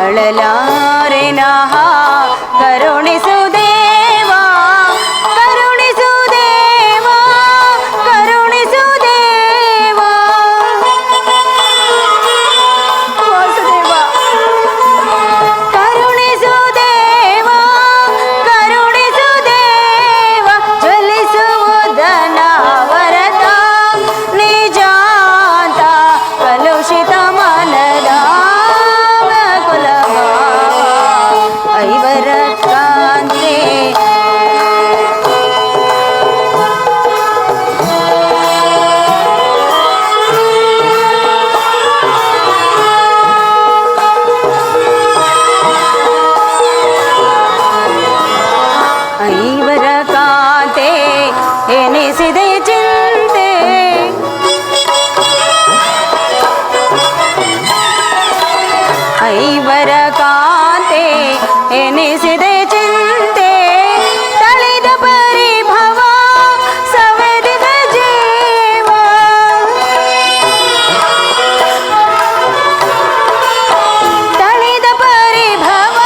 ತಳಲಾರೆನಹ ಕರುಣಿಸು ದೇವಾ ಕರುಣಿಸು ದೇವಾ ಕರುಣಿಸು ದೇವಾ ವಾಸುದೇವ ಕರುಣಿಸು ದೇವಾ ಕರುಣಿಸು ದೇವ ಜ್ವಲಿಸುವುದನ ವರದ ನಿಜಾಂತ ಕಲುಷಿತ ಮನದ ಐವರ ಕಾಂತೆ ಐವರ ಕಾಂತೆ ಎನಿಸಿದೆ ಚಿಂತೆ ಐವರ ಕಾಂತೆ ಎನಿಸಿದೆ ಚಿಂತೆ ತಳಿದ ಪರಿಭವ ಸವೆದಿದ ಜೀವ ತಳಿದ ಪರಿಭವ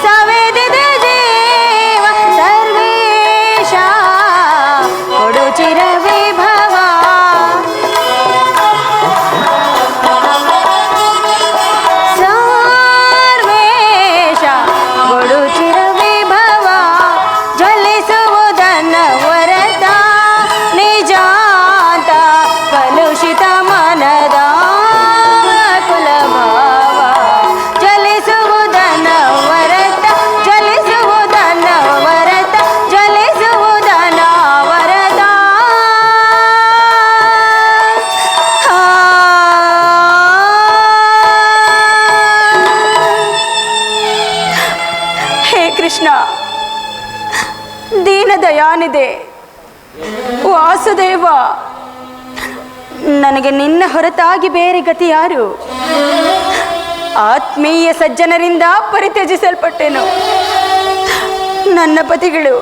ಸವೆದಿದ ಜೀವ ಸರ್ವೇಶ ಕೊಡು ಚಿರ ವಿಭವ ಸರ್ವೇಶ ಕೊಡು ಚಿರ ವಿಭವ ಜ್ವಲಿಸುವುದನ್ನ ವರದ ನಿಜಾಂತ ಕಲುಷಿತ ಮನದ ಕುಲಭಾವ ಜ್ವಲಿಸುವುದನ್ನ ವರದ ಜ್ವಲಿಸುವುದನ್ನ ವರದ ಜ್ವಲಿಸುವುದನ್ನ ವರದ ಹೇ ಕೃಷ್ಣ ದೀನದಯಾನಿದೆ ವಾಸುದೇವ ನನಗೆ ನಿನ್ನ ಹೊರತಾಗಿ ಬೇರೆ ಗತಿ ಯಾರು ಆತ್ಮೀಯ ಸಜ್ಜನರಿಂದ ಪರಿತ್ಯಜಿಸಲ್ಪಟ್ಟೆನು ನನ್ನ ಪತಿಗಳು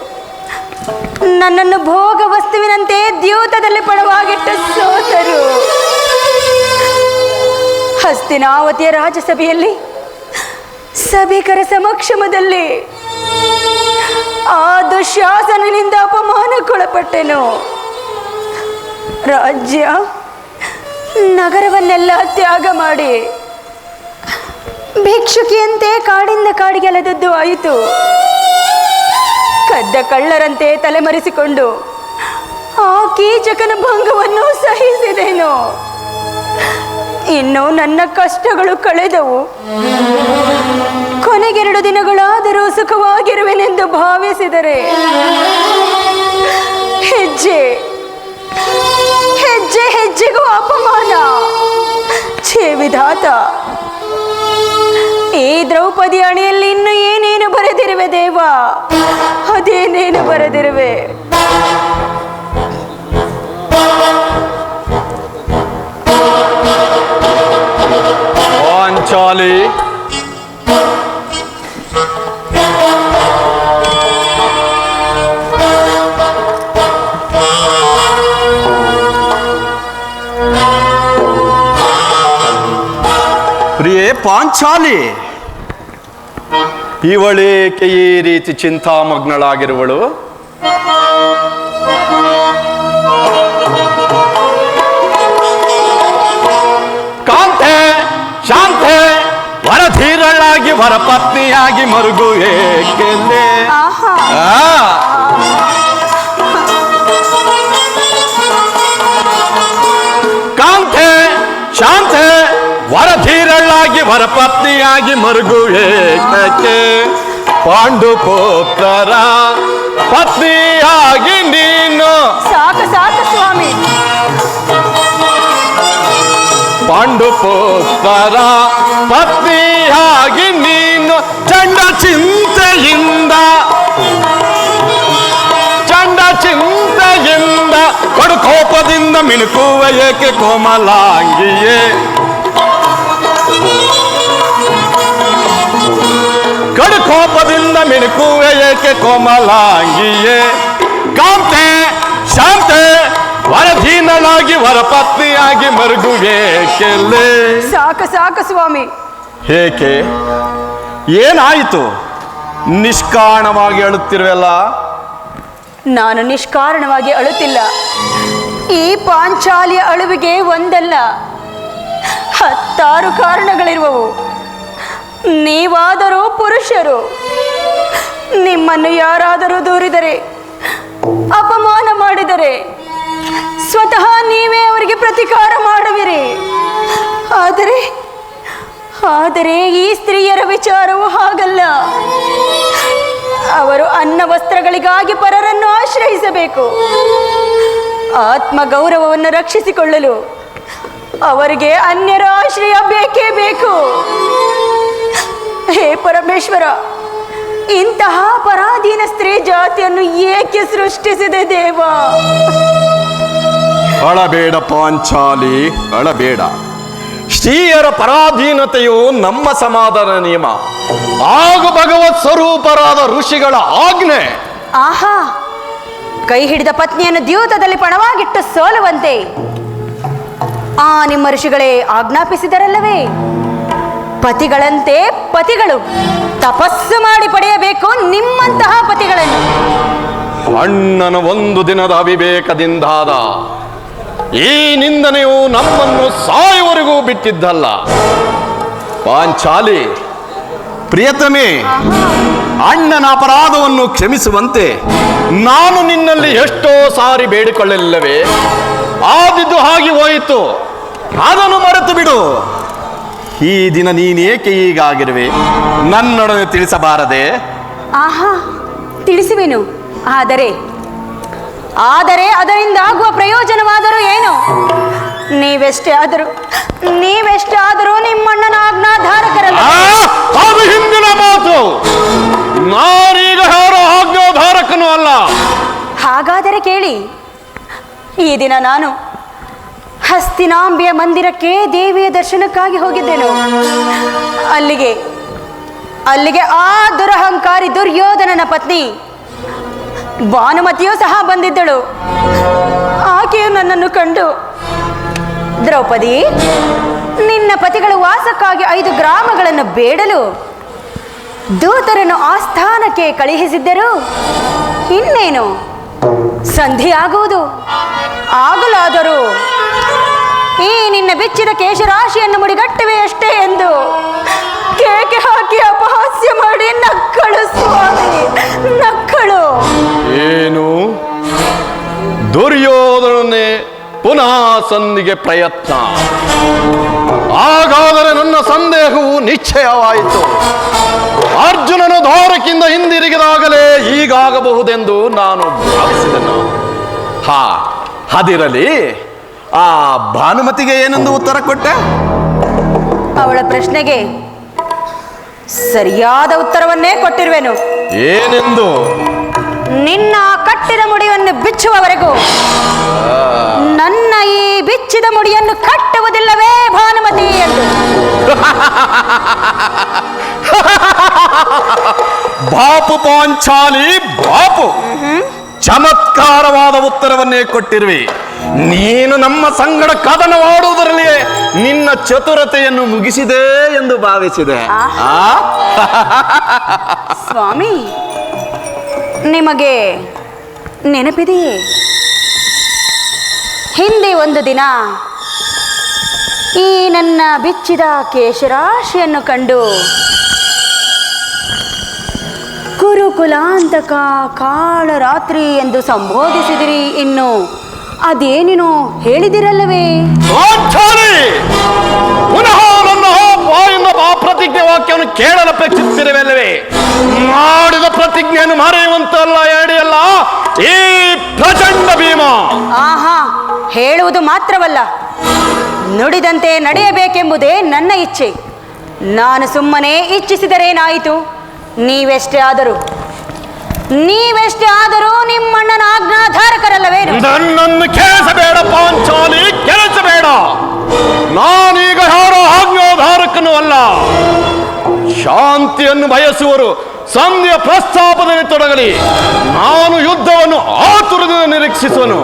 ನನ್ನನ್ನು ಭೋಗ ವಸ್ತುವಿನಂತೆ ದ್ಯೂತದಲ್ಲಿ ಪಡವಾಗಿಟ್ಟ ಸೋತರು ಹಸ್ತಿನಾವತಿಯ ರಾಜಸಭೆಯಲ್ಲಿ ಸಭಿಕರ ಸಮಕ್ಷಮದಲ್ಲಿ ಆ ದುಶ್ಯಾಸನನಿಂದ ಅಪಮಾನಕ್ಕೊಳಪಟ್ಟೆನು ರಾಜ್ಯ ನಗರವನ್ನೆಲ್ಲ ತ್ಯಾಗ ಮಾಡಿ ಭಿಕ್ಷುಕಿಯಂತೆ ಕಾಡಿಂದ ಕಾಡಿಗೆ ಅಲೆದದ್ದು ಆಯಿತು ಕದ್ದ ಕಳ್ಳರಂತೆ ತಲೆಮರೆಸಿಕೊಂಡು ಆ ಕೀಚಕನ ಭಂಗವನ್ನು ಸಹಿಸಿದೆನು ಇನ್ನು ನನ್ನ ಕಷ್ಟಗಳು ಕಳೆದವು ಕೊನೆಗೆರಡು ದಿನಗಳಾದರೂ ಸುಖವಾಗಿರುವೆನೆಂದು ಭಾವಿಸಿದರೆ ಹೆಜ್ಜೆ ಹೆಜ್ಜೆ ಹೆಜ್ಜೆಗೂ ಅಪಮಾನ ಛೇ ವಿಧಾತ ಈ ದ್ರೌಪದಿ ಅಣಿಯಲ್ಲಿ ಇನ್ನು ಏನೇನು ಬರೆದಿರುವೆ ದೇವ ಅದೇನೇನು ಬರೆದಿರುವೆ ಪಾಂಚಾಲಿ ಪ್ರಿಯೇ ಪಾಂಚಾಲಿ ಇವಳೇಕೆ ಈ ರೀತಿ ಚಿಂತಾಮಗ್ನಳಾಗಿರುವಳು ಕಾಂತೆ ಶಾಂತೆ ವರಧೀರಳಾಗಿ ವರಪತ್ನಿಯಾಗಿ ಮರುಗು ಏಕೆಂದೆ ಕಾಂತೆ ಶಾಂತೆ ವರಧೀರಳಾಗಿ ವರಪತ್ನಿಯಾಗಿ ಮರುಗು ಏಕೆ ಪಾಂಡುಪುತ್ರರ ಪತ್ನಿಯಾಗಿ ನೀನು ಸಾಕು ಸಾಕು ಸ್ವಾಮಿ ಪಾಂಡುಪುತ್ರರ ಪತ್ನಿಯಾಗಿ ನೀನು ಚಂಡ ಚಿಂತೆಯಿಂದ ಕಡುಕೋಪದಿಂದ ಮಿಣುಕುವ ಏಕೆ ಕೋಮಲಾಂಗಿಯೇ ಕಡುಕೋಪದಿಂದ ಮಿಣುಕುವ ಏಕೆ ಕೋಮಲಾಂಗಿಯೇ ಕಾಂತೆ ಶಾಂತೆ ವರಧೀನಳಾಗಿ ವರಪತ್ನಿಯಾಗಿ ಮರುಗುವೆ ಕೆಲ್ಲೆ ಸಾಕು ಸಾಕು ಸ್ವಾಮಿ ಏಕೆ? ಏನಾಯಿತು? ನಿಷ್ಕಾರಣವಾಗಿ ಅಳುತ್ತಿರುವೆಲ್ಲ. ನಾನು ನಿಷ್ಕಾರಣವಾಗಿ ಅಳುತ್ತಿಲ್ಲ. ಈ ಪಾಂಚಾಲಿಯ ಅಳುವಿಗೆ ಒಂದಲ್ಲ 10 ಕಾರಣಗಳಿರುವವು. ನೀವಾದರೂ ಪುರುಷರು, ನಿಮ್ಮನ್ನು ಯಾರಾದರೂ ದೂರಿದರೆ, ಅಪಮಾನ ಮಾಡಿದರೆ ಸ್ವತಃ ನೀವೇ ಅವರಿಗೆ ಪ್ರತಿಕಾರ ಮಾಡುವಿರಿ. ಆದರೆ ಈ ಸ್ತ್ರೀಯರ ವಿಚಾರವು ಹಾಗಲ್ಲ. ಅವರು ಅನ್ನ ವಸ್ತ್ರಗಳಿಗಾಗಿ ಪರರನ್ನು ಆಶ್ರಯಿಸಬೇಕು. ಆತ್ಮಗೌರವವನ್ನು ರಕ್ಷಿಸಿಕೊಳ್ಳಲು ಅವರಿಗೆ ಅನ್ಯರ ಆಶ್ರಯ ಬೇಕೇ ಬೇಕು. ಹೇ ಪರಮೇಶ್ವರ, ಇಂತಹ ಪರಾಧೀನ ಸ್ತ್ರೀ ಜಾತಿಯನ್ನು ಏಕೆ ಸೃಷ್ಟಿಸಿದೆ ದೇವ? ಅಳಬೇಡ ಪಾಂಚಾಲಿ, ಅಳಬೇಡ. ಸ್ತ್ರೀಯರ ಪರಾಧೀನತೆಯು ನಮ್ಮ ಸಮಾಧಾನ ನಿಯಮ ಹಾಗೂ ಭಗವತ್ ಸ್ವರೂಪರಾದ ಋಷಿಗಳ ಆಜ್ಞೆ. ಆಹಾ, ಕೈ ಹಿಡಿದ ಪತ್ನಿಯನ್ನು ದ್ಯೂತದಲ್ಲಿ ಪಣವಾಗಿಟ್ಟು ಸೋಲುವಂತೆ ನಿಮ್ಮ ಋಷಿಗಳೇ ಆಜ್ಞಾಪಿಸಿದರಲ್ಲವೇ? ಪತಿಗಳಂತೆ ಪತಿಗಳು ತಪಸ್ಸು ಮಾಡಿ ಪಡೆಯಬೇಕು ನಿಮ್ಮಂತಹ ಪತಿಗಳನ್ನು. ಅಣ್ಣನ ಒಂದು ದಿನದ ಅವಿವೇಕದಿಂದಾದ ಈ ನಿಂದನೆಯು ನಮ್ಮನ್ನು ಸಾಯುವವರೆಗೂ ಬಿಟ್ಟಿದ್ದಲ್ಲ. ಪಾಂಚಾಲಿ ಪ್ರಿಯತಮೆ, ಅಣ್ಣನ ಅಪರಾಧವನ್ನು ಕ್ಷಮಿಸುವಂತೆ ನಾನು ನಿನ್ನಲ್ಲಿ ಎಷ್ಟೋ ಸಾರಿ ಬೇಡಿಕೊಳ್ಳಲಿಲ್ಲವೇ? ಆದಿದ್ದು ಹಾಗೆ ಹೋಯಿತು, ಅದನ್ನು ಮರೆತು ಬಿಡು. ಈ ದಿನ ನೀನೇಕೆ ಹೀಗಾಗಿರುವೆ ನನ್ನೊಡನೆ ತಿಳಿಸಬಾರದೆ? ಆಹಾ, ತಿಳಿಸುವೆನು. ಆದರೆ ಅದರಿಂದ ಆಗುವ ಪ್ರಯೋಜನವಾದರೂ ಏನು? ನೀವೆಷ್ಟೇ ಆದರೂ ನಿಮ್ಮಣ್ಣನ ಆಜ್ಞಾಧಾರಕರಲ್ಲ. ಅದು ಹಿಂದಿನ ಮಾತು. ನಾನೀಗ ಯಾರೋ ಆಜ್ಞಾಧಾರಕನೂ ಅಲ್ಲ. ಹಾಗಾದರೆ ಕೇಳಿ, ಈ ದಿನ ನಾನು ಹಸ್ತಿನಾಂಬಿಯ ಮಂದಿರಕ್ಕೆ ದೇವಿಯ ದರ್ಶನಕ್ಕಾಗಿ ಹೋಗಿದ್ದೆನು. ಅಲ್ಲಿಗೆ ಆ ದುರಹಂಕಾರಿ ದುರ್ಯೋಧನನ ಪತ್ನಿ ಭಾನುಮತಿಯೂ ಸಹ ಬಂದಿದ್ದಳು. ಆಕೆಯು ನನ್ನನ್ನು ಕಂಡು, ದ್ರೌಪದಿ, ನಿನ್ನ ಪತಿಗಳು ವಾಸಕ್ಕಾಗಿ 5 ಗ್ರಾಮಗಳನ್ನು ಬೇಡಲು ದೂತರನ್ನು ಆಸ್ಥಾನಕ್ಕೆ ಕಳುಹಿಸಿದ್ದರು. ಇನ್ನೇನು ಸಂಧಿಯಾಗುವುದು. ಆಗಲಾದರೂ ಈ ನಿನ್ನ ಬಿಚ್ಚಿದ ಕೇಶರಾಶಿಯನ್ನು ಮುಡಿಗಟ್ಟುವೆ ಅಷ್ಟೇ ಎಂದು ಕೇಕೆ ಹಾಕಿ ಅಪಹಾಸ್ಯ ಮಾಡಿ ನಕ್ಕಳು. ಸ್ವಾಮಿ, ನಕ್ಕಳು. ಏನು? ದುರ್ಯೋಧನನೇ ಪುನಃ ಸಂಧಿಗೆ ಪ್ರಯತ್ನ? ಹಾಗಾದರೆ ನನ್ನ ಸಂದೇಹವು ನಿಶ್ಚಯವಾಯಿತು. ಅರ್ಜುನನು ದ್ವಾರಕಿಂದ ಹಿಂದಿರುಗಿದಾಗಲೇ ಹೀಗಾಗಬಹುದೆಂದು ನಾನು ಭಾವಿಸಿದೆನು. ಅದಿರಲಿ, ಆ ಭಾನುಮತಿಗೆ ಏನೆಂದು ಉತ್ತರ ಕೊಟ್ಟೆ? ಅವಳ ಪ್ರಶ್ನೆಗೆ ಸರಿಯಾದ ಉತ್ತರವನ್ನೇ ಕೊಟ್ಟಿರುವೆನು. ಏನೆಂದು? ನಿನ್ನ ಕಟ್ಟಿದ ಮುಡಿಯನ್ನು ಬಿಚ್ಚುವವರೆಗೂ ನನ್ನ ಈ ಬಿಚ್ಚಿದ ಮುಡಿಯನ್ನು ಕಟ್ಟುವುದಿಲ್ಲವೇ ಭಾನುಮತಿ ಎಂದು. ಬಾಪು ಪಾಂಚಾಲಿ, ಬಾಪು. ಚಮತ್ಕಾರವಾದ ಉತ್ತರವನ್ನೇ ಕೊಟ್ಟಿರುವೆ. ನೀನು ನಮ್ಮ ಸಂಗಡ ಕದನವಾಡುವುದರಲ್ಲಿ ನಿನ್ನ ಚತುರತೆಯನ್ನು ಮುಗಿಸಿದೆ ಎಂದು ಭಾವಿಸಿದೆ. ಸ್ವಾಮಿ, ನಿಮಗೆ ನೆನಪಿದೆಯೇ? ಹಿಂದೆ ಒಂದು ದಿನ ಈ ನನ್ನ ಬಿಚ್ಚಿದ ಕೇಶರಾಶಿಯನ್ನು ಕಂಡು ಕುರುಕುಲಾಂತಕ ಕಾಳರಾತ್ರಿ ಎಂದು ಸಂಬೋಧಿಸಿದಿರಿ. ಇನ್ನು ಅದೇನೇನೋ ಹೇಳಿದಿರಲ್ಲವೇ? ಪುನಃ ನನ್ನ ಬಾಯಿಂದ ಆ ಪ್ರತಿಜ್ಞೆ ವಾಕ್ಯವನ್ನು ಕೇಳಲಪೇಕ್ಷಿಸುತ್ತಿರುವಲ್ಲವೇ? ಮಾಡಿದ ಪ್ರತಿಜ್ಞೆಯನ್ನು ಮರೆಯುವಂತಲ್ಲ ಹೇಳಿಯಲ್ಲ ಈ ಪ್ರಚಂಡ ಭೀಮ. ಆಹಾ, ಹೇಳುವುದು ಮಾತ್ರವಲ್ಲ, ನುಡಿದಂತೆ ನಡೆಯಬೇಕೆಂಬುದೇ ನನ್ನ ಇಚ್ಛೆ. ನಾನು ಸುಮ್ಮನೆ ಇಚ್ಛಿಸಿದರೇನಾಯಿತು? ನೀವೆಷ್ಟೇ ಆದರೂ ನಿಮ್ಮಣ್ಣನ ಆಜ್ಞಾಧಾರಕರಲ್ಲವೇನು? ನನ್ನನ್ನು ಕೆಲಸಬೇಡ ಪಾಂಚಾಲಿ, ಕೆಲಸಬೇಡ. ನಾನೀಗ ಯಾರೋ ಆಜ್ಞಾಧಾರಕನೂ ಅಲ್ಲ. ಶಾಂತಿಯನ್ನು ಬಯಸುವರು ಸಂಧಿಯ ಪ್ರಸ್ತಾಪದಲ್ಲಿ ತೊಡಗಲಿ. ನಾನು ಯುದ್ಧವನ್ನು ಆತುರದಿಂದ ನಿರೀಕ್ಷಿಸುವನು.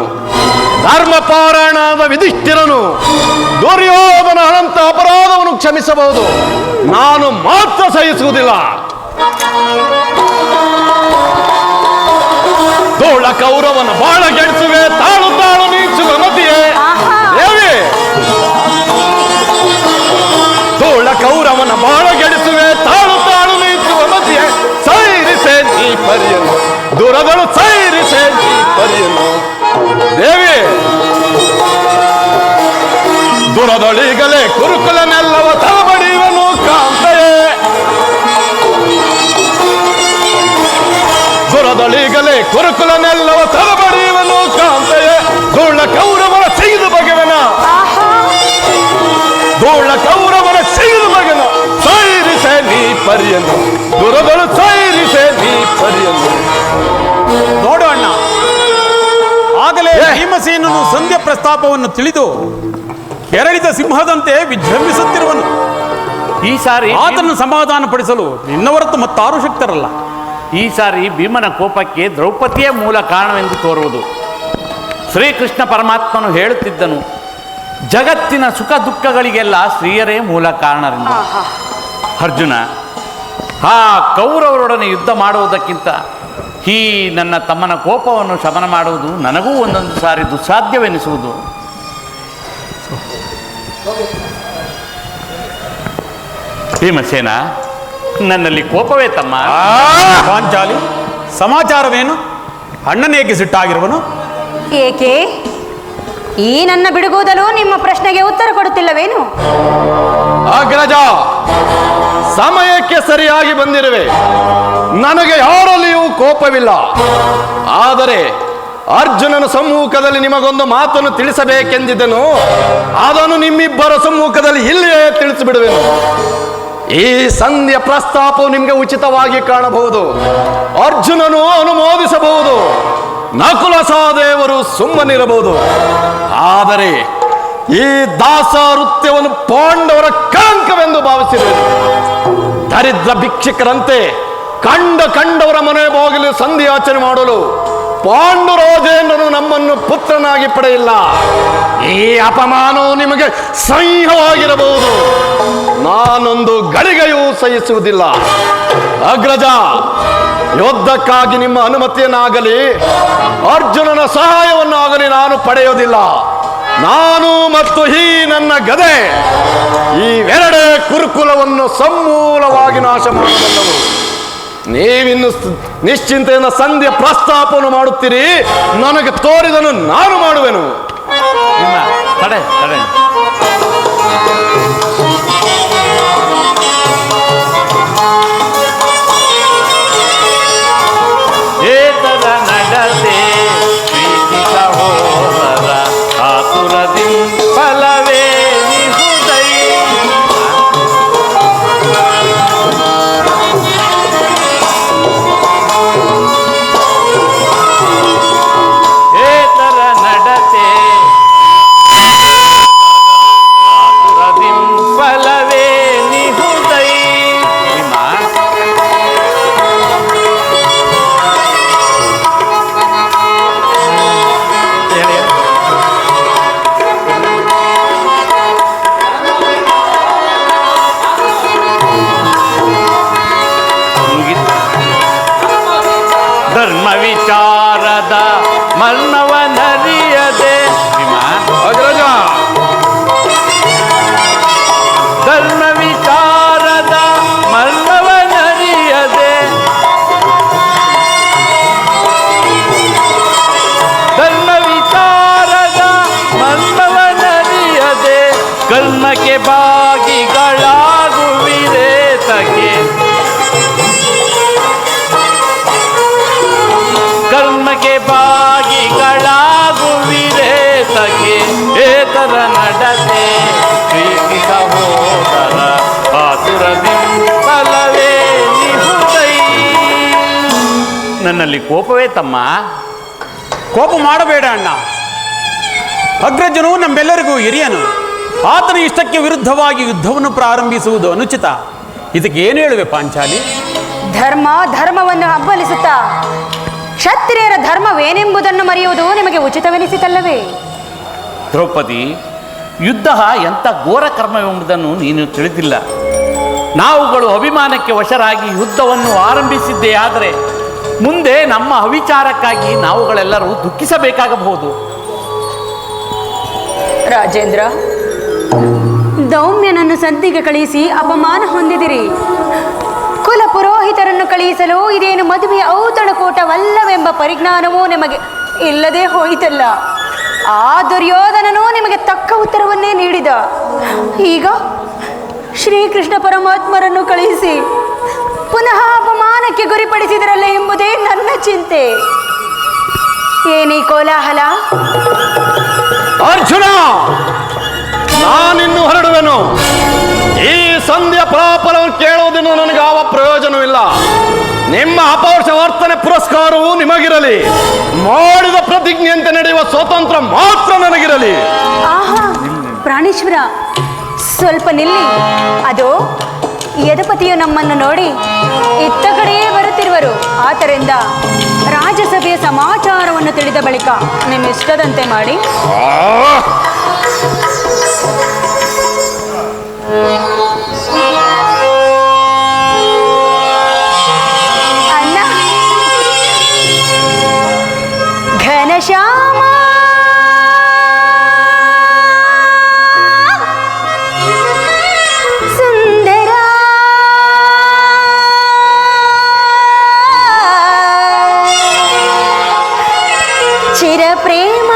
ಧರ್ಮಪಾರಾಯಣಾದ ಯುಧಿಷ್ಠಿರನು ದುರ್ಯೋಧನ ಅನಂತ ಅಪರಾಧವನ್ನು ಕ್ಷಮಿಸಬಹುದು, ನಾನು ಮಾತ್ರ ಸಹಿಸುವುದಿಲ್ಲ. ತೋಳ ಕೌರವನ ಬಾಳ ಗೆಡಿಸುವೆ, ತಾಳು ತಾಳು ನೀಚುವ ಮತಿಯೇ ದೇವಿ. ತೋಳ ಕೌರವನ ಬಾಳ ಗೆಡಿಸುವೆ, ತಾಳು ತಾಳು ನೀಚುವ ಮತಿಯೇ, ಸೈರಿಸೆ ನೀ ಪರಿಯನ್ನು ದುರದಳು, ಸೈರಿಸೆ ನೀ ಪರಿಯನ್ನು ದೇವಿ. ದುರದೊಳಿಗಲೇ ಕುರುಕುಲನೆಲ್ಲವ ತಲಬಡಿಯುವನು ಕಾಂತೆಯೇ, ದುರದೊಳಿಗಲೇ ಕುರುಕುಲನೆಲ್ಲವ ತಲಬಡಿಯುವನು ಕಾಂತೆಯೇ. ಧೂಳ ಕೌರವನ ಸಿಗಿದು ಬಗೆವನ, ಧೂಳ ಕೌರವನ ಸಿಗಿದು ಬಗೆನ, ಸೈರಿಸೆ ನೀ ಪರಿಯನ್ನು ದುರದಳು, ಸೈರಿಸೆ ನೀ ಪರಿಯನ್ನು. ನೋಡು ಅಣ್ಣ, ಆಗಲೇ ಭೀಮಸೇನನು ಸಂಧ್ಯಾ ಪ್ರಸ್ತಾಪವನ್ನು ತಿಳಿದು ಕೆರಳಿದ ಸಿಂಹದಂತೆ ವಿಜೃಂಭಿಸುತ್ತಿರುವನು. ಈ ಸಾರಿ ಆತನನ್ನು ಸಮಾಧಾನಪಡಿಸಲು ನಿನ್ನ ಹೊರತು ಮತ್ತಾರು ಶಕ್ತರಲ್ಲ. ಈ ಸಾರಿ ಭೀಮನ ಕೋಪಕ್ಕೆ ದ್ರೌಪದಿಯೇ ಮೂಲ ಕಾರಣವೆಂದು ತೋರುವುದು. ಶ್ರೀಕೃಷ್ಣ ಪರಮಾತ್ಮನು ಹೇಳುತ್ತಿದ್ದನು, ಜಗತ್ತಿನ ಸುಖ ದುಃಖಗಳಿಗೆಲ್ಲ ಸ್ತ್ರೀಯರೇ ಮೂಲ ಕಾರಣರೆಂದು. ಅರ್ಜುನ, ಆ ಕೌರವರೊಡನೆ ಯುದ್ಧ ಮಾಡುವುದಕ್ಕಿಂತ ಈ ನನ್ನ ತಮ್ಮನ ಕೋಪವನ್ನು ಶಮನ ಮಾಡುವುದು ನನಗೂ ಒಂದೊಂದು ಸಾರಿ ದುಸ್ಸಾಧ್ಯವೆನಿಸುವುದು. ಭೀಮಸೇನ, ನನ್ನಲ್ಲಿ ಕೋಪವೇ ತಮ್ಮ. ಪಾಂಚಾಲಿ, ಸಮಾಚಾರವೇನು? ಅಣ್ಣನೇಗೆ ಸಿಟ್ಟಾಗಿರುವನು? ಏಕೆ ಈ ನನ್ನ ಬಿಡುಗೋದಲು ನಿಮ್ಮ ಪ್ರಶ್ನೆಗೆ ಉತ್ತರ ಕೊಡುತ್ತಿಲ್ಲವೇನು? ಅಗ್ರಜ, ಸಮಯಕ್ಕೆ ಸರಿಯಾಗಿ ಬಂದಿರುವೆ. ನನಗೆ ಯಾರಲ್ಲಿಯೂ ಕೋಪವಿಲ್ಲ. ಆದರೆ ಅರ್ಜುನನ ಸಮ್ಮುಖದಲ್ಲಿ ನಿಮಗೊಂದು ಮಾತನ್ನು ತಿಳಿಸಬೇಕೆಂದಿದ್ದನು. ಅದನ್ನು ನಿಮ್ಮಿಬ್ಬರ ಸಮ್ಮುಖದಲ್ಲಿ ಇಲ್ಲಿಯೇ ತಿಳಿಸಿಬಿಡುವೆನು. ಈ ಸಂಧ್ಯಾ ಪ್ರಸ್ತಾಪವು ನಿಮಗೆ ಉಚಿತವಾಗಿ ಕಾಣಬಹುದು, ಅರ್ಜುನನು ಅನುಮೋದಿಸಬಹುದು, ನಕುಲ ಸಹದೇವರು ಸುಮ್ಮನಿರಬಹುದು. ಆದರೆ ಈ ದಾಸವೃತ್ಯವನ್ನು ಪಾಂಡವರ ಕಳಂಕವೆಂದು ಭಾವಿಸಿರುವುದು. ದರಿದ್ರ ಭಿಕ್ಷುಕರಂತೆ ಕಂಡವರ ಮನೆ ಬಾಗಿಲು ಸಂಧಿಯಾಚನೆ ಮಾಡಲು ಪಾಂಡುರಾಜೇಂದ್ರನು ನಮ್ಮನ್ನು ಪುತ್ರನಾಗಿ ಪಡೆಯಿಲ್ಲ. ಈ ಅಪಮಾನವು ನಿಮಗೆ ಸಹ್ಯವಾಗಿರಬಹುದು, ನಾನೊಂದು ಗಳಿಗೆಯೂ ಸಹಿಸುವುದಿಲ್ಲ. ಅಗ್ರಜ, ಯುದ್ಧಕ್ಕಾಗಿ ನಿಮ್ಮ ಅನುಮತಿಯನ್ನಾಗಲಿ ಅರ್ಜುನನ ಸಹಾಯವನ್ನಾಗಲಿ ನಾನು ಪಡೆಯೋದಿಲ್ಲ. ನಾನು ಮತ್ತು ಈ ನನ್ನ ಗದೆ ಇವೆರಡೇ ಕುರುಕುಲವನ್ನು ಸಮೂಲವಾಗಿ ನಾಶ ಮಾಡಬಲ್ಲವು. ನೀವಿನ್ನು ನಿಶ್ಚಿಂತೆಯಿಂದ ಸಂಧ್ಯಾ ಪ್ರಸ್ತಾಪವನ್ನು ಮಾಡುತ್ತೀರಿ, ನನಗೆ ತೋರಿದನು ನಾನು ಮಾಡುವೆನು. ತಡೆ ತಡೆ, ಏತರ ನಡತೆ ಪ್ರೀತಿಸ ಹೋದರ ಆತುರದಿ ಫಲವೇ ನಿಹುದೈ. ಏತರ ನಡತೆ ಆತುರದಿ ಫಲವೇ ನಿಹುದೈ. ಧರ್ಮ ವಿಚಾರದ ಮರ್ಮವನರಿಯದೆ ಅಗ್ರಜ, ಧರ್ಮ ವಿಚಾರದ ಮರ್ಮವನರಿಯದೆ, ಧರ್ಮ ವಿಚಾರದ ಮರ್ಮವನರಿಯದೆ, ಕರ್ಮಕ್ಕೆ ಭಾಗಿಗಳಾಗುವಿರೇತಕ್ಕೆ, ಕರ್ಮಕ್ಕೆ ಭಾಗಿಗಳಾಗುವಿರೇತಕ್ಕೆ, ಏತರ ನಡತೆ ಪ್ರೀತಿಸ ಹೋದರ ಆತುರದಿ ಫಲವೇ ನಿಹುದೈ. ನನ್ನಲ್ಲಿ ಕೋಪವೇ ತಮ್ಮ. ಕೋಪ ಮಾಡಬೇಡ ಅಣ್ಣ. ಅಗ್ರಜನು ನಮ್ಮೆಲ್ಲರಿಗೂ ಹಿರಿಯನು. ಆತನ ಇಷ್ಟಕ್ಕೆ ವಿರುದ್ಧವಾಗಿ ಯುದ್ಧವನ್ನು ಪ್ರಾರಂಭಿಸುವುದು ಅನುಚಿತ. ಇದಕ್ಕೆ ಏನು ಹೇಳುವೆ ಪಾಂಚಾಲಿ? ಧರ್ಮವನ್ನು ಹಬ್ಬಲಿಸುತ್ತಾ ಕ್ಷತ್ರಿಯರ ಧರ್ಮವೇನೆಂಬುದನ್ನು ಮರೆಯುವುದು ನಿಮಗೆ ಉಚಿತವೆನಿಸಿತಲ್ಲವೇ? ದ್ರೌಪದಿ, ಯುದ್ಧ ಎಂಥ ಘೋರ ಕರ್ಮವೆಂಬುದನ್ನು ನೀನು ತಿಳಿದಿಲ್ಲ. ನಾವುಗಳು ಅಭಿಮಾನಕ್ಕೆ ವಶರಾಗಿ ಯುದ್ಧವನ್ನು ಆರಂಭಿಸಿದ್ದೇ ಆದರೆ ಮುಂದೆ ನಮ್ಮ ಅವಿಚಾರಕ್ಕಾಗಿ ನಾವುಗಳೆಲ್ಲರೂ ದುಃಖಿಸಬೇಕಾಗಬಹುದು. ರಾಜೇಂದ್ರ, ದೌಮ್ಯನನ್ನು ಸಂಧಿಗೆ ಕಳುಹಿಸಿ ಅಪಮಾನ ಹೊಂದಿದಿರಿ. ಕುಲ ಪುರೋಹಿತರನ್ನು ಕಳುಹಿಸಲು ಇದೇನು ಮದುವೆಯ ಔತಣಕೂಟವಲ್ಲವೆಂಬ ಪರಿಜ್ಞಾನವೂ ನಿಮಗೆ ಇಲ್ಲದೆ ಹೋಯಿತಲ್ಲ. ಆ ದುರ್ಯೋಧನನೂ ನಿಮಗೆ ತಕ್ಕ ಉತ್ತರವನ್ನೇ ನೀಡಿದ. ಈಗ ಶ್ರೀಕೃಷ್ಣ ಪರಮಾತ್ಮರನ್ನು ಕಳುಹಿಸಿ ಪುನಃ ಅಪಮಾನಕ್ಕೆ ಗುರಿಪಡಿಸಿದರಲ್ಲ ಎಂಬುದೇ ನನ್ನ ಚಿಂತೆ. ಏನೀ ಕೋಲಾಹಲ? ಅರ್ಜುನ, ನಾನಿನ್ನು ಹೊರಡುವೆನು. ಈ ಸಂಧ್ಯಾ ಫಲಾಫಲವನ್ನು ಕೇಳುವುದನ್ನು ನನಗೆ ಯಾವ ಪ್ರಯೋಜನವಿಲ್ಲ. ನಿಮ್ಮ ಅಪೌರುಷ ವರ್ತನೆ ಪುರಸ್ಕಾರವು ನಿಮಗಿರಲಿ. ಮಾಡಿದ ಪ್ರತಿಜ್ಞೆಯಂತೆ ನಡೆಯುವ ಸ್ವಾತಂತ್ರ್ಯ ಮಾತ್ರ ನನಗಿರಲಿ. ಆಹಾ, ಪ್ರಾಣೇಶ್ವರ, ಸ್ವಲ್ಪ ನಿಲ್ಲಿ. ಅದು ಯದುಪತಿಯು ನಮ್ಮನ್ನು ನೋಡಿ ಇತ್ತ ಕಡೆಯೇ ಬರುತ್ತಿರುವರು. ಆದ್ದರಿಂದ ರಾಜ್ಯಸಭೆಯ ಸಮಾಚಾರವನ್ನು ತಿಳಿದ ಬಳಿಕ ನಿಮ್ಮ ಇಷ್ಟದಂತೆ ಮಾಡಿ. ಅಣ್ಣ, ಘನಶ್ಯಾಮ, ಸುಂದರ, ಚಿರಪ್ರೇಮ,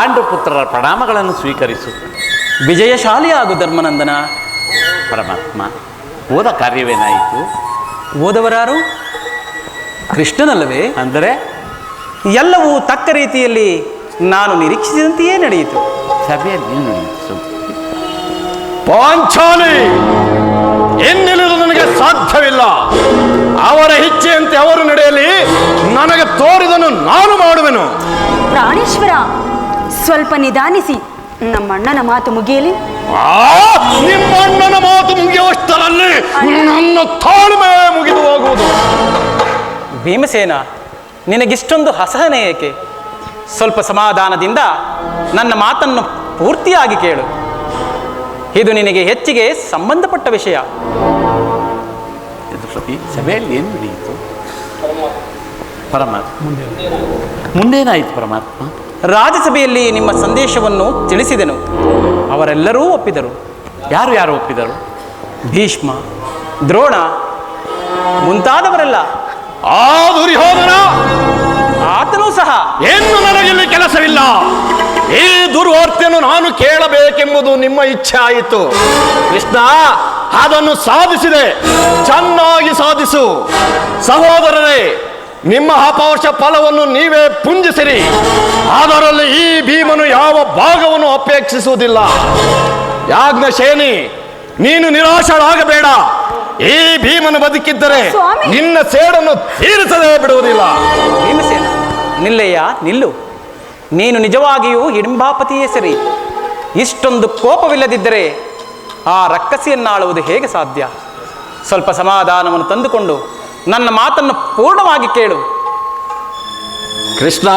ಪಾಂಡುಪುತ್ರರ ಪ್ರಣಾಮಗಳನ್ನು ಸ್ವೀಕರಿಸು. ವಿಜಯಶಾಲಿ ಆಗು ಧರ್ಮನಂದನ. ಪರಮಾತ್ಮ, ಹೋದ ಕಾರ್ಯವೇನಾಯಿತು? ಓದವರಾರು? ಕೃಷ್ಣನಲ್ಲವೇ? ಅಂದರೆ ಎಲ್ಲವೂ ತಕ್ಕ ರೀತಿಯಲ್ಲಿ ನಾನು ನಿರೀಕ್ಷಿಸಿದಂತೆಯೇ ನಡೆಯಿತು. ಸಭೆಯಲ್ಲಿ ನಡೆಯಿತು. ಪಾಂಚಾಲಿ, ಎನ್ನೆಲ್ಲದು ನನಗೆ ಸಾಧ್ಯವಿಲ್ಲ. ಅವರ ಇಚ್ಛೆಯಂತೆ ಅವರು ನಡೆಯಲಿ, ನನಗೆ ತೋರಿದನು ನಾನು ಮಾಡುವೆನು. ಪ್ರಾಣೇಶ್ವರ, ಸ್ವಲ್ಪ ನಿಧಾನಿಸಿ, ನಮ್ಮಣ್ಣನ ಮಾತು ಮುಗಿಯಲಿ. ನಿಮ್ಮ ಅಣ್ಣನ ಮಾತು ಮುಗಿಯುವಷ್ಟರಲ್ಲಿ ನನ್ನ ತಾಳ್ಮೆ ಮುಗಿದು ಹೋಗುವುದು. ಭೀಮಸೇನ, ನಿನಗಿಷ್ಟೊಂದು ಅಸಹನೆ ಏಕೆ? ಸ್ವಲ್ಪ ಸಮಾಧಾನದಿಂದ ನನ್ನ ಮಾತನ್ನು ಪೂರ್ತಿಯಾಗಿ ಕೇಳು. ಇದು ನಿನಗೆ ಹೆಚ್ಚಿಗೆ ಸಂಬಂಧಪಟ್ಟ ವಿಷಯ. ಸಭೆಯಲ್ಲಿ ಏನು ನಡೆಯಿತು? ಪರಮಾತ್ಮ, ಮುಂದೇನಾಯಿತು? ಪರಮಾತ್ಮ, ರಾಜಸಭೆಯಲ್ಲಿ ನಿಮ್ಮ ಸಂದೇಶವನ್ನು ತಿಳಿಸಿದೆನು. ಅವರೆಲ್ಲರೂ ಒಪ್ಪಿದರು. ಯಾರು ಯಾರು ಒಪ್ಪಿದರು? ಭೀಷ್ಮ, ದ್ರೋಣ ಮುಂತಾದವರೆಲ್ಲ. ಆ ದುರ್ಯೋಧನ, ಆತನೂ ಸಹ. ಏನು ನನಗಿಲ್ಲಿ ಕೆಲಸವಿಲ್ಲ. ಈ ದುರ್ವಾರ್ತೆಯನ್ನು ನಾನು ಕೇಳಬೇಕೆಂಬುದು ನಿಮ್ಮ ಇಚ್ಛೆ ಆಯಿತು. ಕೃಷ್ಣ, ಅದನ್ನು ಸಾಧಿಸಿದೆ, ಚೆನ್ನಾಗಿ ಸಾಧಿಸು. ಸಹೋದರರೇ, ನಿಮ್ಮ ಅಪೌರುಷ ಫಲವನ್ನು ನೀವೇ ಪುಂಜಿಸಿರಿ. ಅದರಲ್ಲಿ ಈ ಭೀಮನು ಯಾವ ಭಾಗವನ್ನು ಅಪೇಕ್ಷಿಸುವುದಿಲ್ಲ. ಯಾಜ್ಞಸೇನಿ, ನೀನು ನಿರಾಶರಾಗಬೇಡ. ಈ ಭೀಮನು ಬದುಕಿದ್ದರೆ ಸ್ವಾಮಿ, ನಿನ್ನ ಸೇಡನ್ನು ತೀರಿಸದೇ ಬಿಡುವುದಿಲ್ಲ. ಭೀಮಸೇನ, ನಿಲ್ಲಯ್ಯ, ನಿಲ್ಲು. ನೀನು ನಿಜವಾಗಿಯೂ ಹಿಡಿಂಬಾಪತಿಯೇ ಸರಿ. ಇಷ್ಟೊಂದು ಕೋಪವಿಲ್ಲದಿದ್ದರೆ ಆ ರಕ್ಕಸಿಯನ್ನಾಳುವುದು ಹೇಗೆ ಸಾಧ್ಯ? ಸ್ವಲ್ಪ ಸಮಾಧಾನವನ್ನು ತಂದುಕೊಂಡು ನನ್ನ ಮಾತನ್ನು ಪೂರ್ಣವಾಗಿ ಕೇಳು. ಕೃಷ್ಣ,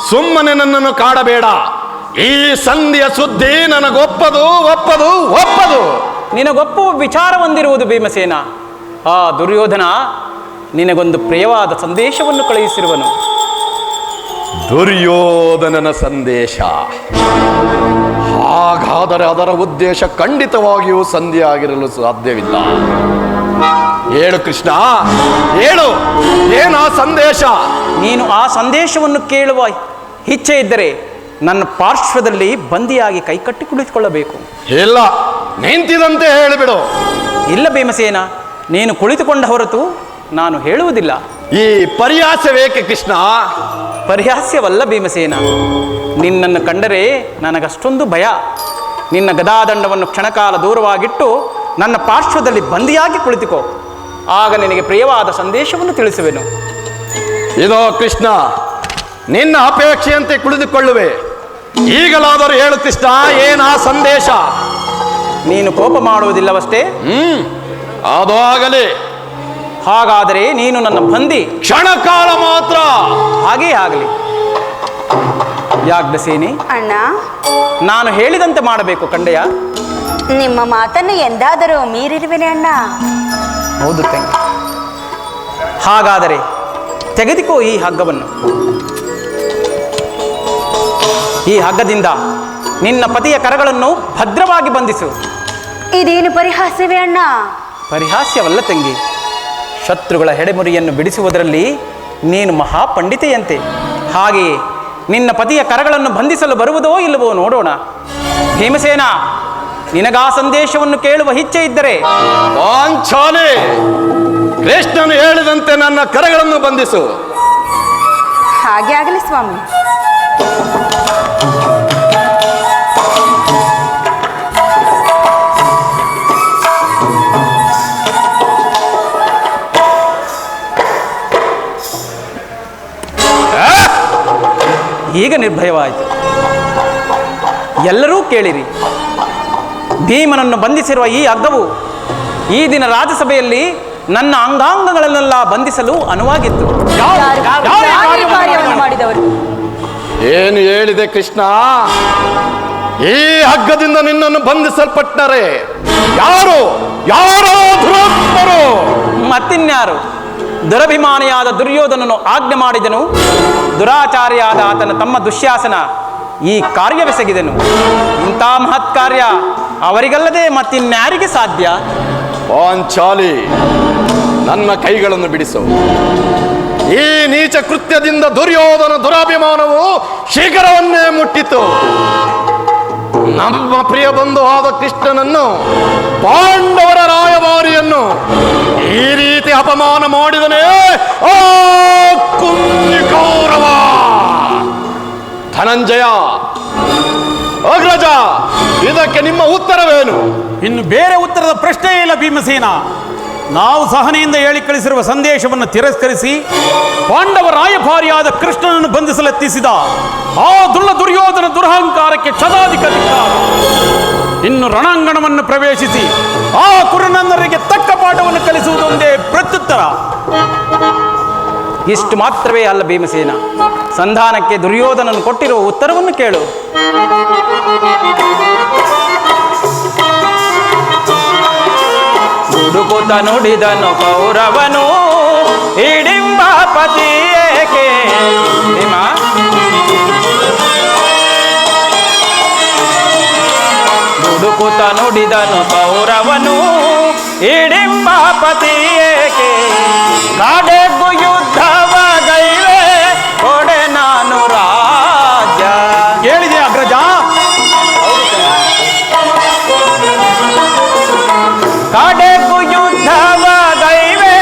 ಸುಮ್ಮನೆ ನನ್ನನ್ನು ಕಾಡಬೇಡ. ಈ ಸಂಧಿಯ ಸುದ್ದಿ ನನಗೊಪ್ಪದು ಒಪ್ಪದು ಒಪ್ಪದು. ನಿನಗೊಪ್ಪುವ ವಿಚಾರ ಹೊಂದಿರುವುದು ಭೀಮಸೇನ. ಆ ದುರ್ಯೋಧನ ನಿನಗೊಂದು ಪ್ರಿಯವಾದ ಸಂದೇಶವನ್ನು ಕಳುಹಿಸಿರುವನು. ದುರ್ಯೋಧನನ ಸಂದೇಶ? ಹಾಗಾದರೆ ಅದರ ಉದ್ದೇಶ ಖಂಡಿತವಾಗಿಯೂ ಸಂಧಿಯಾಗಿರಲು ಸಾಧ್ಯವಿಲ್ಲ. ಹೇಳು ಕೃಷ್ಣ, ಹೇಳು, ಏನಾ ಸಂದೇಶ? ನೀನು ಆ ಸಂದೇಶವನ್ನು ಕೇಳುವ ಇಚ್ಛೆ ಇದ್ದರೆ ನನ್ನ ಪಾರ್ಶ್ವದಲ್ಲಿ ಬಂದಿಯಾಗಿ ಕೈಕಟ್ಟಿ ಕುಳಿತುಕೊಳ್ಳಬೇಕು. ಇಲ್ಲ, ನಿಂತಿದಂತೆ ಹೇಳಿಬಿಡು. ಇಲ್ಲ ಭೀಮಸೇನ, ನೀನು ಕುಳಿತುಕೊಂಡ ಹೊರತು ನಾನು ಹೇಳುವುದಿಲ್ಲ. ಈ ಪರ್ಯಾಸವೇಕೆ ಕೃಷ್ಣ? ಪರಿಹಾಸ್ಯವಲ್ಲ ಭೀಮಸೇನ. ನಿನ್ನನ್ನು ಕಂಡರೆ ನನಗಷ್ಟೊಂದು ಭಯ. ನಿನ್ನ ಗದಾದಂಡವನ್ನು ಕ್ಷಣಕಾಲ ದೂರವಾಗಿಟ್ಟು ನನ್ನ ಪಾರ್ಶ್ವದಲ್ಲಿ ಬಂದಿಯಾಗಿ ಕುಳಿತುಕೋ. ಆಗ ನಿನಗೆ ಪ್ರಿಯವಾದ ಸಂದೇಶವನ್ನು ತಿಳಿಸುವೆನು. ಇದೋ ಕೃಷ್ಣ, ನಿನ್ನ ಅಪೇಕ್ಷೆಯಂತೆ ಕುಳಿತುಕೊಳ್ಳುವೆ. ಈಗಲಾದರೂ ಹೇಳು ಕೃಷ್ಣ, ಏನಾ ಸಂದೇಶ? ನೀನು ಕೋಪ ಮಾಡುವುದಿಲ್ಲವಷ್ಟೇ? ಅದು ಆಗಲಿ. ಹಾಗಾದರೆ ನೀನು ನನ್ನ ಬಂದಿ. ಕ್ಷಣಕಾಲ ಮಾತ್ರ. ಹಾಗೇ ಆಗಲಿ. ಯಾಜ್ಞಸೇನಿ, ಅಣ್ಣ, ನಾನು ಹೇಳಿದಂತೆ ಮಾಡಬೇಕು ಕಂಡೆಯ. ನಿಮ್ಮ ಮಾತನ್ನು ಎಂದಾದರೂ ಮೀರಿರುವೆನೆ ಅಣ್ಣ. ಹೌದು ತಂಗಿ. ಹಾಗಾದರೆ ತೆಗೆದುಕೋ ಈ ಹಗ್ಗವನ್ನು. ಈ ಹಗ್ಗದಿಂದ ನಿನ್ನ ಪತಿಯ ಕರಗಳನ್ನು ಭದ್ರವಾಗಿ ಬಂಧಿಸು. ಇದೇನು ಪರಿಹಾಸ್ಯವೇ ಅಣ್ಣ? ಪರಿಹಾಸ್ಯವಲ್ಲ ತಂಗಿ. ಶತ್ರುಗಳ ಹೆಡೆಮುರಿಯನ್ನು ಬಿಡಿಸುವುದರಲ್ಲಿ ನೀನು ಮಹಾಪಂಡಿತೆಯಂತೆ. ಹಾಗೆಯೇ ನಿನ್ನ ಪತಿಯ ಕರಗಳನ್ನು ಬಂಧಿಸಲು ಬರುವುದೋ ಇಲ್ಲವೋ ನೋಡೋಣ. ಭೀಮಸೇನ, ನಿನಗಾ ಸಂದೇಶವನ್ನು ಕೇಳುವ ಇಚ್ಛೆ ಇದ್ದರೆ ಪಾಂಚಾಲಿ, ಕೃಷ್ಣನು ಹೇಳಿದಂತೆ ನನ್ನ ಕರಗಳನ್ನು ಬಂಧಿಸು. ಹಾಗೆ ಆಗಲಿ ಸ್ವಾಮಿ. ಈಗ ನಿರ್ಭಯವಾಯಿತು. ಎಲ್ಲರೂ ಕೇಳಿರಿ. ಭೀಮನನ್ನು ಬಂಧಿಸಿರುವ ಈ ಹಗ್ಗವು ಈ ದಿನ ರಾಜಸಭೆಯಲ್ಲಿ ನನ್ನ ಅಂಗಾಂಗಗಳನ್ನೆಲ್ಲ ಬಂಧಿಸಲು ಅನುವಾಗಿತ್ತು. ಕಾರ್ಯವನ್ನು ಮಾಡಿದವರು ಏನು ಹೇಳಿದೆ ಕೃಷ್ಣ? ಈ ಹಗ್ಗದಿಂದ ನಿನ್ನನ್ನು ಬಂಧಿಸಲ್ಪಟ್ಟರೆ ಯಾರು? ಯಾರೋ ದುರಾತ್ಮರು. ಮತ್ತಿನ್ಯಾರು? ದುರಭಿಮಾನಿಯಾದ ದುರ್ಯೋಧನನು ಆಜ್ಞೆ ಮಾಡಿದನು. ದುರಾಚಾರಿಯಾದ ಆತನ ತಮ್ಮ ದುಶ್ಯಾಸನ ಈ ಕಾರ್ಯವೆಸಗಿದನು. ಇಂಥ ಮಹತ್ ಕಾರ್ಯ ಅವರಿಗಲ್ಲದೆ ಮತ್ತಿನ್ಯಾರಿಗೆ ಸಾಧ್ಯ? ಪಾಂಚಾಲಿ, ನನ್ನ ಕೈಗಳನ್ನು ಬಿಡಿಸು. ಈ ನೀಚ ಕೃತ್ಯದಿಂದ ದುರ್ಯೋಧನ ದುರಾಭಿಮಾನವು ಶಿಖರವನ್ನೇ ಮುಟ್ಟಿತು. ನಮ್ಮ ಪ್ರಿಯ ಬಂಧು ಆದ ಕೃಷ್ಣನನ್ನು, ಪಾಂಡವರ ರಾಯಭಾರಿಯನ್ನು ಈ ರೀತಿ ಅಪಮಾನ ಮಾಡಿದನೇ ಆ ಕುಂದಿಕೌರವ. ಧನಂಜಯ, ಅಗ್ರಜ, ಇದಕ್ಕೆ ನಿಮ್ಮ ಉತ್ತರವೇನು? ಇನ್ನು ಬೇರೆ ಉತ್ತರದ ಪ್ರಶ್ನೆಯೇ ಇಲ್ಲ ಭೀಮಸೇನ. ನಾವು ಸಹನೆಯಿಂದ ಹೇಳಿ ಕಳಿಸಿರುವ ಸಂದೇಶವನ್ನು ತಿರಸ್ಕರಿಸಿ ಪಾಂಡವ ರಾಯಭಾರಿಯಾದ ಕೃಷ್ಣನನ್ನು ಬಂಧಿಸಲೆತ್ತಿಸಿದ ಆ ದುರ್ಯೋಧನ ದುರಹಂಕಾರಕ್ಕೆ ಕ್ಷತಾಧಿಕ ಧಿಕ್ಕಾರ. ಇನ್ನು ರಣಾಂಗಣವನ್ನು ಪ್ರವೇಶಿಸಿ ಆ ಕುರುನಂದರಿಗೆ ತಕ್ಕ ಪಾಠವನ್ನು ಕಲಿಸುವುದೊಂದೇ ಪ್ರತ್ಯುತ್ತರ. ಇಷ್ಟು ಮಾತ್ರವೇ ಅಲ್ಲ ಭೀಮಸೇನ, ಸಂಧಾನಕ್ಕೆ ದುರ್ಯೋಧನನು ಕೊಟ್ಟಿರುವ ಉತ್ತರವನ್ನು ಕೇಳು. ನುಡುಕುತ ನುಡಿದನು ಕೌರವನು ಹಿಡಿಂಬಾಪತಿ ಏಕೆ. ನುಡುಕುತ ನುಡಿದನು ಕೌರವನು ಹಿಡಿಂಬಾಪತಿ ಏಕೆ. ಕಾಡೆಗು ಯುದ್ಧವ ಗೈವೆ ಕೊಡೆ ನಾನು ರಾಜ್ಯ. ಕೇಳಿದೆ ಅಗ್ರಜ? ಕಾಡೆಗು ಯುದ್ಧವ ಗೈವೆ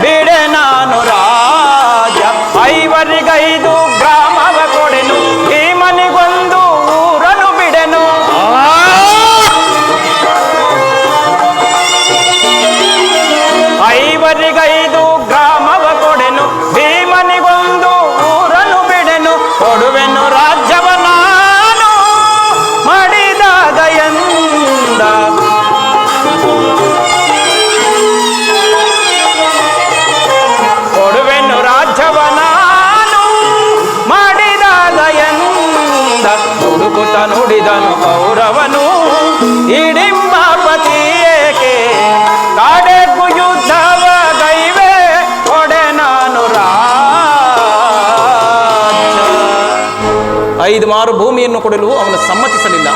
ಬಿಡೆ ನಾನು ರಾಜ. ಐವರಿಗೈದು ಗ್ರಾಮವ ಕೊಡೆನು, ಭೀಮನಿಗೊಂದು ಊರನು ಬಿಡೆನು. ಐವರಿಗೈದು ಗ್ರಾಮವ ಕೊಡೆನು, ಭೀಮನಿಗೊಂದು ಊರನು ಬಿಡೆನು. ಕೊಡುವೆನು ರಾಜ್ಯವ ನಾನು ಮಾಡಿದಾಗ ಎಂದ. ಕೊಡುವೆನು ರಾಜ್ಯವ ನಾನು ಮಾಡಿದಾಗ ಎಂದ. ನುಡುಕುತ ನುಡಿದನು ಕೌರವನು ಹಿಡಿಂಬಾಪತಿ ಏಕೆ. ಕಾಡೆಗು ಯುದ್ಧವ ಗೈವೆ ಕೊಡೆ ನಾನು ರಾಜ್ಯ. 5 ಮಾರು ಭೂಮಿಯನ್ನು ಕೊಡಲು ಅವನು ಸಮ್ಮತಿಸಲಿಲ್ಲ.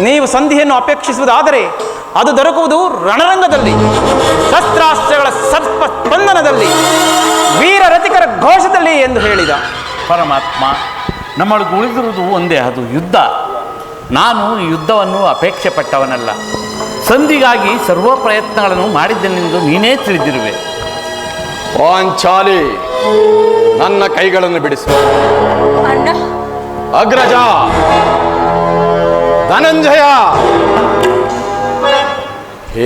ನೀವು ಸಂಧಿಯನ್ನು ಅಪೇಕ್ಷಿಸುವುದಾದರೆ ಅದು ದೊರಕುವುದು ರಣರಂಗದಲ್ಲಿ, ಶಸ್ತ್ರಾಸ್ತ್ರಗಳ ಸರ್ಪ ಸ್ಪಂದನದಲ್ಲಿ, ವೀರ ರಥಿಕರ ಘೋಷದಲ್ಲಿ ಎಂದು ಹೇಳಿದ. ಪರಮಾತ್ಮ, ನಮ್ಮೊಳಗೆ ಉಳಿದಿರುವುದು ಒಂದೇ, ಅದು ಯುದ್ಧ. ನಾನು ಈ ಯುದ್ಧವನ್ನು ಅಪೇಕ್ಷೆ ಪಟ್ಟವನಲ್ಲ. ಸಂಧಿಗಾಗಿ ಸರ್ವ ಪ್ರಯತ್ನಗಳನ್ನು ಮಾಡಿದ್ದೆನೆಂದು ನೀನೇ ತಿಳಿದಿರುವೆ. ಪಾಂಚಾಲಿ, ನನ್ನ ಕೈಗಳನ್ನು ಬಿಡಿಸು. ಅಣ್ಣ, ಅಗ್ರಜ, ಧನಂಜಯ,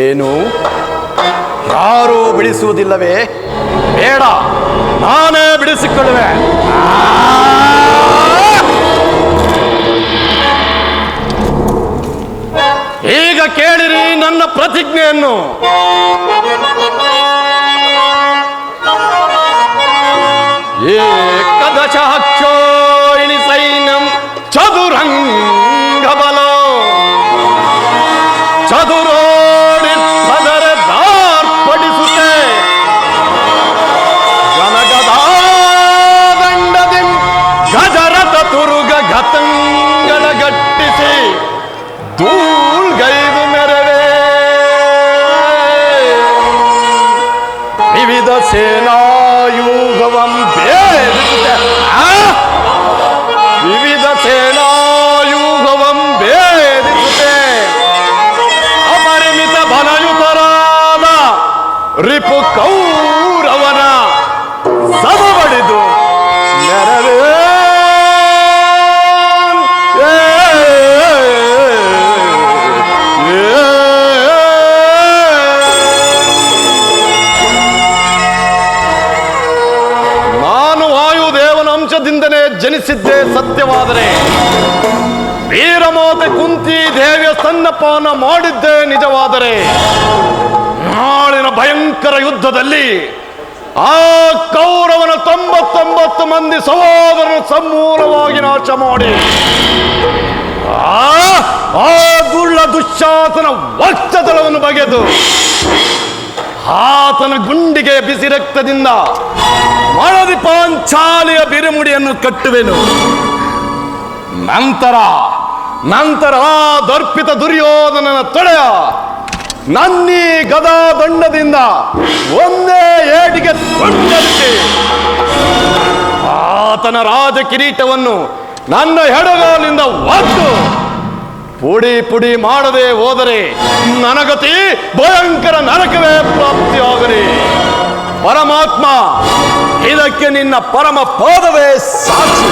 ಏನು ಯಾರೂ ಬಿಡಿಸುವುದಿಲ್ಲವೇ? ಬೇಡ, ನಾನೇ ಬಿಡಿಸಿಕೊಳ್ಳುವೆ. ಈಗ ಕೇಳಿರಿ ನನ್ನ ಪ್ರತಿಜ್ಞೆಯನ್ನು. ಏಕದಶಾಕ್ಷೋಯಿಣಿ ಸೈನ್ಯಂ ಚದುರಂಗ ಬಲ ಚದುರೋಡಿ ಪದರ ದಾರ್ಪಡಿಸುತ್ತೆ. ಜನಗದಾದಂಡದಿಂ ಗಜರಥ ತುರುಗ ಗತಂಗಳ ಗಟ್ಟಿಸಿ ಧೂಳ್ಗೈದು ಮೆರವೇ. ವಿವಿಧ ಸೇನಾಯೂಗವಂ ಭೇದಿಸುತ್ತೆ. ವಿವಿಧ ಸೇನಾಯೂಗವಂ ಭೇದಿಸುತ್ತೆ. ಅಪರಿಮಿತ ಬಲಯುತರಾದ ರಿಪು ಕೌರವನ ಸಮಬಡಿದು ನೆರವೇ. ನಾನು ವಾಯುದೇವನ ಅಂಶದಿಂದಲೇ ಜನಿಸಿದ್ದೆ ಸತ್ಯವಾದರೆ, ವೀರಮಾತೆ ಕುಂತಿ ದೇವಿಯ ಸ್ತನ್ಯಪಾನ ಮಾಡಿದ್ದೇ ನಿಜವಾದರೆ, ನಾಳಿನ ಭಯಂಕರ ಯುದ್ಧದಲ್ಲಿ ಆ ಕೌರವನ 99 ಮಂದಿ ಸಹೋದರನ ಸಮೂಲವಾಗಿ ನಾಶ ಮಾಡಿ ಆ ದುಳ್ಳ ದುಶ್ಯಾಸನ ವಕ್ಷತಲವನ್ನು ಬಗೆದು ಆತನ ಗುಂಡಿಗೆ ಬಿಸಿ ರಕ್ತದಿಂದ ಮಳದಿ ಪಾಂಚಾಲಿಯ ಬಿರುಮುಡಿಯನ್ನು ಕಟ್ಟುವೆನು. ನಂತರ ಆ ದರ್ಪಿತ ದುರ್ಯೋಧನನ ತೊಡೆಯ ನನ್ನೀ ಗದಾ ದಂಡದಿಂದ ಒಂದೇ ಏಟಿಗೆ ತುಂಡರಿಸಿ ಆತನ ರಾಜ ಕಿರೀಟವನ್ನು ನನ್ನ ಎಡಗಾಲಿನಿಂದ ಒದ್ದು ಪುಡಿ ಪುಡಿ ಮಾಡದೆ ಹೋದರೆ ನನಗತಿ ಭಯಂಕರ ನರಕವೇ ಪ್ರಾಪ್ತಿಯಾಗಲಿ. ಪರಮಾತ್ಮ, ಇದಕ್ಕೆ ನಿನ್ನ ಪರಮ ಪಾದವೇ ಸಾಕ್ಷಿ.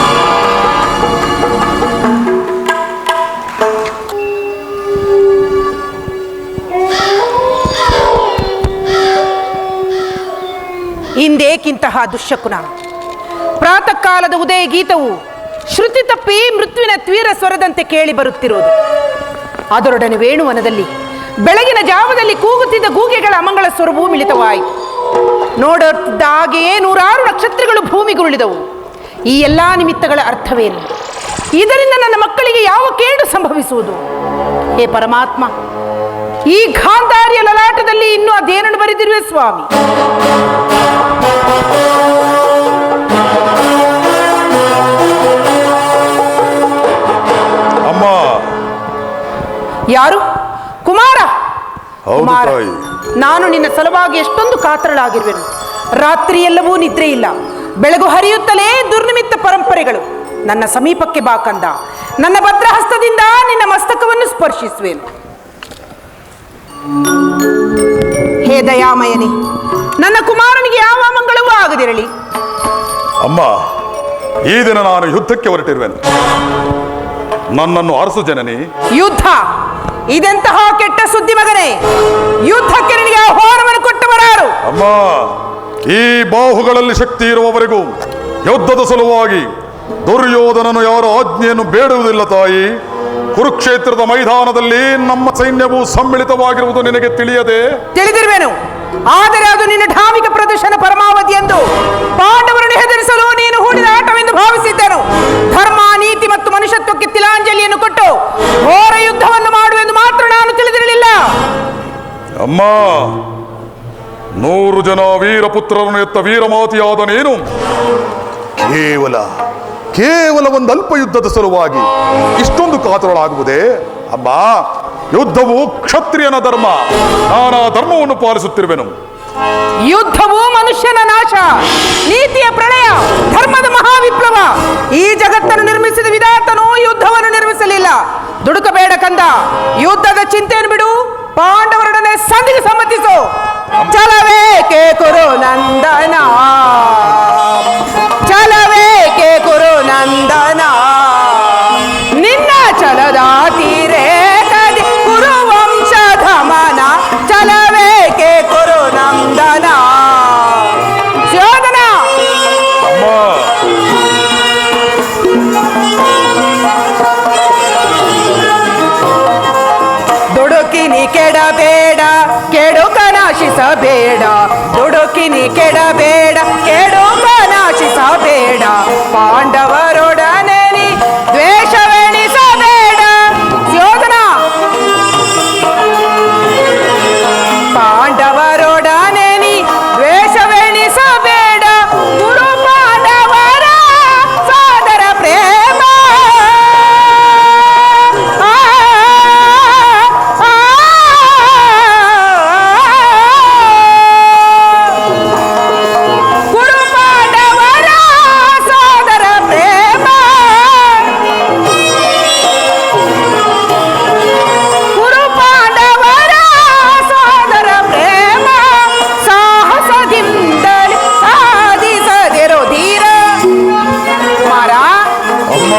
ಇಂದೇಕಿಂತಹ ದುಶ್ಶಕುನ? ಪ್ರಾತಃ ಕಾಲದ ಉದಯ ಗೀತವು ಶ್ರುತಿ ತಪ್ಪಿ ಮೃತ್ಯುವಿನ ತೀರ ಸ್ವರದಂತೆ ಕೇಳಿ ಬರುತ್ತಿರುವುದು. ಅದರೊಡನೆ ವೇಣುವನದಲ್ಲಿ ಬೆಳಗಿನ ಜಾವದಲ್ಲಿ ಕೂಗುತ್ತಿದ್ದ ಗೂಗೆಗಳ ಅಮಂಗಳ ಸ್ವರವೂ ಮಿಳಿತವಾಯಿತು. ನೋಡುತ್ತಿದ್ದ ಹಾಗೆಯೇ 100 ನಕ್ಷತ್ರಗಳು ಭೂಮಿಗುರುಳಿದವು. ಈ ಎಲ್ಲ ನಿಮಿತ್ತಗಳ ಅರ್ಥವೇನು? ಇದರಿಂದ ನನ್ನ ಮಕ್ಕಳಿಗೆ ಯಾವ ಕೇಡು ಸಂಭವಿಸುವುದು? ಹೇ ಪರಮಾತ್ಮ, ಈ ಗಾಂಧಾರಿಯ ಲಲಾಟದಲ್ಲಿ ಇನ್ನೂ ಅದೇನನ್ನು ಬರೆದಿರುವೆ ಸ್ವಾಮಿ? ಅಮ್ಮ. ಯಾರು? ಕುಮಾರ. ಹೌದು ಕುಮಾರ, ತಾಯಿ. ನಾನು ನಿನ್ನ ಸಲುವಾಗಿ ಎಷ್ಟೊಂದು ಕಾತರಳಾಗಿರುವೆನು. ರಾತ್ರಿ ಎಲ್ಲವೂ ನಿದ್ರೆ ಇಲ್ಲ, ಬೆಳಗು ಹರಿಯುತ್ತಲೇ ದುರ್ನಿಮಿತ್ತ ಪರಂಪರೆಗಳು. ನನ್ನ ಸಮೀಪಕ್ಕೆ ಬಾ ಕಂದ, ನನ್ನ ಭದ್ರಹಸ್ತದಿಂದ ನಿನ್ನ ಮಸ್ತಕವನ್ನು ಸ್ಪರ್ಶಿಸುವೆನು. ಹೇ ದಯಾಮಯನೇ, ನನ್ನ ಕುಮಾರನಿಗೆ ಯಾವ ಮಂಗಳವೂ ಆಗದಿರಲಿ. ಅಮ್ಮ, ಈ ದಿನ ನಾನು ಯುದ್ಧಕ್ಕೆ ಹೊರಟಿರುವೆನು. ನನ್ನನ್ನು ಅರಸು ಜನನಿ. ಯುದ್ಧ? ಇದೆಂತಹ ಕೆಟ್ಟ ಸುದ್ದಿ ಮಗನೇ! ಯುದ್ಧಕ್ಕೆ ನಿನಗೆ ಆಹ್ವಾನವನ್ನು ಕೊಟ್ಟವರಾರು? ಅಮ್ಮ, ಈ ಬಾಹುಗಳಲ್ಲಿ ಶಕ್ತಿ ಇರುವವರೆಗೂ ಯುದ್ಧದ ಸಲುವಾಗಿ ದುರ್ಯೋಧನನು ಯಾರ ಆಜ್ಞೆಯನ್ನು ಬೇಡುವುದಿಲ್ಲ ತಾಯಿ. ಕುರುಕ್ಷೇತ್ರದ ಮೈದಾನದಲ್ಲಿ ನಮ್ಮ ಸೈನ್ಯವು ಸಮ್ಮಿಳಿತವಾಗಿರುವುದು ನಿನಗೆ ತಿಳಿಯದೆ? ತಿಳಿದಿರುವೆನು, ಆದರೆ ಅದು ನಿನ್ನ ಧಾರ್ಮಿಕ ಪ್ರದರ್ಶನ ಪರಮಾವಧಿ ಎಂದು ಪಾಂಡವರನ್ನು ಹೆದರಿಸಲು ನೀನು ಹೂಡಿದ ಆಟವೆಂದು ಭಾವಿಸಿದ್ದೆನು. ಧರ್ಮ, ನೀತಿ ಮತ್ತು ಮನುಷ್ಯತ್ವಕ್ಕೆ ತಿಲಾಂಜಲಿಯನ್ನು ಕೊಟ್ಟು ಘೋರ ಯುದ್ಧವನ್ನು ಮಾಡುವೆಂದು ಮಾತ್ರ ನಾನು ತಿಳಿದಿರಲಿಲ್ಲ. ಅಮ್ಮ, 100 ಜನ ವೀರಪುತ್ರರನ್ನು ಎತ್ತ ವೀರಮಾತಿಯಾದ ನೀನು ಕೇವಲ ಒಂದು ಅಲ್ಪ ಯುದ್ಧದ ಸಲುವಾಗಿ ಇಷ್ಟೊಂದು ಕಾತರಳಾಗುವುದೇ? ಅಮ್ಮ, ಯುದ್ಧವು ಕ್ಷತ್ರಿಯನ ಧರ್ಮ. ನಾನು ಆ ಧರ್ಮವನ್ನು ಪಾಲಿಸುತ್ತಿರುವೆನು. ಯುದ್ಧವು ಮನುಷ್ಯನ ನಾಶ, ನೀತಿಯ ಪ್ರಳಯ, ಧರ್ಮದ ಮಹಾವಿಪ್ಲವ. ಈ ಜಗತ್ತನ್ನು ನಿರ್ಮಿಸಿದ ವಿಧಾತನು ಯುದ್ಧವನ್ನು ನಿರ್ಮಿಸಲಿಲ್ಲ. ದುಡುಕಬೇಡ ಕಂದ, ಯುದ್ಧದ ಚಿಂತೆಯನ್ನು ಬಿಡು, ಪಾಂಡವರೊಡನೆ ಸಂಧಿಗೆ ಸಮ್ಮತಿಸು. ಚಲವೇಕೆ ಕುರು ನಂದನ, ಚಲವೇಕೆ ಕುರು ನಂದನ, ನಿನ್ನ ಚಲದ ತೀರೇಕದಿ ಕುರು ವಂಶಧಮನ, ಚಲವೇಕೆ ಕುರು ನಂದನ. ಶೋಧನ ದುಡುಕಿನಿ ಕೆಡಬೇಡ, ಕೆಡುಕ ನಾಶಿಸಬೇಡ. ದುಡುಕಿನಿ ಕೆಡಬೇಡ, ಕೆಡುಕ ನಾಶಿಸಬೇಡ. ಪಾಂಡವರೊಡನೆ ನೀ ದ್ವೇಷವೆಣಿಸಬೇಡ. ಯೋಧನ ಪಾಂಡವರೊಡನೆ ನೀ ದ್ವೇಷವೆಣಿಸಬೇಡ. ಗುರು ಪಾಂಡವರ ಸೋದರ ಪ್ರೇಮ. ಗುರು ಪಾಂಡವರ ಸೋದರ ಪ್ರೇಮ. ಗುರು ಪಾಂಡವರ ಸೋದರ ಪ್ರೇಮ. ಸಾಹಸದಿಂದಲೇ ಸಾಧಿಸದಿರೋ ಧೀರ. ಕುಮಾರ, ಅಮ್ಮ,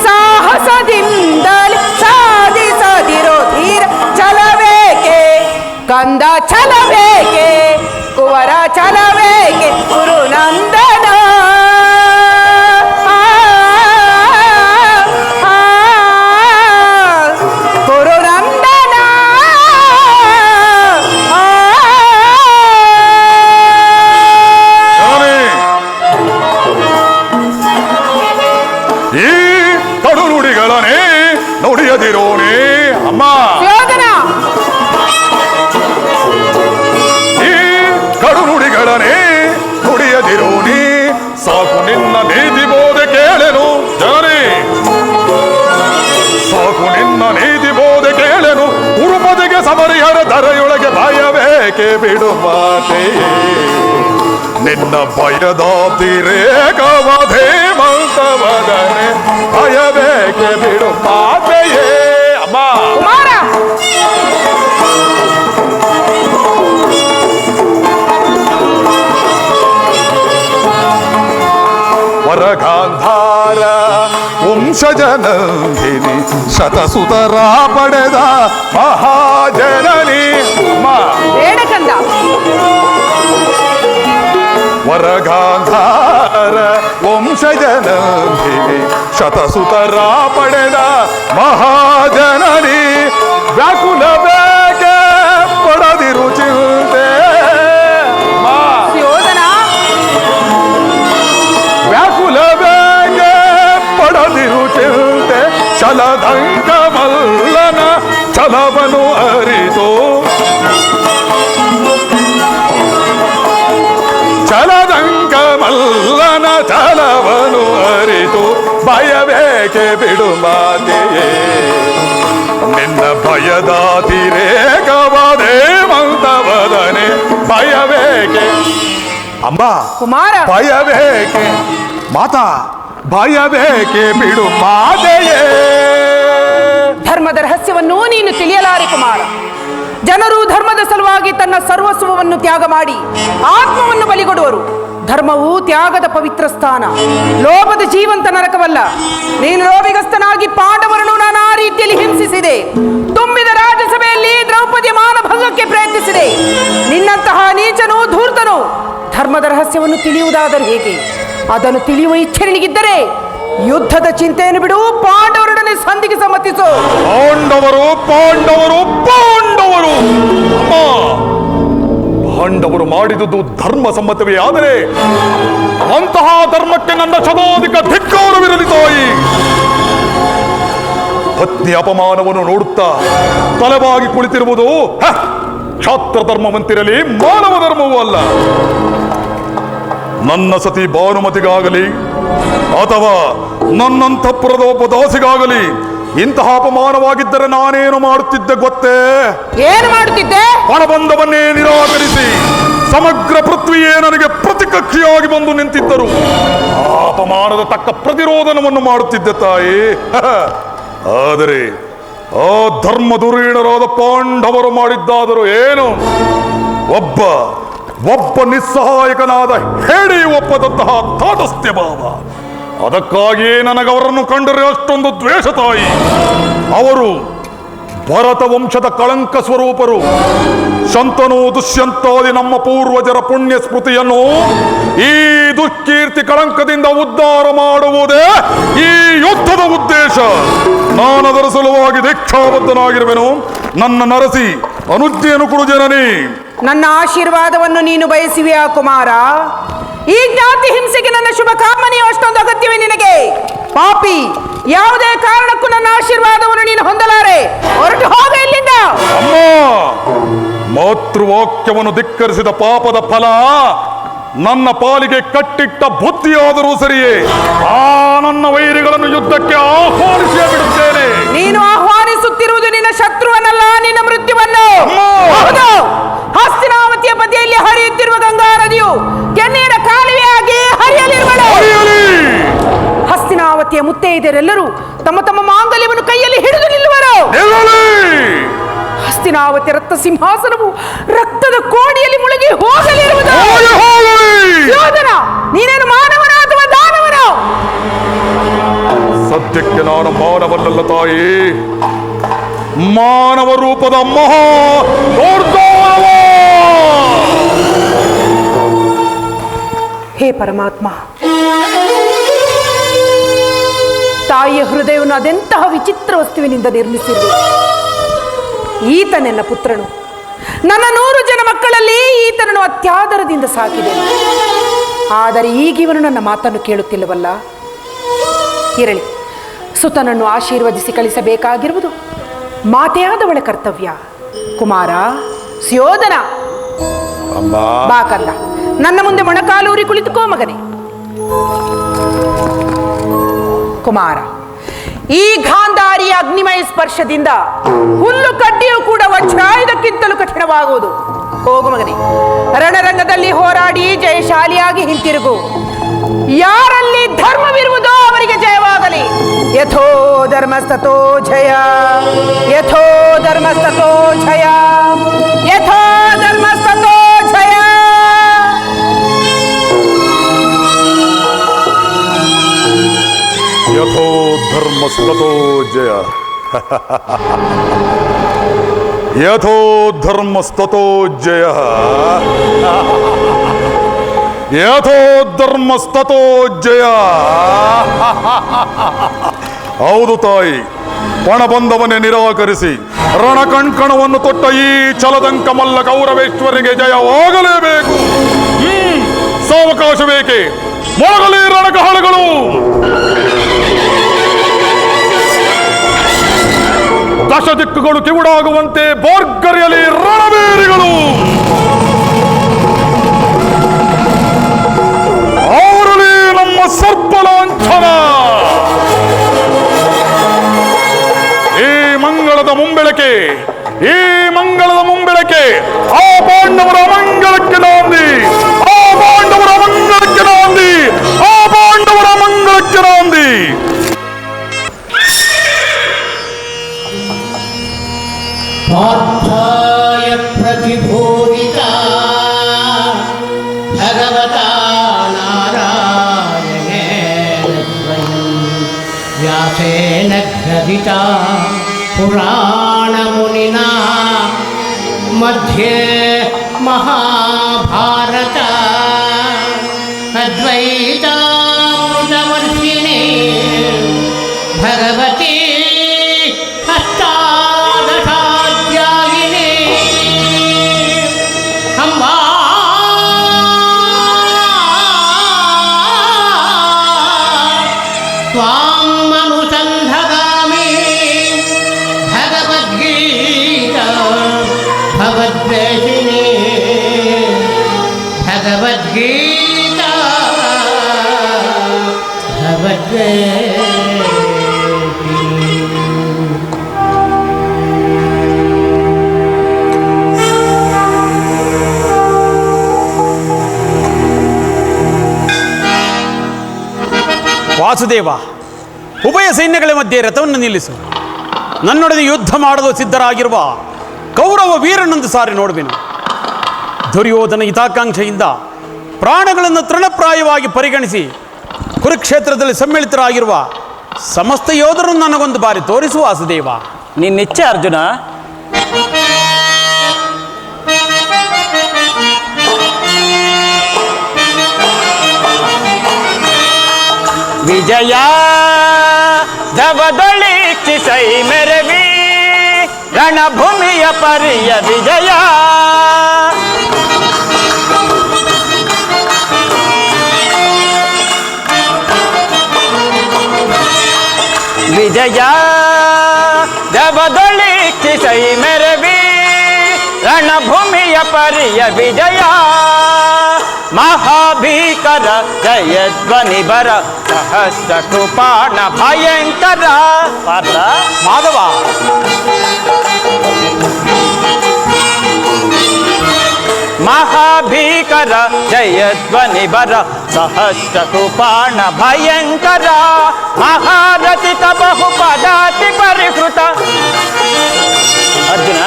ಸಾಹಸದಿಂದಲೇ ಸಾಧಿಸದಿರೋ ಧೀರ. ಛಲವೇಕೆ ಕಂದ, ಛಲವೇಕೆ ಕುವರ, ಛಲವೇಕೆ ಗುರು ನಂದನ. ಗುರು ನಂದನ. ಜನನಿ, ಈ ಕಡು ನುಡಿಗಳನ್ನೇ ನುಡಿಯದಿರೋನೇ? ಅಮ್ಮ, ಯೋಧನ ಈ ಕಡು ನುಡಿಗಳನ್ನೇ ನುಡಿಯದಿರೋನೇ? ಸಮರಿಹರ ಧರೆಯೊಳಗೆ ಭಯವೇಕೆ ಬಿಡು ಮಾತೆಯೇ ನಿನ್ನ ಭಯದಾತಿರೇಕವಧೇ ಮಂತವದನೆ ಭಯವೇಕೆ ಬಿಡು ಮಾತೆಯೇ ಅಮ್ಮ ಕುಮಾರ ವರಗಾಂಧಾರ ವಂಶಜನಂದಿನಿ ಶತಸುತರ ಪಡೆದ ಮಹಾಜನನಿ ಬೇಡ ಕಂದ. ವರಗಾಂಧಾರ ವಂಶಜನಂದಿನಿ ಶತಸುತರ ಪಡೆದ ಮಹಾಜನನಿ ವ್ಯಾಕುಲ ಬೇಕೆ ಪಡದಿರು ಚಿಂತೆ ವ್ಯಾಕುಲ ಬೇಗೆ ಪಡದಿರು ಚಿಂತೆ ಛಲದಂಗ ಮಲ್ಲನ ಛಲವನು ಅರಿತು ಛಲದಂಗ ಮಲ್ಲನ ಛಲವನು ಅರಿತು ಭಯವೇಕೆ ಬಿಡು ಮಾತೆಯೇ ನಿನ್ನ ಭಯದಾತಿರೇಕವದೇ ಮಂತವದನೆ ಭಯವೇಕೆ ಅಮ್ಮ ಕುಮಾರ ಭಯವೇಕೆ ಮಾತಾ ಭಯವೇಕೆ ಬಿಡು ಮಾತೆಯೇ ಧರ್ಮದ ರಹಸ್ಯವನ್ನು ನೀನು ತಿಳಿಯಲಾರೆ ಕುಮಾರ. ಜನರು ಧರ್ಮದ ಸಲುವಾಗಿ ತನ್ನ ಸರ್ವಸ್ವವನ್ನು ತ್ಯಾಗ ಮಾಡಿ ಆತ್ಮವನ್ನು ಬಲಿಗೊಡುವರು. ಧರ್ಮವು ತ್ಯಾಗದ ಪವಿತ್ರ ಸ್ಥಾನ, ಲೋಭದ ಜೀವಂತ ನರಕವಲ್ಲ. ನೀನು ಲೋಭಿಗಸ್ತನಾಗಿ ಪಾಂಡವರನ್ನು ನಾನಾ ರೀತಿಯಲ್ಲಿ ಹಿಂಸಿಸಿದೆ. ತುಂಬಿದ ರಾಜ್ಯಸಭೆಯಲ್ಲಿ ದ್ರೌಪದಿಯ ಮಾನಭಂಗಕ್ಕೆ ಪ್ರಯತ್ನಿಸಿದೆ. ನಿನ್ನಂತಹ ನೀಚನು ಧೂರ್ತನು ಧರ್ಮದ ರಹಸ್ಯವನ್ನು ತಿಳಿಯುವುದಾದರೂ ಹೇಗೆ? ಅದನ್ನು ತಿಳಿಯುವ ಇಚ್ಛೆ ನಿನಗಿದ್ದರೆ ಯುದ್ಧದ ಚಿಂತೆಯನ್ನು ಬಿಡು, ಪಾಂಡವರೊಡನೆ ಸಂಧಿಗೆ ಸಮ್ಮತಿಸು. ಪಾಂಡವರು ಪಾಂಡವರು ಪಾಂಡವರು ಅಮ್ಮ ಪಾಂಡವರು ಮಾಡಿದುದು ಧರ್ಮ ಸಮ್ಮತವೇ ಆದರೆ ಅಂತಹ ಧರ್ಮಕ್ಕೆ ನನ್ನ ಶತಾಧಿಕ ಧಿಕ್ಕಾರವಿರಲಿ ತಾಯಿ. ಪತ್ನಿ ಅಪಮಾನವನ್ನು ನೋಡುತ್ತಾ ತಲೆಬಾಗಿ ಕುಳಿತಿರುವುದು ಕ್ಷಾತ್ರ ಧರ್ಮವಂತಿರಲಿ, ಮಾನವ ಧರ್ಮವೂ ಅಲ್ಲ. ನನ್ನ ಸತಿ ಭಾನುಮತಿಗಾಗಲಿ ಅಥವಾ ನನ್ನಂತಃಪುರದ ಒಬ್ಬ ದಾಸಿಗಾಗಲಿ ಇಂತಹ ಅಪಮಾನವಾಗಿದ್ದರೆ ನಾನೇನು ಮಾಡುತ್ತಿದ್ದೆ ಗೊತ್ತೇ? ಏನು ಮಾಡುತ್ತಿದ್ದೆ? ಹಣಬಂಧವನ್ನೇ ನಿರಾಕರಿಸಿ ಸಮಗ್ರ ಪೃಥ್ವಿಯೇ ನನಗೆ ಪ್ರತಿಕಕ್ಷಿಯಾಗಿ ಬಂದು ನಿಂತಿದ್ದರು. ಆ ಅಪಮಾನದ ತಕ್ಕ ಪ್ರತಿರೋಧನವನ್ನು ಮಾಡುತ್ತಿದ್ದೆ ತಾಯಿ. ಆದರೆ ಆ ಧರ್ಮ ದುರೀಣರಾದ ಪಾಂಡವರು ಮಾಡಿದ್ದಾದರೂ ಏನು? ಒಬ್ಬ ನಿಸ್ಸಹಾಯಕನಾದ ಹೇಳಿ ಒಪ್ಪದಂತಹ ತಾಟಸ್ಥ್ಯ ಭಾವ. ಅದಕ್ಕಾಗಿಯೇ ನನಗವರನ್ನು ಕಂಡರೆ ಅಷ್ಟೊಂದು ದ್ವೇಷ ತಾಯಿ. ಅವರು ಭರತ ವಂಶದ ಕಳಂಕ ಸ್ವರೂಪರು. ಶಂತನು ದುಷ್ಯಂತಾದಿ ನಮ್ಮ ಪೂರ್ವಜರ ಪುಣ್ಯ ಸ್ಮೃತಿಯನ್ನು ಈ ದುಷ್ಕೀರ್ತಿ ಕಳಂಕದಿಂದ ಉದ್ಧಾರ ಮಾಡುವುದೇ ಈ ಯುದ್ಧದ ಉದ್ದೇಶ. ನಾನದರ ಸಲುವಾಗಿ ದೀಕ್ಷಾಬದ್ಧನಾಗಿರುವೆನು. ನನ್ನ ನರಸಿ ಅನುಜ್ಞೆಯನ್ನು ಕೊಡು ಜನನಿ. ನನ್ನ ಆಶೀರ್ವಾದವನ್ನು ನೀನು ಬಯಸುವಿಯಾ ಕುಮಾರ? ಈ ಜ್ಞಾತಿ ಹಿಂಸೆಗೆ ನನ್ನ ಶುಭ ಕಾಮನೆಯು ಅಷ್ಟೊಂದು ಅಗತ್ಯವೇ ನಿನಗೆ? ಪಾಪಿ, ಯಾವುದೇ ಕಾರಣಕ್ಕೂ ನನ್ನ ಆಶೀರ್ವಾದವನ್ನು ನೀನು ಹೊಂದಲಾರೆ. ಹೊರಟು ಹೋಗ ಇಲ್ಲಿಂದ. ಅಮ್ಮ, ಮಾತೃವಾಕ್ಯವನ್ನು ಧಿಕ್ಕರಿಸಿದ ಪಾಪದ ಫಲ ನನ್ನ ಪಾಲಿಗೆ ಕಟ್ಟಿಟ್ಟ ಬುದ್ಧಿಯಾದರೂ ಸರಿಯೇ ಆ ನನ್ನ ವೈರಿಗಳನ್ನು ಯುದ್ಧಕ್ಕೆ ಆಹ್ವಾನಿಸಿ ಬಿಡುತ್ತೇನೆ. ನೀನು ಆಹ್ವಾನಿಸುತ್ತಿರುವುದು ನಿನ್ನ ಶತ್ರುವನ್ನಲ್ಲ, ನಿನ್ನ ಮೃತ್ಯುವನ್ನು. ಹೌದು, ಹಸ್ತಿನಾವತಿಯ ಬದಿಯಲ್ಲಿ ಹರಿಯುತ್ತಿರುವ ಗಂಗಾ ನದಿಯು ಕೆನ್ನೆಯ ಕಾಲುವೆಯಾಗಿ ಹರಿಯಲಿರುವಳು. ಹಸ್ತಿನಾವತಿಯ ಮುತ್ತೈದೆಯರೆಲ್ಲರೂ ತಮ್ಮ ತಮ್ಮ ಮಾಂಗಲ್ಯವನ್ನು ಕೈಯಲ್ಲಿ ಹಿಡಿದು ನಿಲ್ಲುವರು. ಹಸ್ತಿನಾವತಿ ರಕ್ತ ಸಿಂಹಾಸನವು ರಕ್ತದ ಕೋಡಿಯಲ್ಲಿ ಮುಳುಗಿ ಹೋಗಲಿರುವುದು. ಯೋಧನ, ನೀನೇನು ಮಾನವನ ಅಥವಾ ದಾನವನ? ಸದ್ಯಕ್ಕೆ ನಾನು ಮಾನವನಲ್ಲ ತಾಯಿ, ಮಾನವ ರೂಪದ ಮಹಾ ಹೇ ಪರಮಾತ್ಮ, ತಾಯಿಯ ಹೃದಯವನ್ನು ಅದೆಂತಹ ವಿಚಿತ್ರ ವಸ್ತುವಿನಿಂದ ನಿರ್ಮಿಸಿರುವೆ. ಈತ ನನ್ನ ಪುತ್ರನು. ನನ್ನ 100 ಜನ ಮಕ್ಕಳಲ್ಲಿ ಈತನನ್ನು ಅತ್ಯಾದರದಿಂದ ಸಾಕಿದೆ. ಆದರೆ ಈಗ ಇವನು ನನ್ನ ಮಾತನ್ನು ಕೇಳುತ್ತಿಲ್ಲವಲ್ಲ. ಇರಲಿ, ಸುತನನ್ನು ಆಶೀರ್ವದಿಸಿ ಕಳಿಸಬೇಕಾಗಿರುವುದು ಮಾತೆಯಾದವಳ ಕರ್ತವ್ಯ. ಕುಮಾರ, ಸ್ಯೋಧನ, ಬಾ ಕಂದ, ನನ್ನ ಮುಂದೆ ಮೊಣಕಾಲೂರಿ ಕುಳಿತುಕೋ ಮಗನೇ. ಕುಮಾರ, ಈ ಗಾಂಧಾರಿಯ ಅಗ್ನಿಮಯ ಸ್ಪರ್ಶದಿಂದ ಹುಲ್ಲು ಕಡ್ಡಿಯೂ ಕೂಡ ವಜ್ರಾಯುಧ ಮಾಡಿ ಜಯಶಾಲಿಯಾಗಿ ಹಿಂತಿರುಗು. ಯಾರಲ್ಲಿ ಧರ್ಮವಿರುವುದೋ ಅವರಿಗೆ ಜಯವಾಗಲಿ. ಯಥೋ ಧರ್ಮಸ್ತಥೋ ಜಯ, ಯಥೋ ಧರ್ಮಸ್ತಥೋ ಜಯ, ಯಥೋ ಧರ್ಮಸ್ತಥೋ ಜಯ. ಯಥೋ ಧರ್ಮಸ್ತಥೋ ಜಯ. ಯಥೋ ಧರ್ಮಸ್ತಥೋ ಜಯ. ಯಥೋ ಧರ್ಮಸ್ತಥೋ ಜಯ. ಹೌದು ತಾಯಿ, ಪಣಬಂಧವನ್ನೇ ನಿರಾಕರಿಸಿ ರಣಕಣ್ಕಣವನ್ನು ತೊಟ್ಟ ಈ ಛಲದಂಕ ಮಲ್ಲ ಕೌರವೇಶ್ವರಿಗೆ ಜಯವಾಗಲೇಬೇಕು. ಸಾವಕಾಶ ಬೇಕೆ, ಮೊಳಗಲಿ ರಣಕಹಳಗಳು. ದಶ ದಿಕ್ಕುಗಳು ಕಿವುಡಾಗುವಂತೆ ಬೋರ್ಗರಿಯಲಿ ರಣಬೇರಿಗಳು. ಅವರಲ್ಲಿ ನಮ್ಮ ಸರ್ಪಲಾಂಛನ. ಈ ಮಂಗಳದ ಮುಂಬೆಳಕೆ, ಈ ಮಂಗಳದ ಮುಂಬೆಳಕೆ ಆ ಪಾಂಡವರ ಮಂಗಳಕ್ಕೆ ನಾಂದಿ, ಆ ಪಾಂಡವರ ಮಂಗಳಕ್ಕೆ ನಾಂದಿ, ಆ ಪಾಂಡವರ ಮಂಗಳಕ್ಕೆ ನಾಂದಿ. पार्थाय प्रतिबोधिता भगवता नारायणेन स्वयं व्यासेन ग्रथिता पुराणमुनिना मध्ये महाभारत अद्वैतामृतवर्षिणे भगवती स्वामनुसन्धगामि भगवद्गीता भगवद्वेषिणी भगवद्गीता भगवद्वेषिणी. ವಾಸುದೇವ, ಉಭಯ ಸೈನ್ಯಗಳ ಮಧ್ಯೆ ರಥವನ್ನು ನಿಲ್ಲಿಸು. ನನ್ನೊಡನೆ ಯುದ್ಧ ಮಾಡಲು ಸಿದ್ಧರಾಗಿರುವ ಕೌರವ ವೀರನೊಂದು ಸಾರಿ ನೋಡುವೆನು. ದುರ್ಯೋಧನ ಹಿತಾಕಾಂಕ್ಷೆಯಿಂದ ಪ್ರಾಣಗಳನ್ನು ತೃಣಪ್ರಾಯವಾಗಿ ಪರಿಗಣಿಸಿ ಕುರುಕ್ಷೇತ್ರದಲ್ಲಿ ಸಮ್ಮಿಳಿತರಾಗಿರುವ ಸಮಸ್ತ ಯೋಧರನ್ನು ನನಗೊಂದು ಬಾರಿ ತೋರಿಸು ವಾಸುದೇವ. ನಿನ್ನಿಚ್ಛೆ ಅರ್ಜುನ. ವಿಜಯ ಜಗದೊಳಿಚ್ಛಿಸೈ ಮೆರವಿ ರಣಭೂಮಿಯ ಪರಿಯ ವಿಜಯ. ವಿಜಯ ಜಗದೊಳಿಚ್ಛಿಸೈ ಮೆರವಿ ರಣಭೂಮಿಯ ಪರಿಯ ವಿಜಯ. ಮಹಾಭೀಕರ ಜಯಧ್ವನಿ ಬರ ಸಹಸ್ರ ಕೃಪಾಣ ಭಯಂಕರ. ಪಾರ್ಥ ಮಾಧವ, ಮಹಾಭೀಕರ ಜಯಧ್ವನಿ ಬರ ಸಹಸ್ರ ಕೃಪಾಣ ಭಯಂಕರ. ಮಹಾರಥಿತ ಬಹುಪದಾತಿ ಪರಿಹೃತ. ಅರ್ಜುನ,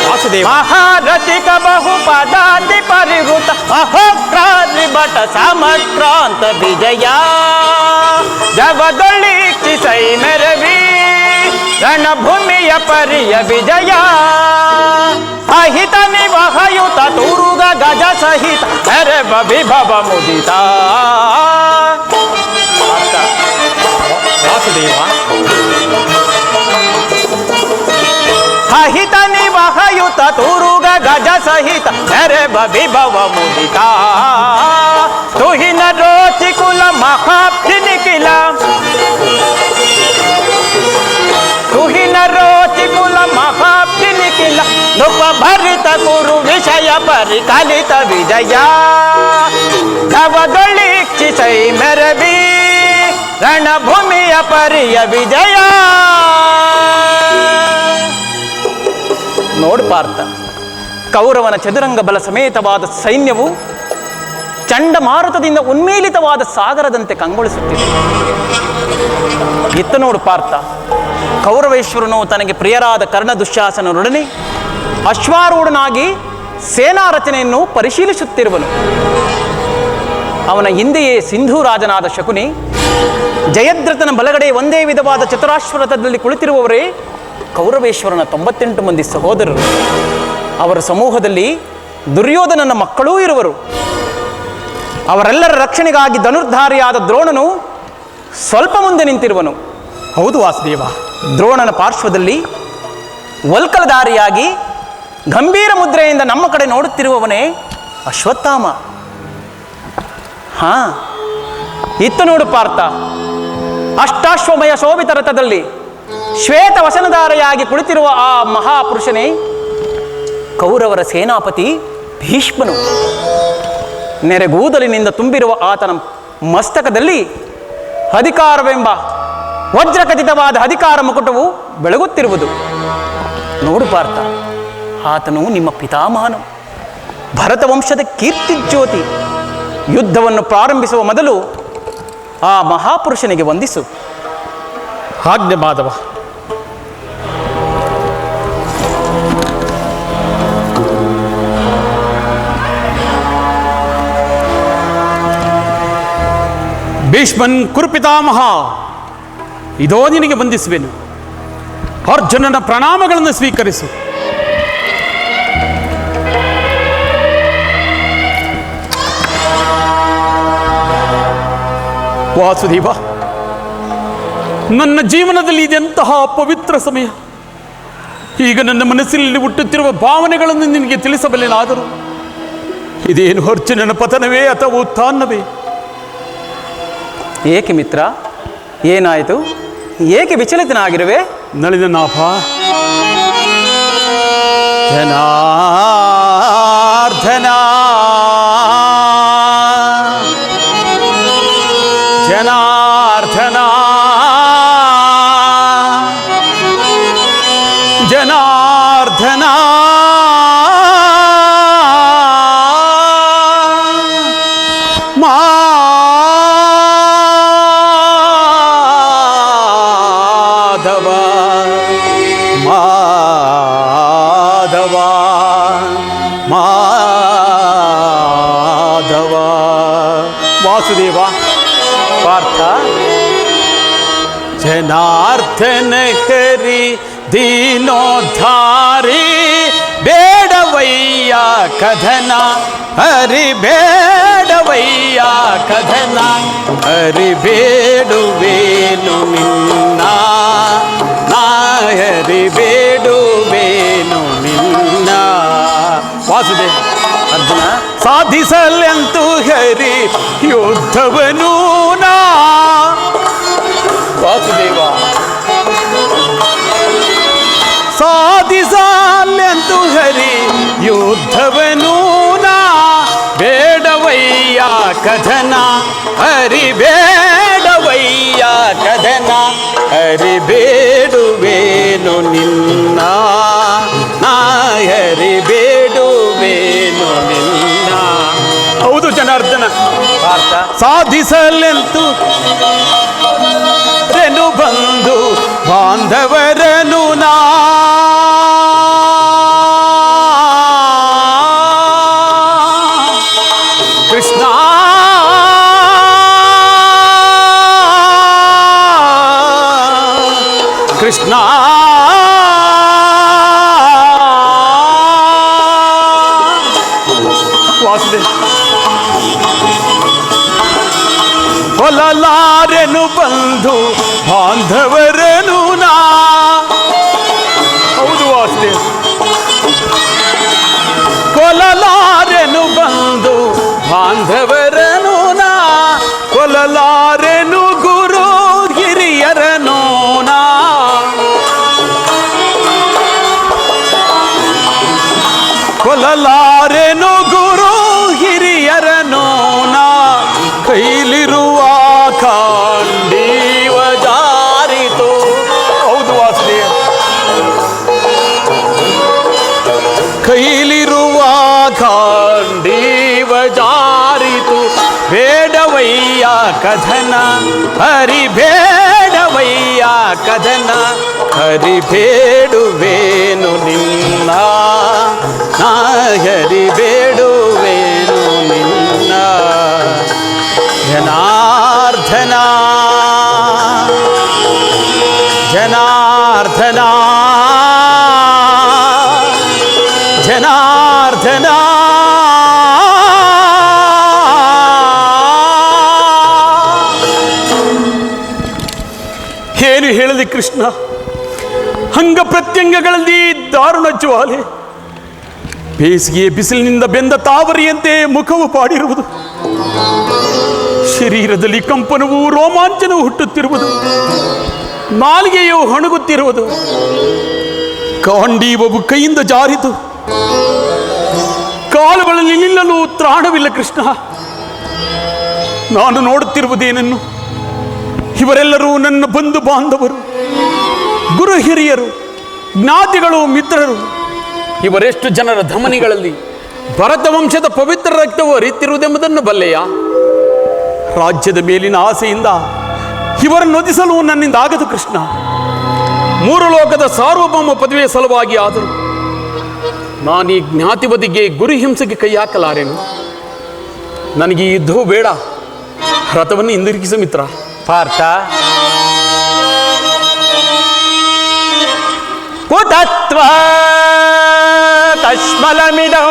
ವಾಸುದೇವ, ಮಹಾರಥಿಕ ಬಹುಪದಾತಿ ಪರಿಹೃತ ಅಹೋಕ್ರಾಂತಿ ಭಟ ಸಮಕ್ರಾಂತ ವಿಜಯ. ಜಗದೊಳಿಚ್ಛಿಸೈ ಮೆರವಿ ರಣಭೂಮಿಯ ಪರಿಯ ವಿಜಯ. ಅಹಿತ ನಿವಹಯುತ ತುರುಗ ಗಜ ಸಹಿತ ಹರವ ವಿಭವ ಮುದಿತ. ವಾಸುದೇವ, ಅಹಿತ ನಿವಹಯುತ ತುರುಗ ಗಜ ಸಹಿತ ಹರವ ವಿಭವ ಮುದಿತ. ತುಹಿನ ರೋಚಿ ಕುಲ ಮಹಾಬ್ಧಿ ನಿಖಿಲ. ತುಹಿನ ರೋಚಿ ಕುಲ ಮಹಾಬ್ಧಿ ನಿಖಿಲ. ನೃಪಭರಿತ ಕುರು ವಿಷಯ ಪರಿಕಲಿತ ವಿಜಯ. ಜಗದೊಳಿಚ್ಛಿಸೈ ಮೆರವಿ ರಣಭೂಮಿಯ ಪರಿಯ ವಿಜಯ. ನೋಡು ಪಾರ್ಥ, ಕೌರವನ ಚದುರಂಗ ಬಲ ಸಮೇತವಾದ ಸೈನ್ಯವು ಚಂಡಮಾರುತದಿಂದ ಉನ್ಮೀಲಿತವಾದ ಸಾಗರದಂತೆ ಕಂಗೊಳಿಸುತ್ತಿದೆ. ಇತ್ತ ನೋಡು ಪಾರ್ಥ, ಕೌರವೇಶ್ವರನು ತನಗೆ ಪ್ರಿಯರಾದ ಕರ್ಣ ದುಶ್ಯಾಸನರೊಡನೆ ಅಶ್ವಾರೂಢನಾಗಿ ಸೇನಾ ರಚನೆಯನ್ನು ಪರಿಶೀಲಿಸುತ್ತಿರುವನು. ಅವನ ಹಿಂದೆಯೇ ಸಿಂಧೂ ರಾಜನಾದ ಶಕುನಿ, ಜಯದ್ರಥನ ಬಲಗಡೆ ಒಂದೇ ವಿಧವಾದ ಚತುರಾಶ್ವರಥದಲ್ಲಿ ಕುಳಿತಿರುವವರೇ ಕೌರವೇಶ್ವರನ 98 ಮಂದಿ ಸಹೋದರರು. ಅವರ ಸಮೂಹದಲ್ಲಿ ದುರ್ಯೋಧನನ ಮಕ್ಕಳೂ ಇರುವರು. ಅವರೆಲ್ಲರ ರಕ್ಷಣೆಗಾಗಿ ಧನುರ್ಧಾರಿಯಾದ ದ್ರೋಣನು ಸ್ವಲ್ಪ ಮುಂದೆ ನಿಂತಿರುವನು. ಹೌದು ವಾಸುದೇವ. ದ್ರೋಣನ ಪಾರ್ಶ್ವದಲ್ಲಿ ವಲ್ಕಲಧಾರಿಯಾಗಿ ಗಂಭೀರ ಮುದ್ರೆಯಿಂದ ನಮ್ಮ ಕಡೆ ನೋಡುತ್ತಿರುವವನೇ ಅಶ್ವತ್ಥಾಮ. ಇತ್ತು ನೋಡು ಪಾರ್ಥ, ಅಷ್ಟಾಶ್ವಮಯ ಶೋಭಿತ ರಥದಲ್ಲಿ ಶ್ವೇತ ವಸನಧಾರೆಯಾಗಿ ಕುಳಿತಿರುವ ಆ ಮಹಾಪುರುಷನೇ ಕೌರವರ ಸೇನಾಪತಿ ಭೀಷ್ಮನು. ನೆರೆಗೂದಲಿನಿಂದ ತುಂಬಿರುವ ಆತನ ಮಸ್ತಕದಲ್ಲಿ ಅಧಿಕಾರವೆಂಬ ವಜ್ರಖಚಿತವಾದ ಅಧಿಕಾರ ಮುಕುಟವು ಬೆಳಗುತ್ತಿರುವುದು. ನೋಡು ಪಾರ್ಥ, ಆತನು ನಿಮ್ಮ ಪಿತಾಮಹನು, ಭರತ ವಂಶದ ಕೀರ್ತಿ ಜ್ಯೋತಿ. ಯುದ್ಧವನ್ನು ಪ್ರಾರಂಭಿಸುವ ಮೊದಲು ಆ ಮಹಾಪುರುಷನಿಗೆ ವಂದಿಸು. ಆಜ್ಞೆ ಮಾಧವ. ಭೀಷ್ಮನ್ ಕುರುಪಿತಾಮಹ, ಇದೋ ನಿನಗೆ ವಂದಿಸುವೆನು. ಅರ್ಜುನನ ಪ್ರಣಾಮಗಳನ್ನು ಸ್ವೀಕರಿಸು. ವಾಸುದೇವ, ನನ್ನ ಜೀವನದಲ್ಲಿ ಇದೆಂತಹ ಪವಿತ್ರ ಸಮಯ. ಈಗ ನನ್ನ ಮನಸ್ಸಿನಲ್ಲಿ ಹುಟ್ಟುತ್ತಿರುವ ಭಾವನೆಗಳನ್ನು ನಿನಗೆ ತಿಳಿಸಬಲ್ಲೆನಾದರೂ ಇದೇನು ಅರ್ಜುನನ ಪತನವೇ ಅಥವಾ ಉತ್ಥಾನವೇ? ಏಕೆ ಮಿತ್ರ, ಏನಾಯಿತು? ಏಕೆ ವಿಚಲಿತನಾಗಿರುವೆ? ನಳಿನ ನಾಭ, ಜನಾರ್ದನ ಜನಾರ್ದನ ಜನಾರ್ದನ ಮಾಧವ ಮಾಧವ ಮಾಧವ. ವಾಸುದೇವ, ಪಾರ್ಥ, ಜನಾರ್ದನ ಹರಿ ದೀನೋದ್ಧಾರಿ, ಬೇಡವಯ್ಯ ಕಥನ ಹರಿ, ಬೇಡವಯ್ಯ ಕಥನ ಹರಿ, ಬೇಡುವೇನು ನಿನ್ನ ನಾ ಹರಿ, ಬೇಡುವೇನು ನಿನ್ನ. ವಾಸುದೇವ, ಅರ್ಜುನ, ಸಾಧಿಸಲೆಂತು ಹರಿ ಯುದ್ಧವನು ನಾ. ವಾಸುದೇವ, ಸಾಧಿಸಲೆಂತು ಹರಿ ಯುದ್ಧವನು ನಾ, ಬೇಡವಯ್ಯ ಕಥನ ಹರಿ, ಬೇಡವಯ್ಯ ಕಥನ ಹರಿ, ಬೇಡುವೇನು ನಿನ್ನ ನಾ ಹರಿ, ಬೇಡುವೇನು ನಿನ್ನ. ಹೌದು ಜನಾರ್ದನ, ಪಾರ್ಥ, ಸಾಧಿಸಲೆಂತು ಬಂಧು ಬಾಂಧವರನು ನಾ. ಕೃಷ್ಣ ಕೃಷ್ಣ ವಾಸುದೇವ, ಕೊಲ್ಲಲಾರೆನು ಬಂಧು ಬಾಂಧವರನು ನಾ. ಹೌದು ವಾಸುದೇವ, ಕೊಲ್ಲಲಾರೆನು ಬಂಧು ಬಾಂಧವರನು ನಾ, ಕೊಲ್ಲಲಾರೆನು ಗುರು ಹಿರಿಯರನು ನಾ. ಕೊಲ್ಲಲಾರೆನು ಗುರು ಹಿರಿಯರನು ನಾ, ಕೈಲಿರುವ ಖಂಡೀವ ಜಾರಿತು. ಹೌದು ವಾಸುದೇವ, ಕೈಲಿರುವ ಖಂಡೀವ ಜಾರಿತು. ಕಥನ ಹರಿಬೇಡವಯ್ಯ ಕಥನ ಹರಿಬೇಡುವೇನು ನಿನ್ನ ನಾ ಹರಿಬೇಡುವೇನು ನಿನ್ನ ಜನಾರ್ದನ ಜನಾರ್ದನ ಜನಾರ್ದನ ಏನು ಹೇಳಲಿ ಕೃಷ್ಣ, ಅಂಗ ಪ್ರತ್ಯಂಗಗಳಲ್ಲಿ ದಾರುಣ ಜ್ವಾಲೆ, ಬೇಸಿಗೆ ಬಿಸಿಲಿನಿಂದ ಬೆಂದ ತಾವರಿಯಂತೆ ಮುಖವು ಪಾಡಿರುವುದು, ಶರೀರದಲ್ಲಿ ಕಂಪನವು ರೋಮಾಂಚನವು ಹುಟ್ಟುತ್ತಿರುವುದು, ನಾಲಿಗೆಯು ಹಣಗುತ್ತಿರುವುದು, ಕಾಂಡೀವವು ಕೈಯಿಂದ ಜಾರಿತು, ಕಾಲುಗಳಲ್ಲಿ ನಿಲ್ಲಲು ತ್ರಾಣವಿಲ್ಲ ಕೃಷ್ಣ. ನಾನು ನೋಡುತ್ತಿರುವುದೇನನ್ನು, ಇವರೆಲ್ಲರೂ ನನ್ನ ಬಂಧು ಬಾಂಧವರು, ಗುರು ಹಿರಿಯರು, ಜ್ಞಾತಿಗಳು, ಮಿತ್ರರು. ಇವರೆಷ್ಟು ಜನರ ಧಮನಿಗಳಲ್ಲಿ ಭರತ ವಂಶದ ಪವಿತ್ರ ರಕ್ತವು ಹರಿಯುತ್ತಿರುವುದೆಂಬುದನ್ನು ಬಲ್ಲೆಯ? ರಾಜ್ಯದ ಮೇಲಿನ ಆಸೆಯಿಂದ ಇವರನ್ನು ಒದಿಸಲು ನನ್ನಿಂದ ಆಗದು ಕೃಷ್ಣ. ಮೂರು ಲೋಕದ ಸಾರ್ವಭೌಮ ಪದವಿಯ ಸಲುವಾಗಿ ಆದರೂ ನಾನು ಈ ಜ್ಞಾತಿವದಿಗೆ ಗುರು ಹಿಂಸೆಗೆ ಕೈ ಹಾಕಲಾರೆನು. ನನಗೆ ಈ ಯುದ್ಧವು ಬೇಡ, ರಥವನ್ನು ಹಿಂದಿರುಗಿಸು ಮಿತ್ರ. ಪಾರ್ಥ, ಕುತತ್ವ ಕಶ್ಮಲಮಿದಂ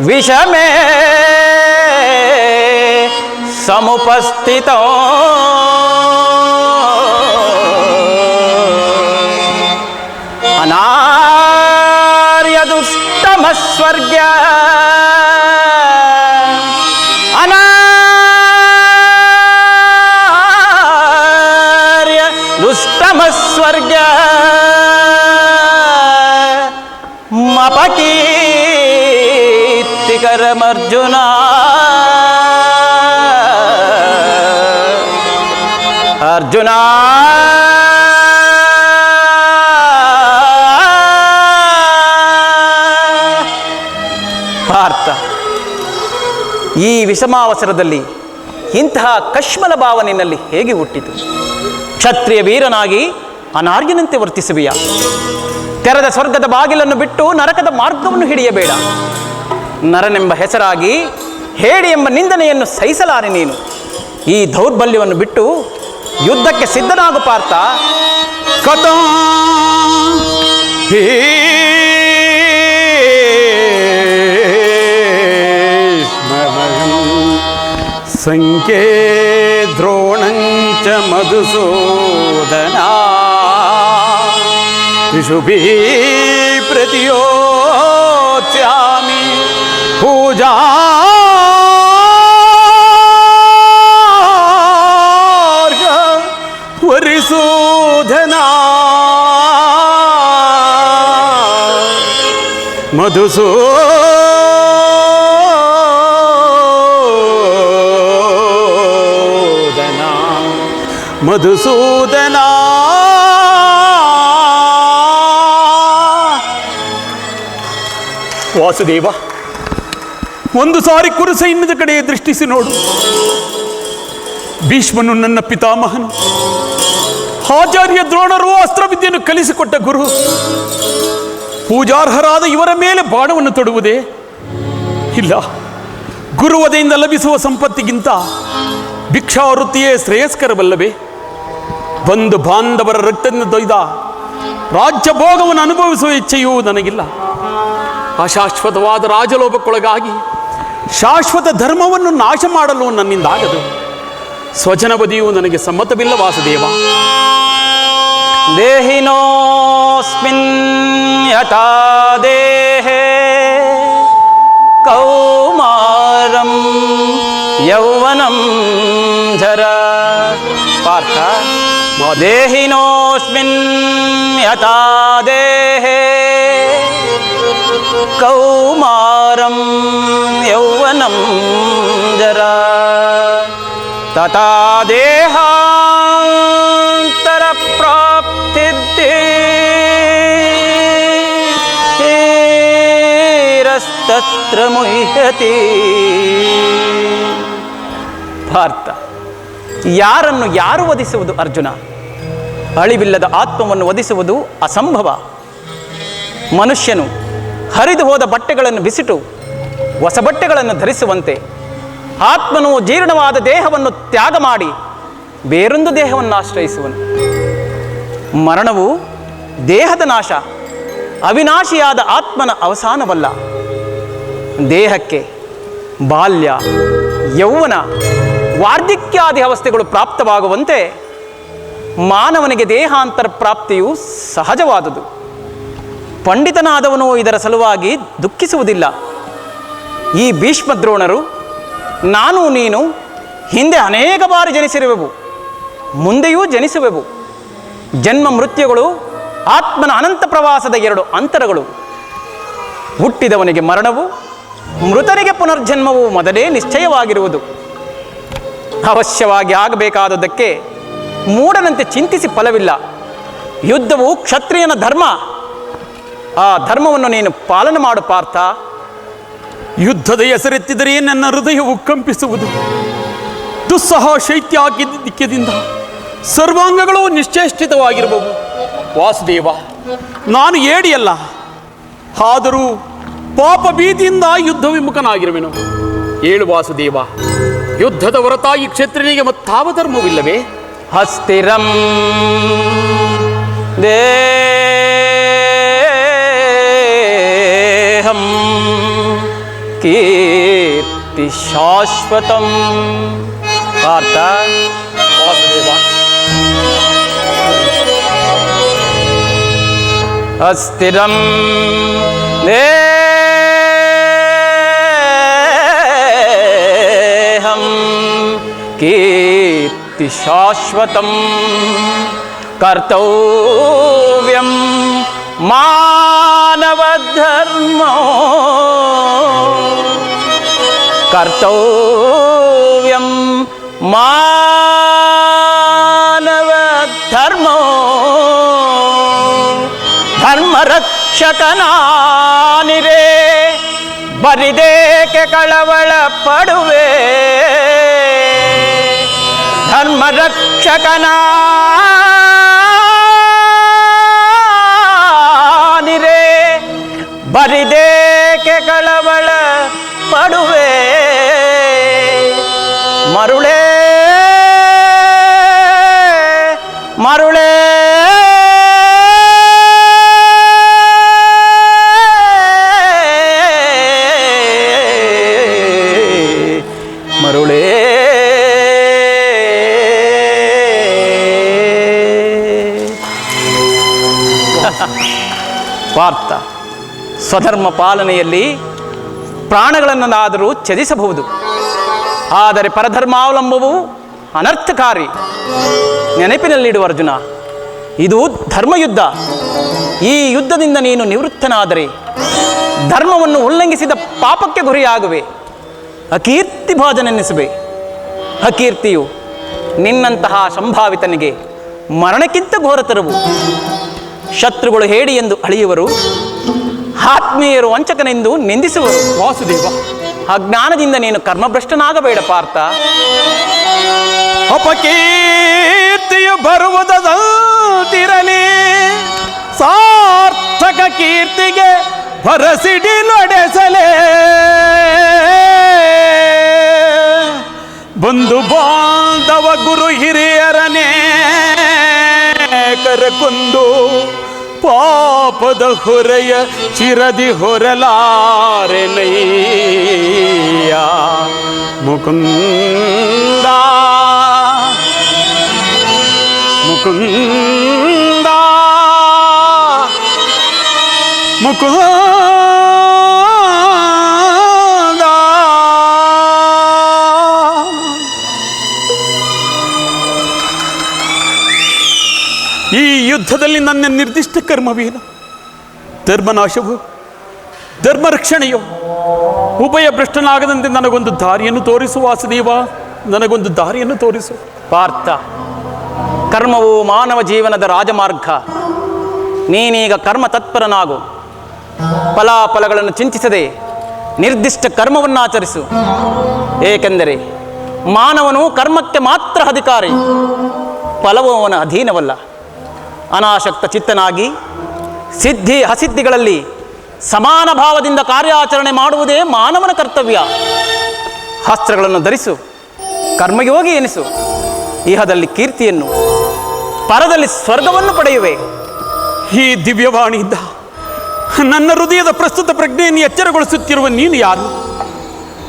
ವಿಷಮೇ ಸಮುಪಸ್ಥಿತೋ ಅನಾರ್ಯ ದುಷ್ಟಮಸ್ವರ್ಗ ಅನಾರ್ಯ ದುಷ್ಟಮಸ್ವರ್ಗ ಮಪಕೀರ್ತಿಕರಮರ್ಜುನ ಅರ್ಜುನ ಪಾರ್ಥ, ಈ ವಿಷಮಾವಸರದಲ್ಲಿ ಇಂತಹ ಕಶ್ಮಲ ಭಾವ ನಿನ್ನಲ್ಲಿ ಹೇಗೆ ಹುಟ್ಟಿತು? ಕ್ಷತ್ರಿಯ ವೀರನಾಗಿ ಅನಾರ್ಯನಂತೆ ವರ್ತಿಸುವೆಯ? ತೆರೆದ ಸ್ವರ್ಗದ ಬಾಗಿಲನ್ನು ಬಿಟ್ಟು ನರಕದ ಮಾರ್ಗವನ್ನು ಹಿಡಿಯಬೇಡ. ನರನೆಂಬ ಹೆಸರಾಗಿ ಹೇಡಿ ಎಂಬ ನಿಂದನೆಯನ್ನು ಸಹಿಸಲಾರೆ ನೀನು. ಈ ದೌರ್ಬಲ್ಯವನ್ನು ಬಿಟ್ಟು ಯುದ್ಧಕ್ಕೆ ಸಿದ್ಧನಾಗು ಪಾರ್ಥ. ಕಥಾ ಸಂಖ್ಯೆ ದ್ರೋಣಂಚ ಮಧುಸೂದನ ಶಿಶುಭಿ ಪ್ರತಿಯೋತ್ಸ್ಯಾಮಿ ಪೂಜಾ ವರಿಸೂದನ ಮಧುಸೂದನ ವಾಸುದೇವ, ಒಂದು ಸಾರಿ ಕುರು ಸೈನ್ಯದ ಕಡೆ ದೃಷ್ಟಿಸಿ ನೋಡು. ಭೀಷ್ಮನು ನನ್ನ ಪಿತಾಮಹನು, ಆಚಾರ್ಯ ದ್ರೋಣರು ಅಸ್ತ್ರವಿದ್ಯೆಯನ್ನು ಕಲಿಸಿಕೊಟ್ಟ ಗುರು. ಪೂಜಾರ್ಹರಾದ ಇವರ ಮೇಲೆ ಬಾಣವನ್ನು ತೊಡುವುದೇ ಇಲ್ಲ. ಗುರುವದೆಯಿಂದ ಲಭಿಸುವ ಸಂಪತ್ತಿಗಿಂತ ಭಿಕ್ಷಾವೃತ್ತಿಯೇ ಶ್ರೇಯಸ್ಕರವಲ್ಲವೇ? ಬಂಧು ಬಾಂಧವರ ರಕ್ತದಿಂದ ತೊಯ್ದ ರಾಜ್ಯ ಭೋಗವನ್ನು ಅನುಭವಿಸುವ ಇಚ್ಛೆಯೂ ನನಗಿಲ್ಲ. ಅಶಾಶ್ವತವಾದ ರಾಜಲೋಭಕ್ಕೊಳಗಾಗಿ ಶಾಶ್ವತ ಧರ್ಮವನ್ನು ನಾಶ ಮಾಡಲು ನನ್ನಿಂದಾಗದು. ಸ್ವಜನವದಿಯೂ ನನಗೆ ಸಮ್ಮತವಿಲ್ಲ ವಾಸುದೇವ. ದೇಹಿನೋಸ್ಮಿನ್ ಯಥಾ ದೇಹೇ ಕೌಮಾರಂ ಯೌವನಂ ಝರ. ಪಾರ್ಥ, ದೇಹಿನೋಸ್ಮಿನ್ ಯಥಾ ದೇಹೇ ಕೌಮಾರಂ ಯೌವನಂ ಜರ ತಥಾ ದೇಹಾಂತರ ಪ್ರಾಪ್ತಿರಸ್ತತ್ ಯತ್ರ ಮುಹ್ಯತಿ. ಭಾರತ, ಯಾರನ್ನು ಯಾರು ವಧಿಸುವುದು ಅರ್ಜುನ? ಅಳಿವಿಲ್ಲದ ಆತ್ಮವನ್ನು ವಧಿಸುವುದು ಅಸಂಭವ. ಮನುಷ್ಯನು ಹರಿದು ಹೋದ ಬಟ್ಟೆಗಳನ್ನು ಬಿಸಿಟು ಹೊಸ ಬಟ್ಟೆಗಳನ್ನು ಧರಿಸುವಂತೆ ಆತ್ಮನು ಜೀರ್ಣವಾದ ದೇಹವನ್ನು ತ್ಯಾಗ ಮಾಡಿ ಬೇರೊಂದು ದೇಹವನ್ನು ಆಶ್ರಯಿಸುವನು. ಮರಣವು ದೇಹದ ನಾಶ, ಅವಿನಾಶಿಯಾದ ಆತ್ಮನ ಅವಸಾನವಲ್ಲ. ದೇಹಕ್ಕೆ ಬಾಲ್ಯ, ಯೌವನ, ವಾರ್ಧಕ್ಯಾದಿ ಅವಸ್ಥೆಗಳು ಪ್ರಾಪ್ತವಾಗುವಂತೆ ಮಾನವನಿಗೆ ದೇಹಾಂತರ ಪ್ರಾಪ್ತಿಯು ಸಹಜವಾದುದು. ಪಂಡಿತನಾದವನು ಇದರ ಸಲುವಾಗಿ ದುಃಖಿಸುವುದಿಲ್ಲ. ಈ ಭೀಷ್ಮದ್ರೋಣರು, ನಾನು ನೀನು ಹಿಂದೆ ಅನೇಕ ಬಾರಿ ಜನಿಸಿರುವೆವು, ಮುಂದೆಯೂ ಜನಿಸುವೆವು. ಜನ್ಮ ಮೃತ್ಯುಗಳು ಆತ್ಮನ ಅನಂತ ಪ್ರವಾಸದ ಎರಡು ಅಂತರಗಳು. ಹುಟ್ಟಿದವನಿಗೆ ಮರಣವು, ಮೃತನಿಗೆ ಪುನರ್ಜನ್ಮವು ಮೊದಲೇ ನಿಶ್ಚಯವಾಗಿರುವುದು. ಅವಶ್ಯವಾಗಿ ಆಗಬೇಕಾದದ್ದಕ್ಕೆ ಮೂಢನಂತೆ ಚಿಂತಿಸಿ ಫಲವಿಲ್ಲ. ಯುದ್ಧವು ಕ್ಷತ್ರಿಯನ ಧರ್ಮ. ಆ ಧರ್ಮವನ್ನು ನೀನು ಪಾಲನೆ ಮಾಡು ಪಾರ್ಥ. ಯುದ್ಧದ ಹೆಸರೆತ್ತಿದರೆ ನನ್ನ ಹೃದಯವು ಕಂಪಿಸುವುದು. ದುಸ್ಸಹ ಶೈತ್ಯ ದಿಕ್ಕದಿಂದ ಸರ್ವಾಂಗಗಳು ನಿಶ್ಚೇಷ್ಟಿತವಾಗಿರಬಹುದು. ವಾಸುದೇವ, ನಾನು ಏಡಿಯಲ್ಲ, ಆದರೂ ಪಾಪ ಭೀತಿಯಿಂದ ಯುದ್ಧ ವಿಮುಖನಾಗಿರುವೆನು. ಏಳು ವಾಸುದೇವ, ಯುದ್ಧದ ಹೊರತಾಗಿ ಕ್ಷತ್ರಿಯನಿಗೆ ಮತ್ತಾವ ಧರ್ಮವಿಲ್ಲವೇ? ಹಸ್ತಿರಂ ದೇಹಂ ಕೀರ್ತಿ ಶಾಶ್ವತಂ. ಪಾರ್ಥ, ವಾಸುದೇವ, ಅಸ್ಥಿರಂ ದೇಹಂ ಕೀರ್ತಿ ಶಾಶ್ವತಂ. ಕರ್ತವ್ಯಂ ಮಾನವ ಧರ್ಮೋ, ಕರ್ತವ್ಯಂ ಮಾನವ ಧರ್ಮೋ. ಧರ್ಮರಕ್ಷಕನಾನಿರೇ ಬರಿದೇಕೆ ಕಳವಳ ಪಡುವೆ. ಧರ್ಮರಕ್ಷಕನಾನಿರೇ ಬರಿದೇಕೆ ಕಳವಳ ಪಡುವೆ. ಮರುಳೇ ಮರುಳೇ ಮರುಳೇ. ಪಾರ್ಥ, ಸ್ವಧರ್ಮ ಪಾಲನೆಯಲ್ಲಿ ಪ್ರಾಣಗಳನ್ನಾದರೂ ತ್ಯಜಿಸಬಹುದು, ಆದರೆ ಪರಧರ್ಮಾವಲಂಬವು ಅನರ್ಥಕಾರಿ. ನೆನಪಿನಲ್ಲಿಡು ಅರ್ಜುನ, ಇದು ಧರ್ಮಯುದ್ಧ. ಈ ಯುದ್ಧದಿಂದ ನೀನು ನಿವೃತ್ತನಾದರೆ ಧರ್ಮವನ್ನು ಉಲ್ಲಂಘಿಸಿದ ಪಾಪಕ್ಕೆ ಗುರಿಯಾಗುವೆ, ಅಕೀರ್ತಿ ಭಾಜನೆನ್ನಿಸುವೆ. ಅಕೀರ್ತಿಯು ನಿನ್ನಂತಹ ಸಂಭಾವಿತನಿಗೆ ಮರಣಕ್ಕಿಂತ ಘೋರತರವು. ಶತ್ರುಗಳು ಹೇಡಿ ಎಂದು ಅಳೆಯುವರು, ಆತ್ಮೀಯರು ವಂಚಕನೆಂದು ನಿಂದಿಸುವರು. ವಾಸುದೇವ, ಅಜ್ಞಾನದಿಂದ ನೀನು ಕರ್ಮಭ್ರಷ್ಟನಾಗಬೇಡ ಪಾರ್ಥ. ಅಪಕೀರ್ತಿಯು ಬರುವುದಿರಲಿ, ಸಾರ್ಥಕ ಕೀರ್ತಿಗೆ ಭರಸಿಡಿ ನಡೆಸಲೇ. ಬಂಧು ಬಾಂಧವ ಗುರು ಹಿರಿಯರನೇ ಕರಕೊಂದು ಪಾಪದ ಹೊರೆಯ ಚಿರದಿ ಹೊರಲಾರೆನಯ್ಯ. ಮುಕುಂದ ಮುಕುಂದ ಮುಕುಂದ. ಈ ಯುದ್ಧದಲ್ಲಿ ನನ್ನ ನಿರ್ದಿಷ್ಟ ಕರ್ಮವೇನು? ಧರ್ಮನಾಶವು, ಧರ್ಮರಕ್ಷಣೆಯೋ? ಉಭಯ ಭ್ರಷ್ಟನಾಗದಂತೆ ನನಗೊಂದು ದಾರಿಯನ್ನು ತೋರಿಸು ವಾಸುದೇವ, ನನಗೊಂದು ದಾರಿಯನ್ನು ತೋರಿಸು. ಪಾರ್ಥ, ಕರ್ಮವು ಮಾನವ ಜೀವನದ ರಾಜಮಾರ್ಗ. ನೀನೀಗ ಕರ್ಮ ತತ್ಪರನಾಗು. ಫಲಾಫಲಗಳನ್ನು ಚಿಂತಿಸದೆ ನಿರ್ದಿಷ್ಟ ಕರ್ಮವನ್ನು ಆಚರಿಸು. ಏಕೆಂದರೆ ಮಾನವನು ಕರ್ಮಕ್ಕೆ ಮಾತ್ರ ಅಧಿಕಾರಿ, ಫಲವು ಅವನ ಅಧೀನವಲ್ಲ. ಅನಾಸಕ್ತ ಚಿತ್ತನಾಗಿ ಸಿದ್ಧಿ ಅಸಿದ್ಧಿಗಳಲ್ಲಿ ಸಮಾನ ಭಾವದಿಂದ ಕಾರ್ಯಾಚರಣೆ ಮಾಡುವುದೇ ಮಾನವನ ಕರ್ತವ್ಯ. ಅಸ್ತ್ರಗಳನ್ನು ಧರಿಸು, ಕರ್ಮಯೋಗಿ ಎನಿಸು. ಇಹದಲ್ಲಿ ಕೀರ್ತಿಯನ್ನು, ಪರದಲ್ಲಿ ಸ್ವರ್ಗವನ್ನು ಪಡೆಯುವೆ. ಈ ದಿವ್ಯವಾಣಿಯಿಂದ ನನ್ನ ಹೃದಯದ ಪ್ರಸ್ತುತ ಪ್ರಜ್ಞೆಯನ್ನು ಎಚ್ಚರಗೊಳಿಸುತ್ತಿರುವ ನೀನು ಯಾರು?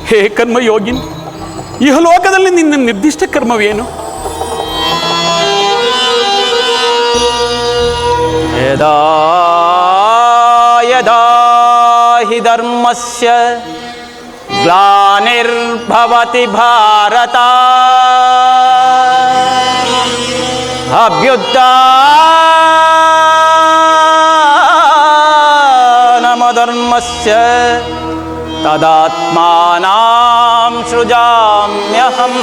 ಹೇ ಕರ್ಮಯೋಗಿನಿ, ಇಹಲೋಕದಲ್ಲಿ ನಿನ್ನ ನಿರ್ದಿಷ್ಟ ಕರ್ಮವೇನು? ಯದಾ ಯದಾ ಹಿ ಧರ್ಮಸ್ಯ ಗ್ಲಾನಿರ್ಭವತಿ ಭಾರತ ಅಭ್ಯುತ್ಥಾನಮಧರ್ಮಸ್ಯ ತದಾತ್ಮಾನಾಂ ಸೃಜಾಮ್ಯಹಂ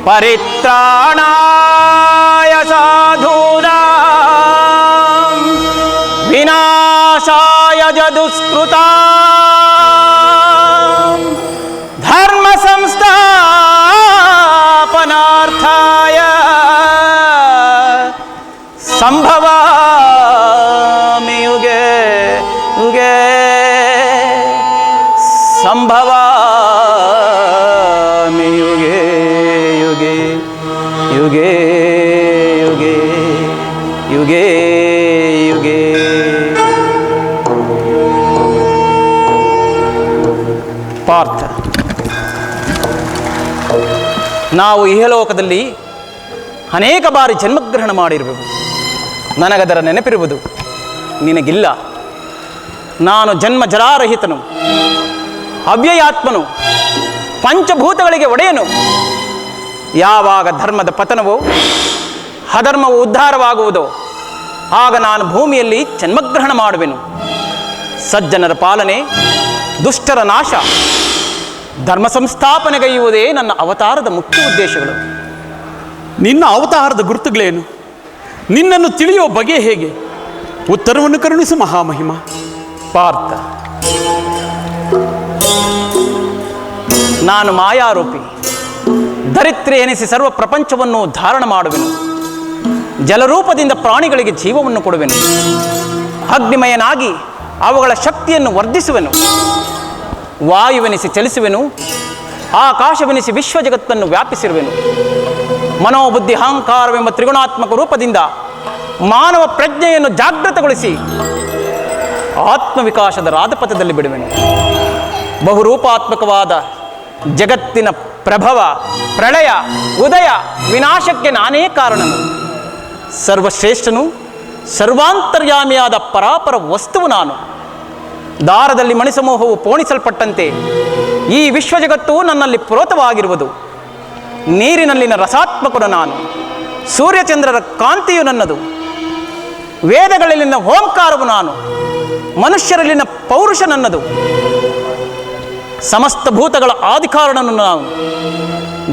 ಪರಿತ್ರಾಣಾಯ ಸಾಧೂನಾಂ ವಿನಾಶಾಯ ದುಷ್ಕೃತಾಂ ಧರ್ಮ ಸಂಸ್ಥಾಪನಾರ್ಥಾಯ ಸಂಭವಾಮಿ ಯುಗೆ ಯುಗೆ ಸಂಭವಾಮಿ ಯುಗೆ ಯುಗೆ ಯುಗೆ ಯುಗೆ ಯುಗೆ ಯುಗೆ. ಪಾರ್ಥ, ನಾವು ಇಹಲೋಕದಲ್ಲಿ ಅನೇಕ ಬಾರಿ ಜನ್ಮಗ್ರಹಣ ಮಾಡಿರುವೆವು. ನನಗದರ ನೆನಪಿರುವುದು, ನಿನಗಿಲ್ಲ. ನಾನು ಜನ್ಮ ಜರಾರಹಿತನು, ಅವ್ಯಯಾತ್ಮನು, ಪಂಚಭೂತಗಳಿಗೆ ಒಡೆಯನು. ಯಾವಾಗ ಧರ್ಮದ ಪತನವೋ ಅಧರ್ಮವು ಉದ್ಧಾರವಾಗುವುದೋ ಆಗ ನಾನು ಭೂಮಿಯಲ್ಲಿ ಜನ್ಮಗ್ರಹಣ ಮಾಡುವೆನು. ಸಜ್ಜನರ ಪಾಲನೆ, ದುಷ್ಟರ ನಾಶ, ಧರ್ಮ ಸಂಸ್ಥಾಪನೆಗೈಯುವುದೇ ನನ್ನ ಅವತಾರದ ಮುಖ್ಯ ಉದ್ದೇಶಗಳು. ನಿನ್ನ ಅವತಾರದ ಗುರುತುಗಳೇನು? ನಿನ್ನನ್ನು ತಿಳಿಯುವ ಬಗೆ ಹೇಗೆ? ಉತ್ತರವನ್ನು ಕರುಣಿಸು ಮಹಾಮಹಿಮ. ಪಾರ್ಥ, ನಾನು ಮಾಯಾರೂಪಿ, ಧರಿತ್ರಿ ಎನಿಸಿ ಸರ್ವ ಪ್ರಪಂಚವನ್ನು ಧಾರಣ ಮಾಡುವೆನು. ಜಲರೂಪದಿಂದ ಪ್ರಾಣಿಗಳಿಗೆ ಜೀವವನ್ನು ಕೊಡುವೆನು. ಅಗ್ನಿಮಯನಾಗಿ ಅವುಗಳ ಶಕ್ತಿಯನ್ನು ವರ್ಧಿಸುವೆನು. ವಾಯುವೆನಿಸಿ ಚಲಿಸುವೆನು. ಆಕಾಶವೆನಿಸಿ ವಿಶ್ವ ಜಗತ್ತನ್ನು ವ್ಯಾಪಿಸಿರುವೆನು. ಮನೋಬುದ್ಧಿ ಅಹಂಕಾರವೆಂಬ ತ್ರಿಗುಣಾತ್ಮಕ ರೂಪದಿಂದ ಮಾನವ ಪ್ರಜ್ಞೆಯನ್ನು ಜಾಗೃತಗೊಳಿಸಿ ಆತ್ಮವಿಕಾಸದ ರಾಧಪಥದಲ್ಲಿ ಬಿಡುವೆನು. ಬಹುರೂಪಾತ್ಮಕವಾದ ಜಗತ್ತಿನ ಪ್ರಭವ, ಪ್ರಳಯ, ಉದಯ, ವಿನಾಶಕ್ಕೆ ನಾನೇ ಕಾರಣನು. ಸರ್ವಶ್ರೇಷ್ಠನು, ಸರ್ವಾಂತರ್ಯಾಮಿಯಾದ ಪರಾಪರ ವಸ್ತುವು ನಾನು. ದಾರದಲ್ಲಿ ಮಣಿಸಮೂಹವು ಪೋಣಿಸಲ್ಪಟ್ಟಂತೆ ಈ ವಿಶ್ವಜಗತ್ತು ನನ್ನಲ್ಲಿ ಪುರೋತವಾಗಿರುವುದು. ನೀರಿನಲ್ಲಿನ ರಸಾತ್ಮಕನು ನಾನು. ಸೂರ್ಯಚಂದ್ರರ ಕಾಂತಿಯು ನನ್ನದು. ವೇದಗಳಲ್ಲಿನ ಓಂಕಾರವು ನಾನು. ಮನುಷ್ಯರಲ್ಲಿನ ಪೌರುಷ ನನ್ನದು. ಸಮಸ್ತ ಭೂತಗಳ ಆದಿಕಾರಣನು ನಾನು.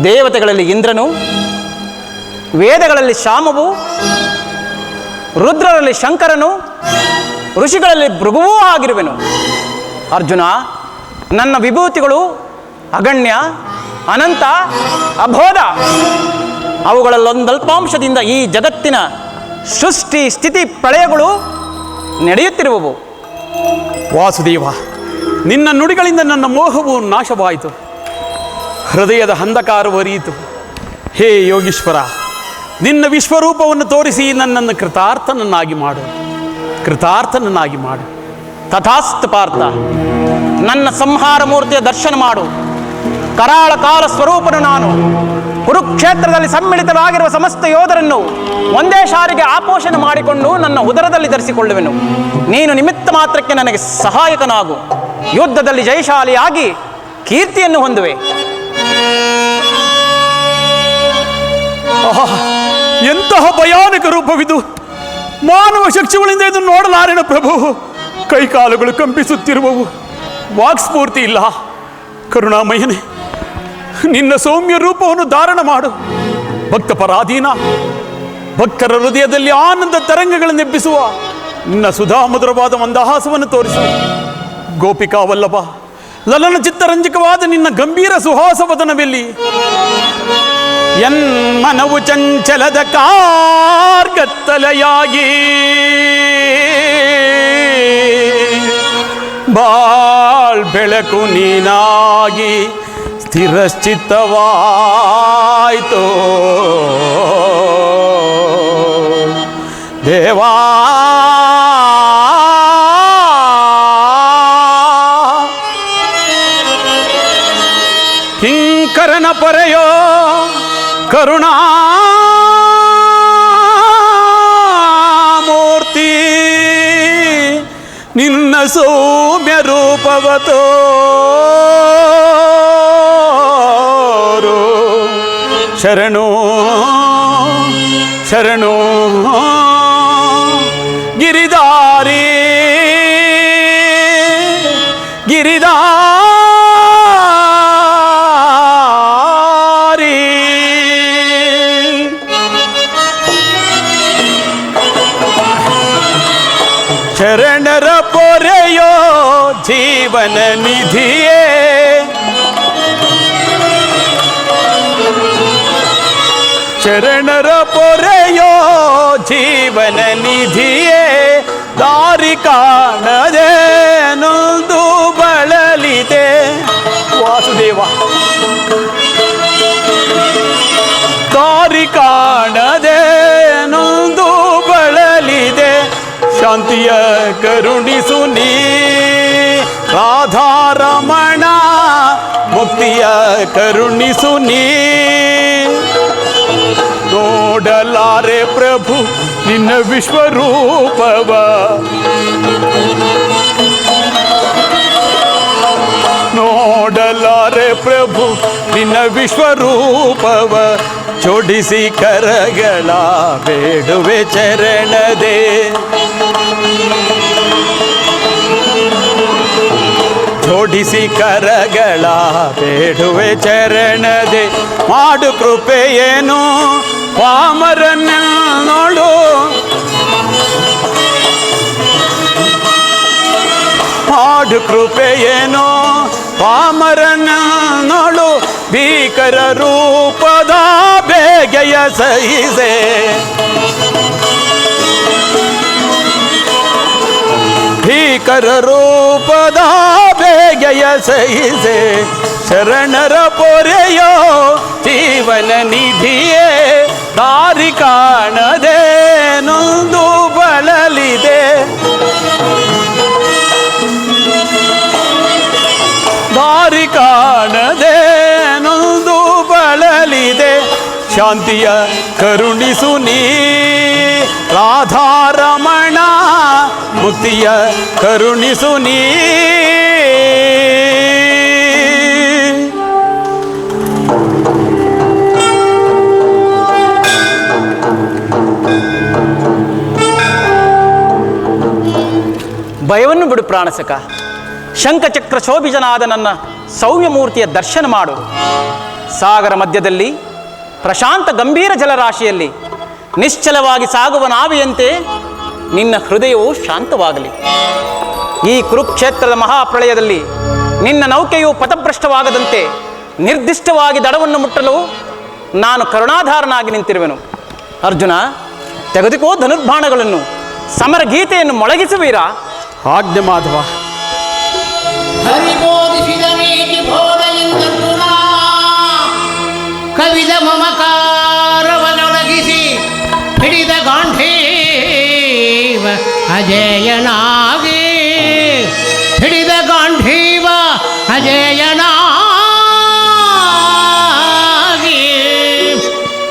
ದೇವತೆಗಳಲ್ಲಿ ಇಂದ್ರನು, ವೇದಗಳಲ್ಲಿ ಶಾಮವು, ರುದ್ರರಲ್ಲಿ ಶಂಕರನು, ಋಷಿಗಳಲ್ಲಿ ಭೃಗುವೂ ಆಗಿರುವೆನು. ಅರ್ಜುನ, ನನ್ನ ವಿಭೂತಿಗಳು ಅಗಣ್ಯ, ಅನಂತ, ಅಬೋಧ. ಅವುಗಳಲ್ಲೊಂದಲ್ಪಾಂಶದಿಂದ ಈ ಜಗತ್ತಿನ ಸೃಷ್ಟಿ, ಸ್ಥಿತಿ, ಪ್ರಳಯಗಳು ನಡೆಯುತ್ತಿರುವವು. ವಾಸುದೇವ, ನಿನ್ನ ನುಡಿಗಳಿಂದ ನನ್ನ ಮೋಹವು ನಾಶವಾಯಿತು, ಹೃದಯದ ಅಂಧಕಾರವು ಅರಿಯಿತು. ಹೇ ಯೋಗೀಶ್ವರ, ನಿನ್ನ ವಿಶ್ವರೂಪವನ್ನು ತೋರಿಸಿ ನನ್ನನ್ನು ಕೃತಾರ್ಥನನ್ನಾಗಿ ಮಾಡು, ಕೃತಾರ್ಥನನ್ನಾಗಿ ಮಾಡು. ತಥಾಸ್ತು ಪಾರ್ಥ, ನನ್ನ ಸಂಹಾರ ಮೂರ್ತಿಯ ದರ್ಶನ ಮಾಡು. ಕರಾಳ ಕಾಲ ಸ್ವರೂಪನು ನಾನು. ಕುರುಕ್ಷೇತ್ರದಲ್ಲಿ ಸಮ್ಮಿಳಿತರಾಗಿರುವ ಸಮಸ್ತ ಯೋಧರನ್ನು ಒಂದೇ ಶಾರಿಗೆ ಆಪೋಷಣ ಮಾಡಿಕೊಂಡು ನನ್ನ ಉದರದಲ್ಲಿ ಧರಿಸಿಕೊಳ್ಳುವೆನು. ನೀನು ನಿಮಿತ್ತ ಮಾತ್ರಕ್ಕೆ ನನಗೆ ಸಹಾಯಕನಾಗು. ಯುದ್ಧದಲ್ಲಿ ಜಯಶಾಲಿಯಾಗಿ ಕೀರ್ತಿಯನ್ನು ಹೊಂದುವೆ. ಎಂತಹ ಭಯಾನಕ ರೂಪವಿದು! ಮಾನವ ಶಕ್ತಿಗಳಿಂದ ಇದು ನೋಡಲಾರೆನ ಪ್ರಭು. ಕೈಕಾಲುಗಳು ಕಂಪಿಸುತ್ತಿರುವವು, ವಾಕ್ಸ್ಫೂರ್ತಿ ಇಲ್ಲ. ಕರುಣಾಮಯನೇ, ನಿನ್ನ ಸೌಮ್ಯ ರೂಪವನ್ನು ಧಾರಣ ಮಾಡು. ಭಕ್ತ ಪರಾಧೀನ, ಭಕ್ತರ ಹೃದಯದಲ್ಲಿ ಆನಂದ ತರಂಗಗಳನ್ನು ಎಬ್ಬಿಸುವ ನಿನ್ನ ಸುಧಾಮಧುರವಾದ ಮಂದಹಾಸವನ್ನು ತೋರಿಸು. ಗೋಪಿಕಾ ವಲ್ಲಭ, ಲಲನ ಚಿತ್ತರಂಜಕವಾದ ನಿನ್ನ ಗಂಭೀರ ಸುಹಾಸ ವದನವೆಲ್ಲಿ? ಎನ್ಮನವು ಚಂಚಲದ ಕಾರ್ಗತ್ತಲೆಯಾಗಿ ಬಾಳ್ ಬೆಳಕು ನೀನಾಗಿ ಸ್ಥಿರಶ್ಚಿತ್ತವಾಯಿತು ದೇವಾ. ಕಿಂಕರನ ಪರೆಯೋ ಕರುಣಾಮೂರ್ತಿ ನಿನ್ನ ಸೌಮ್ಯ ರೂಪವತೋ ಶರಣು ಶರಣು ಗಿರಿಧಾರಿ ಗಿರಿಧಾರಿ. ಶರಣರ ಪೊರೆಯೋ ಜೀವನ ನಿಧಿಯೇ, ಶರಣರ ಪೊರೆಯೋ ಜೀವನ ನಿಧಿಯೇ, ದಾರಿ ಕಾಣದೆ ನೊಂದು ಬಳಲಿದೆ ವಾಸುದೇವ. ದಾರಿ ಕಾಣದೆ ನೊಂದು ಬಳಲಿದೆ, ಶಾಂತಿಯ ಕರುಣಿಸು ನೀ ರಾಧಾರಮಣ, ಮುಕ್ತಿಯ ಕರುಣಿಸು ನೀ. ನೋಡಲಾರೆ ಪ್ರಭು ನಿನ್ನ ವಿಶ್ವರೂಪವ, ನೋಡಲಾರೆ ಪ್ರಭು ನಿನ್ನ ವಿಶ್ವರೂಪವ, ಜೋಡಿಸಿ ಕರಗಳ ಬೇಡುವೆ ಚರಣದೆ. ಜೋಡಿಸಿ ಕರಗಳ ಬೇಡುವೆ ಚರಣದೆ, ಮಾಡು ಕೃಪೆಯೇನು ಪಾಮರನ ನೋಡು, ಮಾಡು ಕೃಪೆಯೇನೋ ಪಾಮರನ ನೋಡು, ಭೀಕರ ರೂಪದ ಬೇಗೆಯ ಸಹಿಸೆ. ಭೀಕರ ರೂಪದ ಬೇಗೆಯ ಸಹಿಸೆ, ಶರಣರ ಪೊರೆಯೋ ಜೀವನ ನಿಧಿಯೇ, ದಾರಿ ಕಾಣದೆ ನೊಂದು ಬಳಲಿದೆ. ದಾರಿ ಕಾಣದೆ ನೊಂದು ಬಳಲಿದೆ, ಶಾಂತಿಯ ಕರುಣಿಸು ನೀ ರಾಧಾರಮಣ, ಮುಕ್ತಿಯ ಕರುಣಿಸು ನೀ. ಭಯವನ್ನು ಬಿಡು ಪ್ರಾಣಸಕ, ಶಂಖಚಕ್ರ ಶೋಭಿಜನಾದ ನನ್ನ ಸೌಮ್ಯಮೂರ್ತಿಯ ದರ್ಶನ ಮಾಡು. ಸಾಗರ ಮಧ್ಯದಲ್ಲಿ ಪ್ರಶಾಂತ ಗಂಭೀರ ಜಲರಾಶಿಯಲ್ಲಿ ನಿಶ್ಚಲವಾಗಿ ಸಾಗುವ ನಾವಿಯಂತೆ ನಿನ್ನ ಹೃದಯವು ಶಾಂತವಾಗಲಿ. ಈ ಕುರುಕ್ಷೇತ್ರದ ಮಹಾಪ್ರಳಯದಲ್ಲಿ ನಿನ್ನ ನೌಕೆಯು ಪಥಭ್ರಷ್ಟವಾಗದಂತೆ ನಿರ್ದಿಷ್ಟವಾಗಿ ದಡವನ್ನು ಮುಟ್ಟಲು ನಾನು ಕರುಣಾಧಾರನಾಗಿ ನಿಂತಿರುವೆನು. ಅರ್ಜುನ, ತೆಗೆದುಕೋ ಧನುರ್ಬಾಣಗಳನ್ನು, ಸಮರ ಗೀತೆಯನ್ನು ಮೊಳಗಿಸುವೀರಾ? ಆಜ್ಞೆ ಮಾಧವ. ಹರಿಬೋಧಿಸಿದ ನೀತಿ ಬೋಧೆಯಿಂದರ್ಜುನ ಕವಿದ ಮಮಕಾರವನೊಳಗಿಸಿ ಹಿಡಿದ ಗಾಂಧೀವ ಅಜೇಯನಾಗಿ, ಹಿಡಿದ ಗಾಂಧೀವ ಅಜೇಯನಾಗಿ.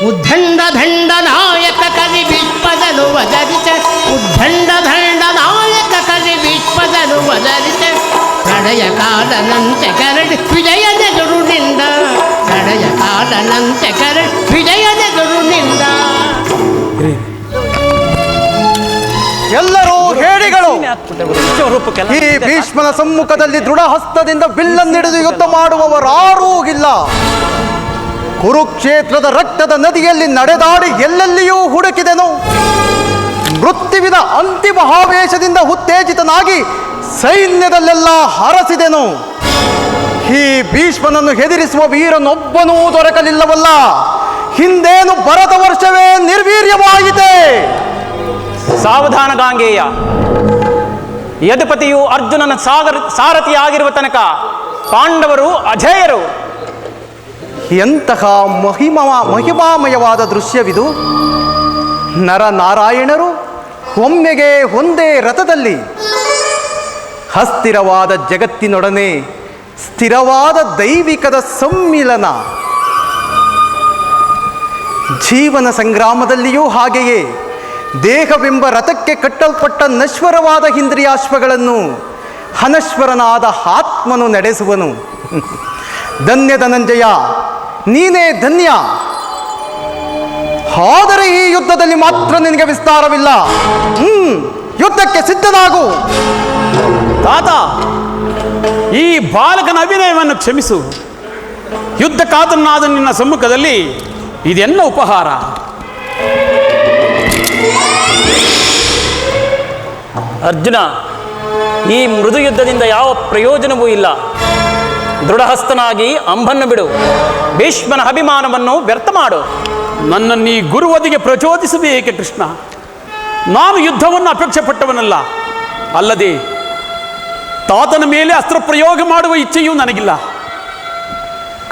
ಉದ್ದಂಡ ದಂಡ ನಾಯಕ ಕವಿ ವಿಶ್ವದನು ವದರಿತ, ಉದ್ದಂಡ ದಂಡ ನಾಯಕ ಕವಿ ವಿಶ್ವದನು ವದರಿತ. ಪ್ರಳಯ ಕಾಲನಂತೆ ಕರಡಿ ವಿಜಯದ ಗುರುನಿಂದ, ಪ್ರಳಯ ಕಾಲನಂತೆ ಕರಡಿ ವಿಜಯದ ಗುರುನಿಂದ. ಎಲ್ಲರೂ ಹೇಡಿಗಳು. ಈ ಭೀಷ್ಮನ ಸಮ್ಮುಖದಲ್ಲಿ ದೃಢ ಹಸ್ತದಿಂದ ಬಿಲ್ಲನ್ನಿಡಿದು ಯುದ್ಧ ಮಾಡುವವರಾರೂ ಇಲ್ಲ. ಕುರುಕ್ಷೇತ್ರದ ರಕ್ತದ ನದಿಯಲ್ಲಿ ನಡೆದಾಡಿ ಎಲ್ಲೆಲ್ಲಿಯೂ ಹುಡುಕಿದೆನು. ಮೃತ್ಯುವಿನ ಅಂತಿಮ ಆವೇಶದಿಂದ ಉತ್ತೇಜಿತನಾಗಿ ಸೈನ್ಯದಲ್ಲೆಲ್ಲ ಹರಸಿದೆನು. ಈ ಭೀಷ್ಮನನ್ನು ಹೆದರಿಸುವ ವೀರನೊಬ್ಬನೂ ದೊರಕಲಿಲ್ಲವಲ್ಲ. ಹಿಂದೇನು ಬರದ ವರ್ಷವೇ ನಿರ್ವೀರ್ಯವಾಯಿತೆ. ಸಾವಧಾನ ಗಾಂಗೇಯ. ಯದುಪತಿಯು ಅರ್ಜುನನ ಸಾರಥಿಯಾಗಿರುವ ತನಕ ಪಾಂಡವರು ಅಜೇಯರು. ಎಂತಹ ಮಹಿಮಾಮಯವಾದ ದೃಶ್ಯವಿದು. ನರನಾರಾಯಣರು ಒಮ್ಮೆಗೆ ಒಂದೇ ರಥದಲ್ಲಿ ಅಸ್ಥಿರವಾದ ಜಗತ್ತಿನೊಡನೆ ಸ್ಥಿರವಾದ ದೈವಿಕದ ಸಮ್ಮಿಲನ. ಜೀವನ ಸಂಗ್ರಾಮದಲ್ಲಿಯೂ ಹಾಗೆಯೇ ದೇಹವೆಂಬ ರಥಕ್ಕೆ ಕಟ್ಟಲ್ಪಟ್ಟ ನಶ್ವರವಾದ ಇಂದ್ರಿಯಾಶ್ವಗಳನ್ನು ಅನಶ್ವರನಾದ ಆತ್ಮನು ನಡೆಸುವನು. ಧನ್ಯ ಧನಂಜಯ, ನೀನೇ ಧನ್ಯ. ಆದರೆ ಈ ಯುದ್ಧದಲ್ಲಿ ಮಾತ್ರ ನಿನಗೆ ವಿಸ್ತಾರವಿಲ್ಲ. ಯುದ್ಧಕ್ಕೆ ಸಿದ್ಧನಾಗು. ತಾತ, ಈ ಬಾಲಕನ ಅಭಿನಯವನ್ನು ಕ್ಷಮಿಸು. ಯುದ್ಧ ಕಾತನಾದ ನಿನ್ನ ಸಮ್ಮುಖದಲ್ಲಿ ಇದೆನ್ನ ಉಪಹಾರ? ಅರ್ಜುನ, ಈ ಮೃದು ಯುದ್ಧದಿಂದ ಯಾವ ಪ್ರಯೋಜನವೂ ಇಲ್ಲ. ದೃಢಹಸ್ತನಾಗಿ ಅಂಬನ್ನು ಬಿಡು. ಭೀಷ್ಮನ ಅಭಿಮಾನವನ್ನು ವ್ಯರ್ಥ ಮಾಡು. ನನ್ನನ್ನು ಈ ಗುರುವದಿಗೆ ಪ್ರಚೋದಿಸಬೇಕೆ ಕೃಷ್ಣ? ನಾನು ಯುದ್ಧವನ್ನು ಅಪೇಕ್ಷೆ ಪಟ್ಟವನಲ್ಲ. ಅಲ್ಲದೆ ತಾತನ ಮೇಲೆ ಅಸ್ತ್ರ ಪ್ರಯೋಗ ಮಾಡುವ ಇಚ್ಛೆಯೂ ನನಗಿಲ್ಲ.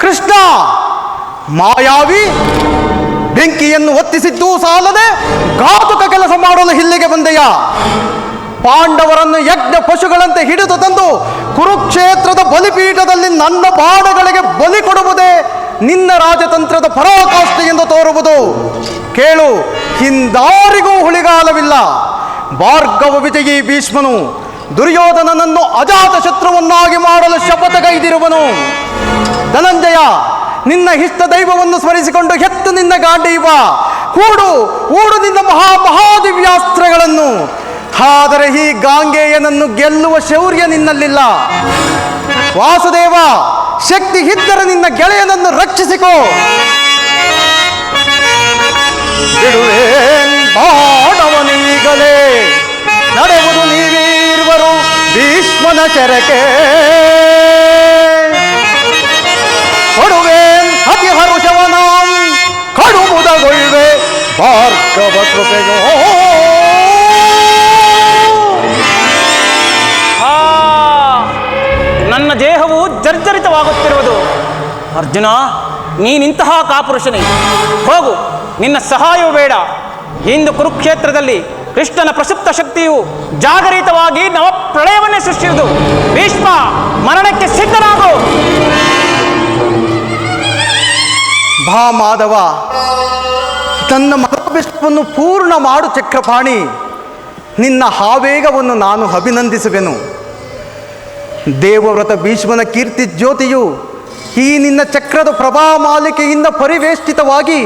ಕೃಷ್ಣ ಮಾಯಾವಿ, ಬೆಂಕಿಯನ್ನು ಹೊತ್ತಿಸಿದ್ದೂ ಸಾಲದೆ ಘಾತುಕ ಕೆಲಸ ಮಾಡಲು ಇಲ್ಲಿಗೆ ಬಂದೆಯ. ಪಾಂಡವರನ್ನು ಯಜ್ಞ ಪಶುಗಳಂತೆ ಹಿಡಿದು ತಂದು ಕುರುಕ್ಷೇತ್ರದ ಬಲಿಪೀಠದಲ್ಲಿ ನನ್ನ ಬಾಣಗಳಿಗೆ ಬಲಿ ಕೊಡುವುದೇ ನಿನ್ನ ರಾಜತಂತ್ರದ ಪರಾಕಾಷ್ಠೆ ಎಂದು ತೋರುವುದು. ಕೇಳು, ಹಿಂದಾರಿಗೂ ಹುಳಿಗಾಲವಿಲ್ಲ. ಭಾರ್ಗವ ವಿಜಯೀ ಭೀಷ್ಮನು ದುರ್ಯೋಧನನನ್ನು ಅಜಾತ ಶತ್ರುವನ್ನಾಗಿ ಮಾಡಲು ಶಪಥಗೈದಿರುವನು. ಧನಂಜಯ, ನಿನ್ನ ಇಷ್ಟ ದೈವವನ್ನು ಸ್ಮರಿಸಿಕೊಂಡು ಹೆತ್ತು ನಿನ್ನ ಗಾಂಡೀವ. ಹೂಡು ನಿನ್ನ ಮಹಾದಿವ್ಯಾಸ್ತ್ರಗಳನ್ನು. ಆದರೆ ಈ ಗಾಂಗೇಯನನ್ನು ಗೆಲ್ಲುವ ಶೌರ್ಯ ನಿನ್ನಲ್ಲಿಲ್ಲ. ವಾಸುದೇವ, ಶಕ್ತಿ ಇದ್ದರೆ ನಿನ್ನ ಗೆಳೆಯನನ್ನು ರಕ್ಷಿಸಿಕೋ. ಬಾಣವನೀಗಲೇ ನಡೆಯುವುದು ನೀವೀರ್ವರು ಭೀಷ್ಮನ ಚೆರಕೆ. ಕೊಡುವೇನ್ ಅತಿ ಹರುಷವನಾಂ ಕಡುಮುದಗೊಳ್ವೆ ಭಾರ್ಗವ ಕೃಪೆಯೋ. ನನ್ನ ದೇಹವು ಜರ್ಜರಿತವಾಗುತ್ತಿರುವುದು. ಅರ್ಜುನ, ನೀನಿಂತಹ ಕಾಪುರುಷನೇ. ಹೋಗು, ನಿನ್ನ ಸಹಾಯವು ಬೇಡ. ಇಂದು ಕುರುಕ್ಷೇತ್ರದಲ್ಲಿ ಕೃಷ್ಣನ ಪ್ರಸುಪ್ತ ಶಕ್ತಿಯು ಜಾಗರಿತವಾಗಿ ನವ ಪ್ರಳಯವನ್ನೇ ಸೃಷ್ಟಿಸುವುದು. ಭೀಷ್ಮ, ಮರಣಕ್ಕೆ ಸಿದ್ಧನಾಗು. ಭಾ ಮಾಧವ, ತನ್ನ ಮನೋಭಿಷ್ಟವನ್ನು ಪೂರ್ಣ ಮಾಡು ಚಕ್ರಪಾಣಿ. ನಿನ್ನ ಆವೇಗವನ್ನು ನಾನು ಅಭಿನಂದಿಸುವೆನು. ದೇವವ್ರತ ಭೀಷ್ಮನ ಕೀರ್ತಿ ಜ್ಯೋತಿಯು ಈ ನಿನ್ನ ಚಕ್ರದ ಪ್ರಭಾಮಾಲಿಕೆಯಿಂದ ಪರಿವೇಷ್ಟಿತವಾಗಿ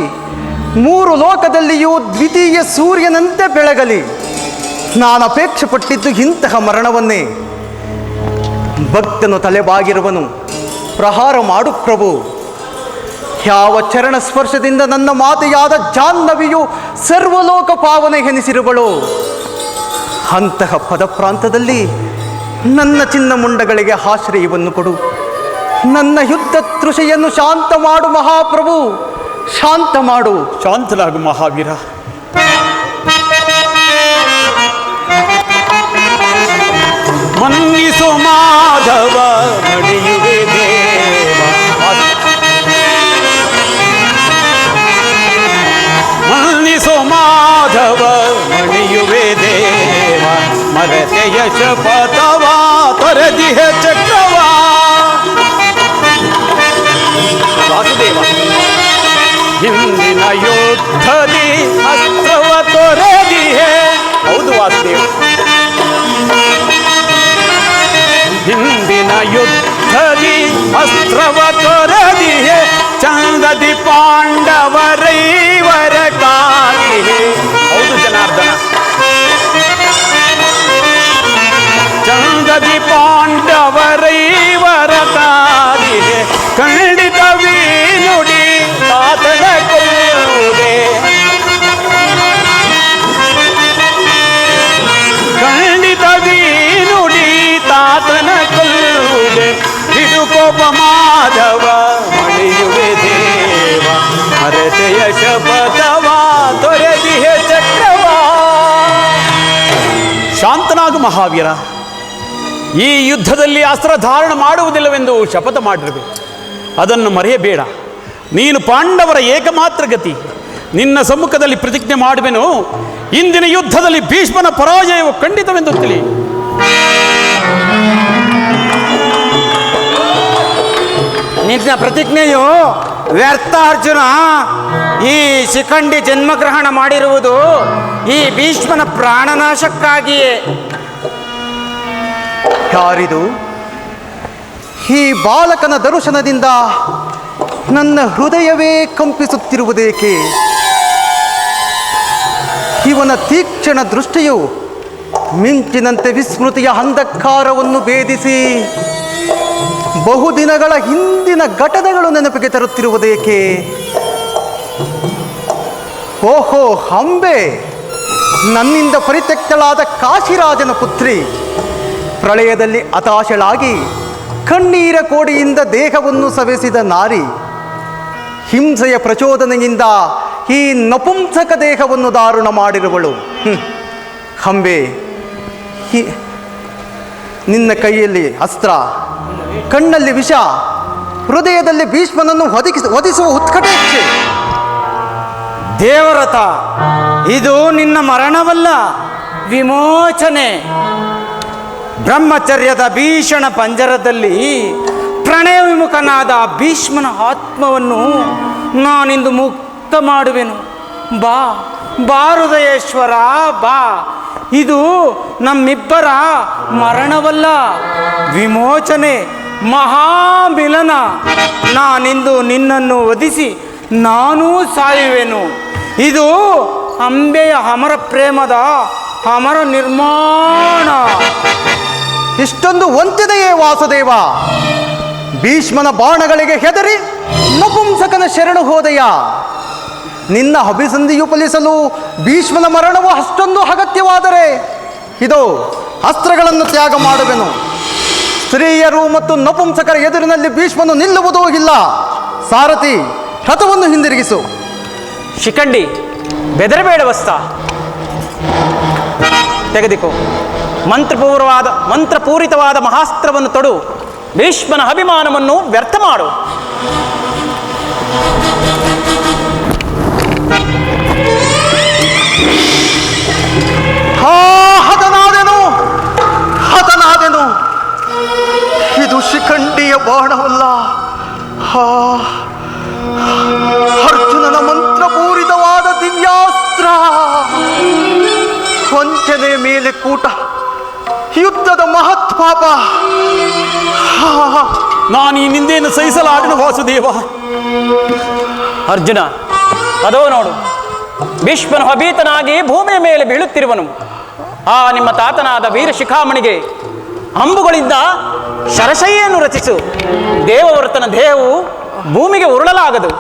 3 ಲೋಕದಲ್ಲಿಯೂ ದ್ವಿತೀಯ ಸೂರ್ಯನಂತೆ ಬೆಳಗಲಿ. ನಾನು ಅಪೇಕ್ಷೆ ಪಟ್ಟಿದ್ದು ಇಂತಹ ಮರಣವನ್ನೇ. ಭಕ್ತನು ತಲೆಬಾಗಿರುವನು. ಪ್ರಹಾರ ಮಾಡು ಪ್ರಭು. ಯಾವ ಚರಣ ಸ್ಪರ್ಶದಿಂದ ನನ್ನ ಮಾತೆಯಾದ ಜಾಹ್ನವಿಯು ಸರ್ವಲೋಕ ಪಾವನೆ ಎನಿಸಿರುವಳು. ಅಂತಹ ಪದಪ್ರಾಂತದಲ್ಲಿ ನನ್ನ ಚಿನ್ನ ಮುಂಡಗಳಿಗೆ ಆಶ್ರಯವನ್ನು ಕೊಡು. ನನ್ನ ಯುದ್ಧ ತೃಷೆಯನ್ನು ಶಾಂತ ಮಾಡು ಮಹಾಪ್ರಭು, ಶಾಂತ ಮಾಡು. ಶಾಂತನಾಗು ಮಹಾವೀರ. ಮನ್ನಿಸು ಮಾಧವ ನಡೆಯುವೆ ದೇವ. ಮನ್ನಿಸು ಮಾಧವ ಮಣಿಯುವೆ ದೇವ. ಮರತೆಯ ಶಪಥವ ತೊರೆದಿಹ ಚಕ್ರವ. ವಾಸುದೇವ, ಹಿಂದಿನ ಯುದ್ಧದಿ ಅಸ್ತ್ರವ ತೊರೆದಿಹೆ. ಹೌದು ವಾಸುದೇವ, ಹಿಂದಿನ ಯುದ್ಧದಿ ಅಸ್ತ್ರವ ತೊರೆದಿಹೆ. ಚಂದದಿ ಪಾಂಡವರೈವರ ಕಾದಿಹೆ. ಹೌದು ಜನಾರ್ದನ, ಚಂದದಿ ಪಾಂಡವರೈವರ ಕಾದಿಹೆ. ಖಂಡಿತವೀ ನುಡಿ ತಾತನ ಕೊಲ್ಲುವುದೇ. ಖಂಡಿತವೀ ನುಡಿ ಕೋಪ ಮಾಧವ ಮಣಿಯುವೆ ದೇವ ಹರತೆಯ ಶಪಥವ ತೊರೆದಿಹೆ ಚಕ್ರವ. ಶಾಂತನಾಗು ಮಹಾವೀರ, ಈ ಯುದ್ಧದಲ್ಲಿ ಅಸ್ತ್ರ ಧಾರಣ ಮಾಡುವುದಿಲ್ಲವೆಂದು ಶಪಥ ಮಾಡಿರಬೇಕು. ಅದನ್ನು ಮರೆಯಬೇಡ. ನೀನು ಪಾಂಡವರ ಏಕಮಾತ್ರ ಗತಿ. ನಿನ್ನ ಸಮ್ಮುಖದಲ್ಲಿ ಪ್ರತಿಜ್ಞೆ ಮಾಡುವೆನು, ಇಂದಿನ ಯುದ್ಧದಲ್ಲಿ ಭೀಷ್ಮನ ಪರಾಜಯವು ಖಂಡಿತವೆಂದು ತಿಳಿ. ನಿನ್ನ ಪ್ರತಿಜ್ಞೆಯು ವ್ಯರ್ಥ ಅರ್ಜುನ. ಈ ಶಿಖಂಡಿ ಜನ್ಮಗ್ರಹಣ ಮಾಡಿರುವುದು ಈ ಭೀಷ್ಮನ ಪ್ರಾಣನಾಶಕ್ಕಾಗಿಯೇ. ಯಾರಿದು? ಈ ಬಾಲಕನ ದರ್ಶನದಿಂದ ನನ್ನ ಹೃದಯವೇ ಕಂಪಿಸುತ್ತಿರುವುದೇಕೆ? ಇವನ ತೀಕ್ಷ್ಣ ದೃಷ್ಟಿಯು ಮಿಂಚಿನಂತೆ ವಿಸ್ಮೃತಿಯ ಅಂಧಕಾರವನ್ನು ಭೇದಿಸಿ ಬಹುದಿನಗಳ ಹಿಂದಿನ ಘಟನೆಗಳು ನೆನಪಿಗೆ ತರುತ್ತಿರುವುದೇಕೆ? ಓಹೋ ಅಂಬೆ, ನನ್ನಿಂದ ಪರಿತ್ಯಕ್ತಳಾದ ಕಾಶಿರಾಜನ ಪುತ್ರಿ. ಪ್ರಳಯದಲ್ಲಿ ಹತಾಶಳಾಗಿ ಕಣ್ಣೀರ ಕೋಡಿಯಿಂದ ದೇಹವನ್ನು ಸವೆಸಿದ ನಾರಿ. ಹಿಂಸೆಯ ಪ್ರಚೋದನೆಯಿಂದ ಈ ನಪುಂಸಕ ದೇಹವನ್ನು ದಾರುಣ ಮಾಡಿರುವಳು. ಅಂಬೆ, ನಿನ್ನ ಕೈಯಲ್ಲಿ ಅಸ್ತ್ರ, ಕಣ್ಣಲ್ಲಿ ವಿಷ, ಹೃದಯದಲ್ಲಿ ಭೀಷ್ಮನನ್ನು ವಧಿಸುವ ಉತ್ಕಟೇಚ್ಛೆ. ದೇವರಥ, ಇದು ನಿನ್ನ ಮರಣವಲ್ಲ, ವಿಮೋಚನೆ. ಬ್ರಹ್ಮಚರ್ಯದ ಭೀಷಣ ಪಂಜರದಲ್ಲಿ ಪ್ರಣಯ ವಿಮುಖನಾದ ಭೀಷ್ಮನ ಆತ್ಮವನ್ನು ನಾನಿಂದು ಮುಕ್ತ ಮಾಡುವೆನು. ಬಾ ಬಾ ಹೃದಯೇಶ್ವರ ಬಾ. ಇದು ನಮ್ಮಿಬ್ಬರ ಮರಣವಲ್ಲ, ವಿಮೋಚನೆ, ಮಹಾಮಿಲನ. ನಾನಿಂದು ನಿನ್ನನ್ನು ವಧಿಸಿ ನಾನೂ ಸಾಯುವೆನು. ಇದು ಅಂಬೆಯ ಅಮರ ಪ್ರೇಮದ ಅಮರ ನಿರ್ಮಾಣ. ಇಷ್ಟೊಂದು ವಂಚನೆಯೇ ವಾಸುದೇವ? ಭೀಷ್ಮನ ಬಾಣಗಳಿಗೆ ಹೆದರಿ ನಪುಂಸಕನ ಶರಣು ಹೋದೆಯ? ನಿನ್ನ ಅಭಿಸಂಧಿಯು ಫಲಿಸಲು ಭೀಷ್ಮನ ಮರಣವು ಅಷ್ಟೊಂದು ಅಗತ್ಯವಾದರೆ ಇದು ಅಸ್ತ್ರಗಳನ್ನು ತ್ಯಾಗ ಮಾಡುವೆನು. ಸ್ತ್ರೀಯರು ಮತ್ತು ನಪುಂಸಕರ ಎದುರಿನಲ್ಲಿ ಭೀಷ್ಮನು ನಿಲ್ಲುವುದೂ ಇಲ್ಲ. ಸಾರಥಿ, ರಥವನ್ನು ಹಿಂದಿರುಗಿಸು. ಶಿಖಂಡಿ, ಬೆದರಬೇಡ ವಸ್ತ. ತೆಗೆದುಕೋ. ಮಂತ್ರಪೂರಿತವಾದ ಮಹಾಸ್ತ್ರವನ್ನು ತೊಡು. ಭೀಷ್ಮನ ಅಭಿಮಾನವನ್ನು ವ್ಯರ್ಥ ಮಾಡು. ಹತನಾದೆನು. ಇದು ಶಿಖಂಡಿಯ ಬಾಣವಲ್ಲ, ಅರ್ಜುನನ ಮಂತ್ರಪೂರಿತವಾದ ದಿವ್ಯಾಸ್ತ್ರ. ವಂಚನೆ ಮೇಲೆ ಕೂಟ, ಯುದ್ಧದ ಮಹತ್ಪಾಪ. ನಾನು ಈ ನಿಂದೆಯನ್ನು ಸಹಿಸಲಾರನು ವಾಸುದೇವ. ಅರ್ಜುನ, ಅದೋ ನೋಡು, ಭೀಷ್ಮನು ಅಭೀತನಾಗಿ ಭೂಮಿಯ ಮೇಲೆ ಬೀಳುತ್ತಿರುವನು. ಆ ನಿಮ್ಮ ತಾತನಾದ ವೀರ ಶಿಖಾಮಣಿಗೆ ಅಂಬುಗಳಿಂದ ಶರಶಯ್ಯನ್ನು ರಚಿಸು. ದೇವವೃತನ ದೇಹವು ಭೂಮಿಗೆ ಉರುಳಲಾಗದು.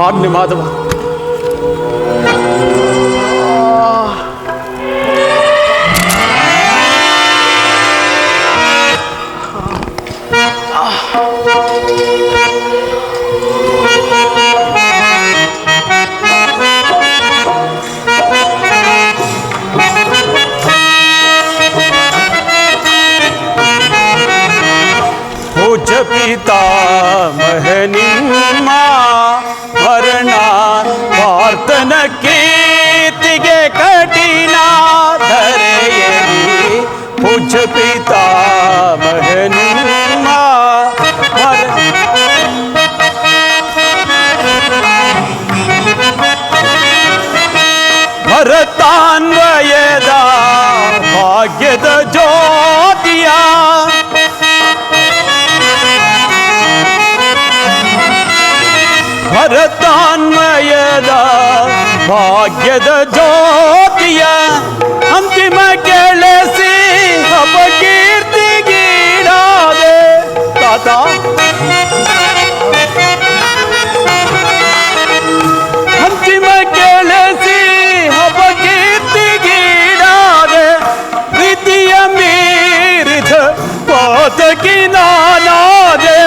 ಆಜ್ಞೆ ಮಾಧವ. ಪಿತಾಮಹ ನಿಮ್ಮ ಮರಣ ಪಾರ್ಥನ ಕೀರ್ತಿಗೆ ಕಠಿಣ ಧರೆಯಲಿ. ಪೂಜ್ಯ ಪಿತಾಮಹ ನಿಮ್ಮ ಭರತಾನ್ವಯದ ಭಾಗ್ಯದ ಜ್ಯೋತಿಯ ಭರತಾನ್ವಯದ ಭಾಗ್ಯದ ಜ್ಯೋತಿಯ ಅಂತಿಮ ಕೆಳಸಿ ಅಪಕೀರ್ತಿಗೀಡಾದೆ ತಾತ. ಅಂತಿಮ ಕೆಳಸಿ ಅಪಕೀರ್ತಿಗೀಡಾದೆ ಪ್ರೀತಿಯ ಮೀರಿದ ಪಾತಕಿ ನಾನಾದೆ.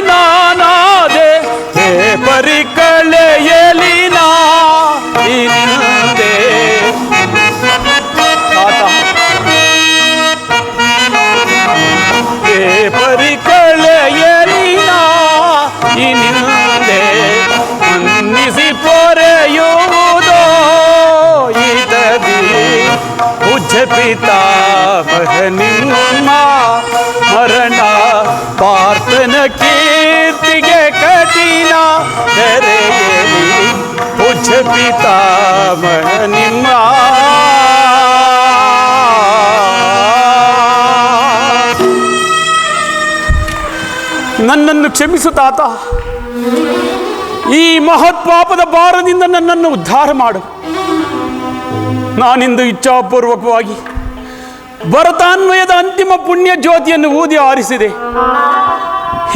ನಾನಾದೆ ಹೇ ಪರಿಕಳೆಯಲಿ ನಾ ಈ ನಿಂದೆ ತಾತ ಹೇ ಪರಿಕಳೆಯಲಿ ನಾ ಈ ನಿಂದೆ ಅನ್ನಿಸಿ ಪೊರೆಯುವುದೋ ಈತದಿ ಪೂಜ್ಯ ಪಿತಾಮಹ ನಿಮ್ಮ ಮರಣ ಪಾರ್ಥನ ಕೀರ್ತಿಗೆ ಕಠಿಣ ತೆರೆಯಲಿ ಪೂಜ್ಯ ಪಿತಾಮಹ ನಿಮ್ಮ ನನ್ನನ್ನು ಕ್ಷಮಿಸು ತಾತ. ಈ ಮಹತ್ಪಾಪದ ಭಾರದಿಂದ ನನ್ನನ್ನು ಉದ್ಧಾರ ಮಾಡು. ನಾನಿಂದು ಇಚ್ಛಾಪೂರ್ವಕವಾಗಿ ಭರತಾನ್ವಯದ ಅಂತಿಮ ಪುಣ್ಯ ಜ್ಯೋತಿಯನ್ನು ಊದಿ ಆರಿಸಿದೆ.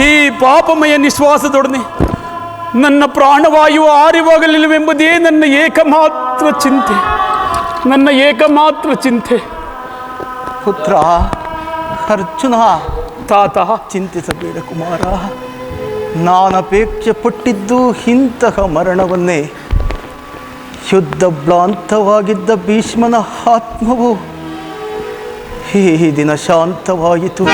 ಈ ಪಾಪಮಯ ನಿಶ್ವಾಸದೊಡನೆ ನನ್ನ ಪ್ರಾಣವಾಯು ಆರಿವಾಗಲಿಲ್ಲವೆಂಬುದೇ ನನ್ನ ಏಕಮಾತ್ರ ಚಿಂತೆ. ಪುತ್ರ ಅರ್ಜುನ, ತಾತ ಚಿಂತಿಸಬೇಡ ಕುಮಾರ. ನಾನಪೇಕ್ಷೆ ಪಟ್ಟಿದ್ದು ಇಂತಹ ಮರಣವನ್ನೇ. ಯುದ್ಧ ಭ್ರಾಂತವಾಗಿದ್ದ ಭೀಷ್ಮನ ಆತ್ಮವು ಈ ದಿನ ಶಾಂತವಾಯಿತು.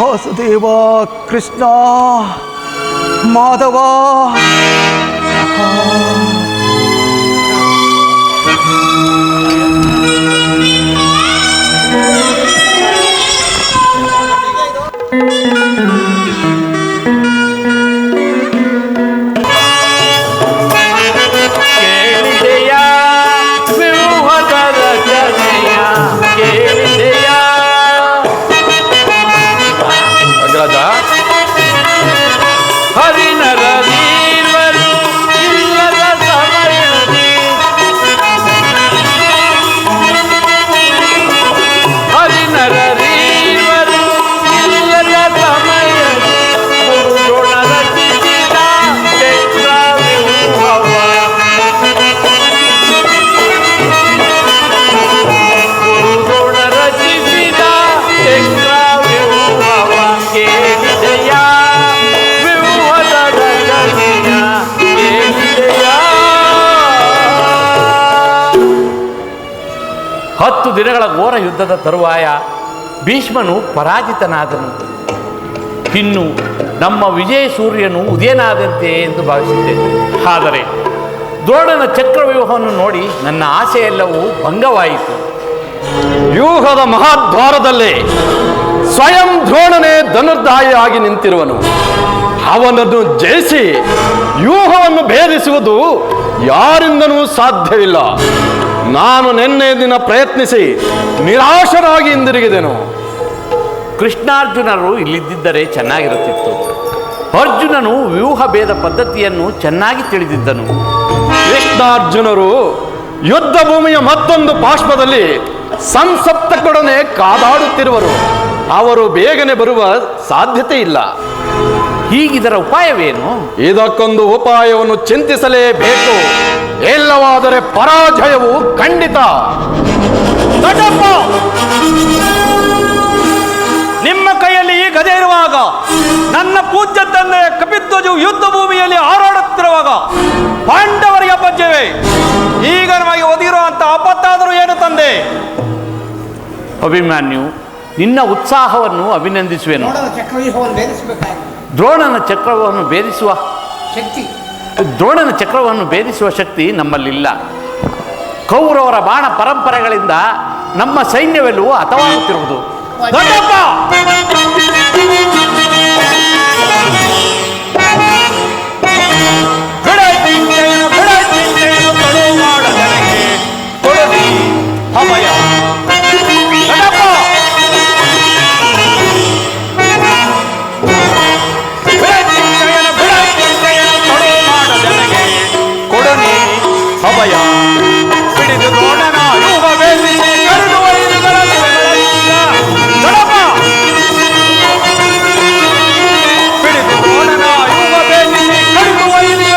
ವಾಸುದೇವ, ಕೃಷ್ಣ, ಮಾಧವ. ದಿನಗಳ ಘೋರ ಯುದ್ಧದ ತರುವಾಯ ಭೀಷ್ಮನು ಪರಾಜಿತನಾದನು. ಇನ್ನು ನಮ್ಮ ವಿಜಯ ಸೂರ್ಯನು ಉದಯನಾದಂತೆ ಎಂದು ಭಾವಿಸಿದ್ದೆ. ಆದರೆ ದ್ರೋಣನ ಚಕ್ರವ್ಯೂಹವನ್ನು ನೋಡಿ ನನ್ನ ಆಸೆಯೆಲ್ಲವೂ ಭಂಗವಾಯಿತು. ವ್ಯೂಹದ ಮಹಾದ್ವಾರದಲ್ಲಿ ಸ್ವಯಂ ದ್ರೋಣನೇ ಧನುರ್ಧಾಯಿಯಾಗಿ ನಿಂತಿರುವನು. ಅವನನ್ನು ಜಯಿಸಿ ವ್ಯೂಹವನ್ನು ಭೇದಿಸುವುದು ಯಾರಿಂದನೂ ಸಾಧ್ಯವಿಲ್ಲ. ನಾನು ನಿನ್ನೆ ದಿನ ಪ್ರಯತ್ನಿಸಿ ನಿರಾಶರಾಗಿ ಹಿಂದಿರುಗಿದೆನು. ಕೃಷ್ಣಾರ್ಜುನರು ಇಲ್ಲಿದ್ದರೆ ಚೆನ್ನಾಗಿರುತ್ತಿತ್ತು. ಅರ್ಜುನನು ವ್ಯೂಹ ಭೇದ ಪದ್ಧತಿಯನ್ನು ಚೆನ್ನಾಗಿ ತಿಳಿದಿದ್ದನು. ಕೃಷ್ಣಾರ್ಜುನರು ಯುದ್ಧ ಭೂಮಿಯ ಮತ್ತೊಂದು ಪಾರ್ಶ್ವದಲ್ಲಿ ಸಂಸಪ್ತಕೊಡನೆ ಕಾದಾಡುತ್ತಿರುವರು. ಅವರು ಬೇಗನೆ ಬರುವ ಸಾಧ್ಯತೆ ಇಲ್ಲ. ಹೀಗಿದರ ಉಪಾಯವೇನು? ಇದಕ್ಕೊಂದು ಉಪಾಯವನ್ನು ಚಿಂತಿಸಲೇಬೇಕು. ಇಲ್ಲವಾದರೆ ಪರಾಜಯವು ಖಂಡಿತ. ನಿಮ್ಮ ಕೈಯಲ್ಲಿ ಈ ಗದೆ ಇರುವಾಗ, ನನ್ನ ಪೂಜ್ಯ ತಂದೆ ಕಪಿಧ್ವಜವು ಯುದ್ಧ ಭೂಮಿಯಲ್ಲಿ ಹಾರಾಡುತ್ತಿರುವಾಗ ಪಾಂಡವರಿಗೆ ಅಪಜಯವೇ? ಈಗ ನಮಗೆ ಒದಗಿರುವಂತ ಆಪತ್ತಾದರೂ ಏನು ತಂದೆ? ಅಭಿಮನ್ಯು, ನಿನ್ನ ಉತ್ಸಾಹವನ್ನು ಅಭಿನಂದಿಸುವೆನು. ದ್ರೋಣನ ಚಕ್ರವನ್ನು ಭೇದಿಸುವ ಶಕ್ತಿ ನಮ್ಮಲ್ಲಿಲ್ಲ. ಕೌರವರ ಬಾಣ ಪರಂಪರೆಗಳಿಂದ ನಮ್ಮ ಸೈನ್ಯವೆಲ್ಲವೂ ಹತವಾಗುತ್ತಿರುವುದು. ಅಭಯ ಹಿಡಿದು ದ್ರೋಣನ ಯೂಹ ಭೇದಿಸಿ ಕರೆದು ಒಯ್ದುಗಳ ಹಿಡಿದು ದ್ರೋಣನ ಯೂಹ ಭೇದಿಸಿ ಕರೆದು ಒಯ್ದು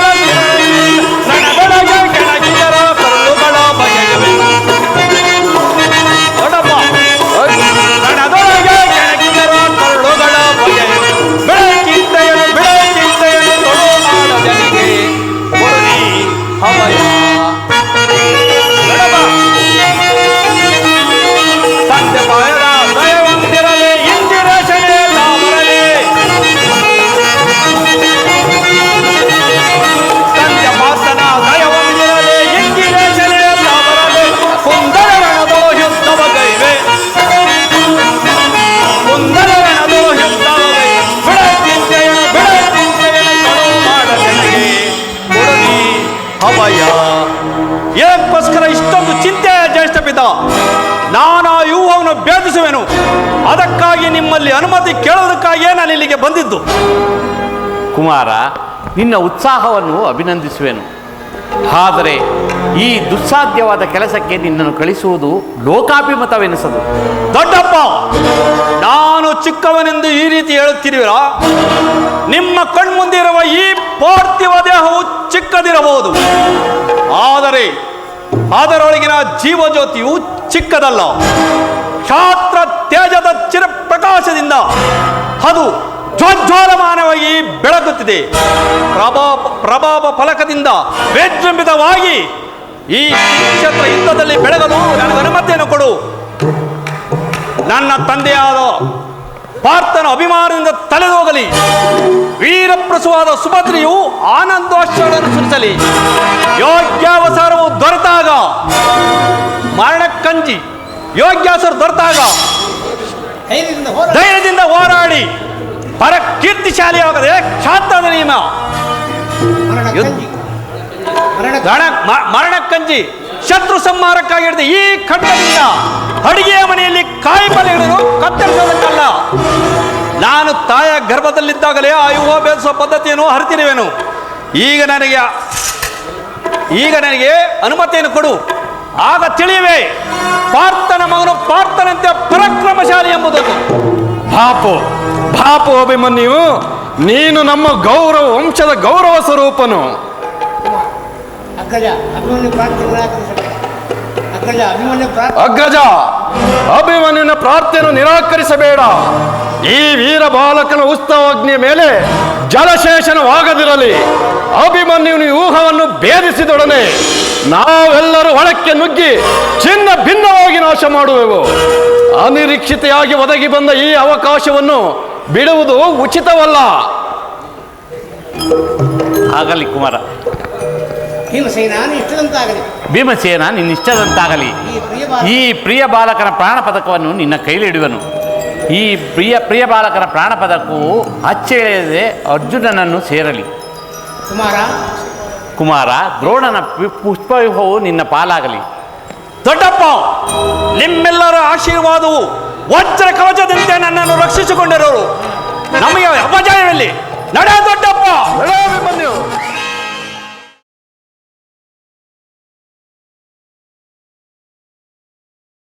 ಅದಕ್ಕಾಗಿ ನಿಮ್ಮಲ್ಲಿ ಅನುಮತಿ ಕೇಳೋದಕ್ಕಾಗಿಯೇ ನಾನು ಇಲ್ಲಿಗೆ ಬಂದಿದ್ದು. ಕುಮಾರ, ನಿನ್ನ ಉತ್ಸಾಹವನ್ನು ಅಭಿನಂದಿಸುವೆನು. ಆದರೆ ಈ ದುಸ್ಸಾಧ್ಯವಾದ ಕೆಲಸಕ್ಕೆ ನಿನ್ನನ್ನು ಕಳಿಸುವುದು ಲೋಕಾಭಿಮತವೆನಿಸದು. ದೊಡ್ಡಪ್ಪ, ನಾನು ಚಿಕ್ಕವನೆಂದು ಈ ರೀತಿ ಹೇಳುತ್ತಿರುವಿರಾ? ನಿಮ್ಮ ಕಣ್ಮುಂದಿರುವ ಈ ಪಾರ್ಥಿವ ದೇಹವು ಚಿಕ್ಕದಿರಬಹುದು, ಆದರೆ ಅದರೊಳಗಿನ ಜೀವಜ್ಯೋತಿಯು ಚಿಕ್ಕದಲ್ಲ. ಕ್ಷಾತ್ರ ತೇಜದ ಚಿರಪ್ರಕಾಶದಿಂದ ಅದು ಜ್ವಜ್ವಾಲಮಾನವಾಗಿ ಬೆಳಗುತ್ತಿದೆ. ಪ್ರಭಾವ ಫಲಕದಿಂದ ವಿಜೃಂಭಿತವಾಗಿ ಈ ಕ್ಷೇತ್ರ ಯುದ್ಧದಲ್ಲಿ ಬೆಳಗಲು ನನಗೆ ಅನುಮತಿಯನ್ನು ಕೊಡು. ನನ್ನ ತಂದೆಯಾದ ಪಾರ್ಥನ ಅಭಿಮಾನದಿಂದ ತಲೆದೋಗಲಿ. ವೀರಪ್ರಸವಾದ ಸುಭದ್ರೆಯು ಆನಂದೋತ್ಸವಗಳನ್ನು ಸುರಿಸಲಿ. ಯೋಗ್ಯಾವಸರವು ದೊರೆತಾಗ ಮರಣಕ್ಕಂಜಿ, ಯೋಗ್ಯಾವಸರ ದೊರೆತಾಗ ಧೈರ್ಯದಿಂದ ಹೋರಾಡಿ ಪರ ಕೀರ್ತಿಶಾಲಿಯಾಗದೆ ಕ್ಷಾತ್ರದ ನಿಯಮ ಮರಣಕ್ಕಂಜಿ ಶತ್ರು ಸಂಹಾರಕ್ಕಾಗಿ ಹಿಡಿದ ಈ ಖಡ್ಗದಿಂದ ಅಡಿಗೆಯ ಮನೆಯಲ್ಲಿ ಕಾಯಿಪಲ್ಲೆ ಹಿಡಿದು ಕತ್ತರಿಸೋದಕ್ಕಲ್ಲ. ನಾನು ತಾಯ ಗರ್ಭದಲ್ಲಿದ್ದಾಗಲೇ ಆಯುವ ಬೇಯಿಸುವ ಪದ್ಧತಿಯನ್ನು ಹರಿತಿರುವೆನು. ಈಗ ನನಗೆ ಅನುಮತಿಯನ್ನು ಕೊಡು. ಆಗ ತಿಳಿಯುವೆ ಪಾರ್ಥನ ಮಗನು ಪಾರ್ಥನಂತೆ ಪರಾಕ್ರಮಶಾಲಿ ಎಂಬುದನ್ನು. ಭಾಪು ಅಭಿಮನ್ಯು, ನೀನು ನಮ್ಮ ವಂಶದ ಗೌರವ ಸ್ವರೂಪನು. ಅಗ್ರಜ, ಅಭಿಮನ್ಯುನ ಪ್ರಾರ್ಥನೆಯನ್ನು ನಿರಾಕರಿಸಬೇಡ. ಈ ವೀರ ಬಾಲಕನ ಉತ್ಸವಾಗ್ನಿಯ ಮೇಲೆ ಜಲಶೇಷನವಾಗದಿರಲಿ. ಅಭಿಮನ್ಯುನ ಊಹವನ್ನು ಭೇದಿಸಿದೊಡನೆ ನಾವೆಲ್ಲರೂ ಒಳಕ್ಕೆ ನುಗ್ಗಿ ಚಿನ್ನ ಭಿನ್ನವಾಗಿ ನಾಶ ಮಾಡುವೆವು. ಅನಿರೀಕ್ಷಿತೆಯಾಗಿ ಒದಗಿ ಬಂದ ಈ ಅವಕಾಶವನ್ನು ಬಿಡುವುದು ಉಚಿತವಲ್ಲ. ಆಗಲಿ ಕುಮಾರ. ಭೀಮಸೇನ ನಿನ್ನಿಷ್ಟದಂತಾಗಲಿ. ಈ ಪ್ರಿಯ ಬಾಲಕನ ಪ್ರಾಣ ಪದಕವನ್ನು ನಿನ್ನ ಕೈಲಿಡುವನು. ಈ ಪ್ರಿಯ ಬಾಲಕನ ಪ್ರಾಣ ಪದಕವು ಅಚ್ಚೆಳೆಯದೆ ಅರ್ಜುನನನ್ನು ಸೇರಲಿ. ಕುಮಾರ, ದ್ರೋಣನ ಪುಷ್ಪವ್ಯೂಹವು ನಿನ್ನ ಪಾಲಾಗಲಿ. ದೊಡ್ಡಪ್ಪ, ನಿಮ್ಮೆಲ್ಲರ ಆಶೀರ್ವಾದವು ವಜ್ರ ಕವಚದಂತೆ ನನ್ನನ್ನು ರಕ್ಷಿಸಿಕೊಂಡಿರೋರು. ನಮಗೆ ಅಪಜಯವಿಲ್ಲ. ನಡೆ ದೊಡ್ಡಪ್ಪ.